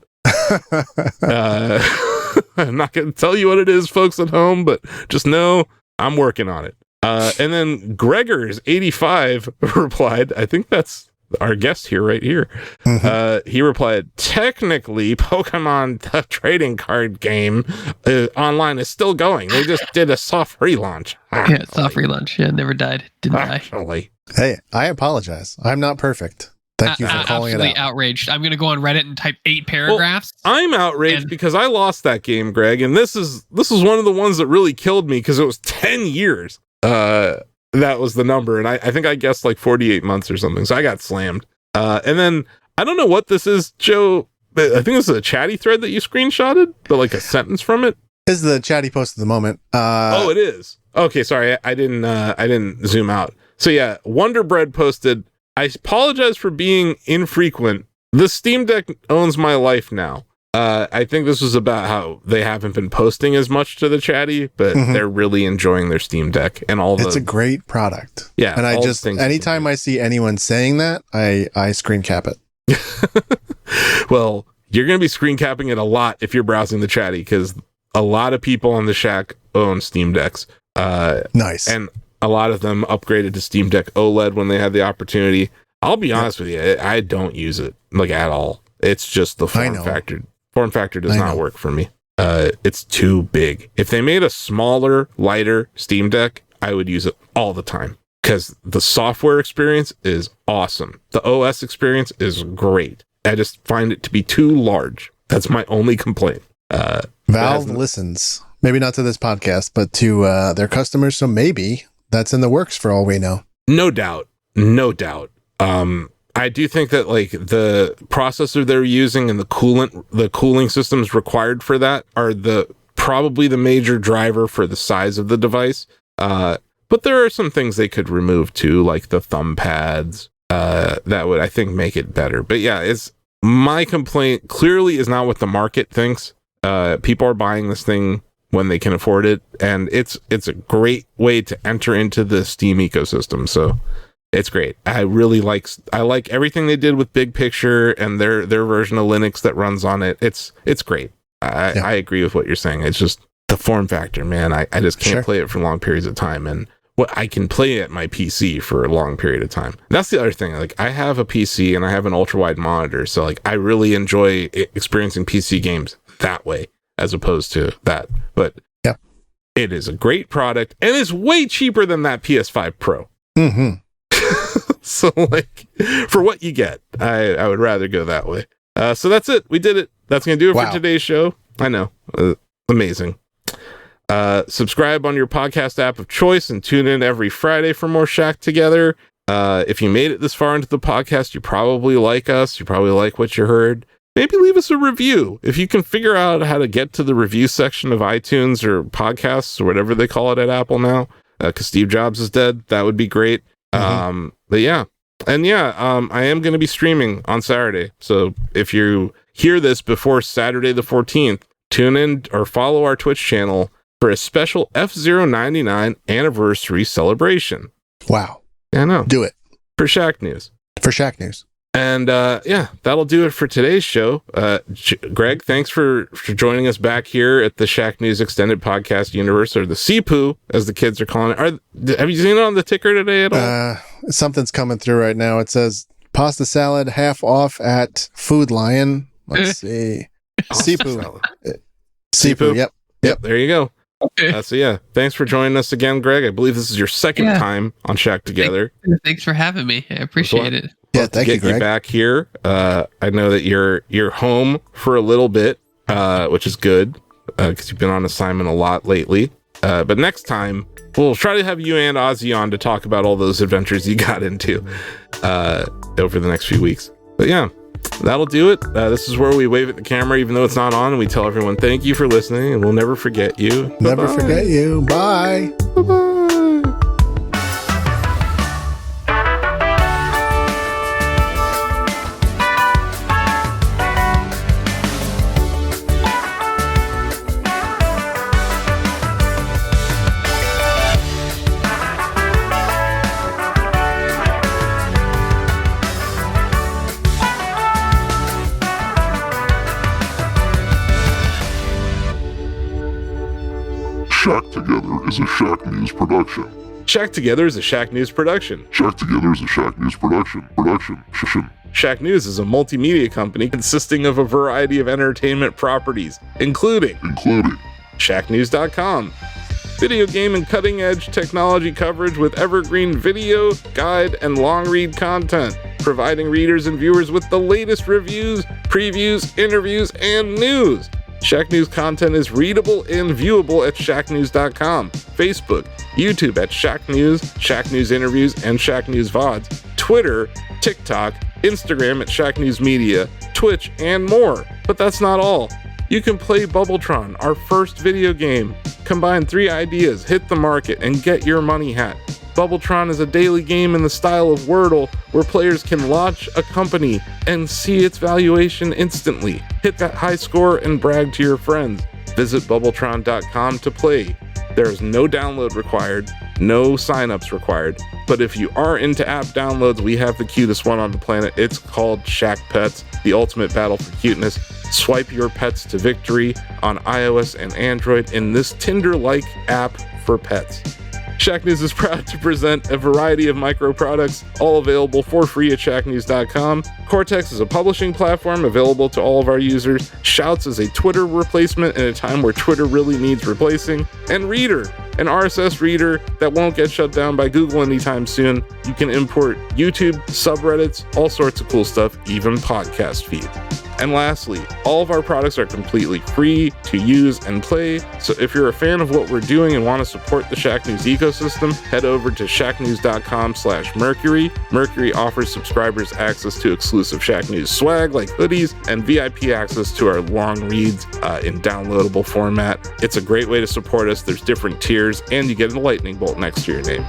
I'm not going to tell you what it is, folks at home, but just know I'm working on it. And then Gregors85 replied, I think that's our guest here, right here. Mm-hmm. He replied, technically, Pokemon the trading card game online is still going. They just did a soft relaunch. Yeah, soft relaunch. Yeah, never died. Didn't die. Hey, I apologize. I'm not perfect. Thank you for calling it out. Outraged. I'm going to go on Reddit and type 8 paragraphs. Well, I'm outraged because I lost that game, Greg, and this is one of the ones that really killed me because it was 10 years. That was the number, and I think I guessed like 48 months or something, so I got slammed. And then, I don't know what this is, Joe. I think this is a chatty thread that you screenshotted, but like a sentence from it. This is the chatty post of the moment. Oh, it is. Okay, sorry, I didn't zoom out. So yeah, Wonderbread posted, I apologize for being infrequent. The Steam Deck owns my life now. I think this was about how they haven't been posting as much to the chatty, but they're really enjoying their Steam Deck and all the... It's a great product. Yeah. And I just, anytime I see anyone saying that, I screen cap it. Well, you're going to be screen capping it a lot if you're browsing the chatty, because a lot of people on the Shack own Steam Decks. Nice. And a lot of them upgraded to Steam Deck OLED when they had the opportunity. I'll be honest with you, I don't use it like at all. It's just the form factor. Form factor does not work for me. It's too big. If they made a smaller, lighter Steam Deck, I would use it all the time because the software experience is awesome. The OS experience is great. I just find it to be too large. That's my only complaint. Valve listens, maybe not to this podcast, but to their customers. So maybe that's in the works for all we know. No doubt. I do think that like the processor they're using and the cooling systems required for that are probably the major driver for the size of the device. But there are some things they could remove too, like the thumb pads. That would, I think, make it better. But yeah, it's my complaint clearly is not what the market thinks. People are buying this thing when they can afford it, and it's a great way to enter into the Steam ecosystem. So it's great. I like everything they did with Big Picture and their version of Linux that runs on it. It's great. I agree with what you're saying. It's just the form factor, man. I just can't play it for long periods of time, and what I can play at my PC for a long period of time. That's the other thing. Like I have a PC and I have an ultra wide monitor, so like I really enjoy experiencing PC games that way as opposed to that. But yeah, it is a great product and it's way cheaper than that PS5 Pro. So like for what you get, I would rather go that way. So that's it. We did it. That's going to do it Wow. for today's show. I know. Amazing. Subscribe on your podcast app of choice and tune in every Friday for more Shack Together. If you made it this far into the podcast, you probably like us. You probably like what you heard. Maybe leave us a review. If you can figure out how to get to the review section of iTunes or podcasts or whatever they call it at Apple now, because Steve Jobs is dead, that would be great. But yeah. And yeah, I am going to be streaming on Saturday. So if you hear this before Saturday the 14th, tune in or follow our Twitch channel for a special F099 anniversary celebration. Wow. Yeah, I know. Do it. For Shacknews. For Shacknews. And yeah, that'll do it for today's show. Greg, thanks for joining us back here at the Shacknews Extended Podcast Universe, or the CPOO, as the kids are calling it. Have you seen it on the ticker today at all? Something's coming through right now. It says pasta salad half off at Food Lion. Let's see. CPOO. CPOO. Yep. There you go. Okay. So yeah, thanks for joining us again, Greg. I believe this is your second time on Shack Together. Thanks for having me. I appreciate it. Yeah, thank you, Greg. You back here. I know that you're home for a little bit, which is good because you've been on assignment a lot lately. But next time we'll try to have you and Ozzy on to talk about all those adventures you got into over the next few weeks. But yeah, that'll do it. This is where we wave at the camera, even though it's not on, and we tell everyone thank you for listening, and we'll never forget you. Never Bye-bye. forget you. Bye. Bye-bye. Shack Together is a Shacknews production. Shack Together is a Shacknews production. Shack Together is a Shacknews production. Shacknews is a multimedia company consisting of a variety of entertainment properties, including Shacknews.com, video game and cutting-edge technology coverage with evergreen video, guide, and long-read content, providing readers and viewers with the latest reviews, previews, interviews, and news. Shacknews content is readable and viewable at shacknews.com, Facebook, YouTube at Shacknews, Shacknews Interviews, and Shacknews VODs, Twitter, TikTok, Instagram at Shacknews Media, Twitch, and more. But that's not all. You can play Bubbletron, our first video game. Combine 3 ideas, hit the market, and get your money hat. Bubbletron is a daily game in the style of Wordle, where players can launch a company and see its valuation instantly. Hit that high score and brag to your friends. Visit Bubbletron.com to play. There is no download required, no signups required. But if you are into app downloads, we have the cutest one on the planet. It's called Shack Pets, the ultimate battle for cuteness. Swipe your pets to victory on iOS and Android in this Tinder-like app for pets. Shacknews is proud to present a variety of micro products, all available for free at shacknews.com. Cortex is a publishing platform available to all of our users. Shouts is a Twitter replacement in a time where Twitter really needs replacing. And Reader, an RSS reader that won't get shut down by Google anytime soon. You can import YouTube, subreddits, all sorts of cool stuff, even podcast feeds. And lastly, all of our products are completely free to use and play, so if you're a fan of what we're doing and want to support the Shacknews ecosystem, head over to shacknews.com/Mercury. Mercury offers subscribers access to exclusive Shacknews swag like hoodies and VIP access to our long reads in downloadable format. It's a great way to support us. There's different tiers, and you get a lightning bolt next to your name.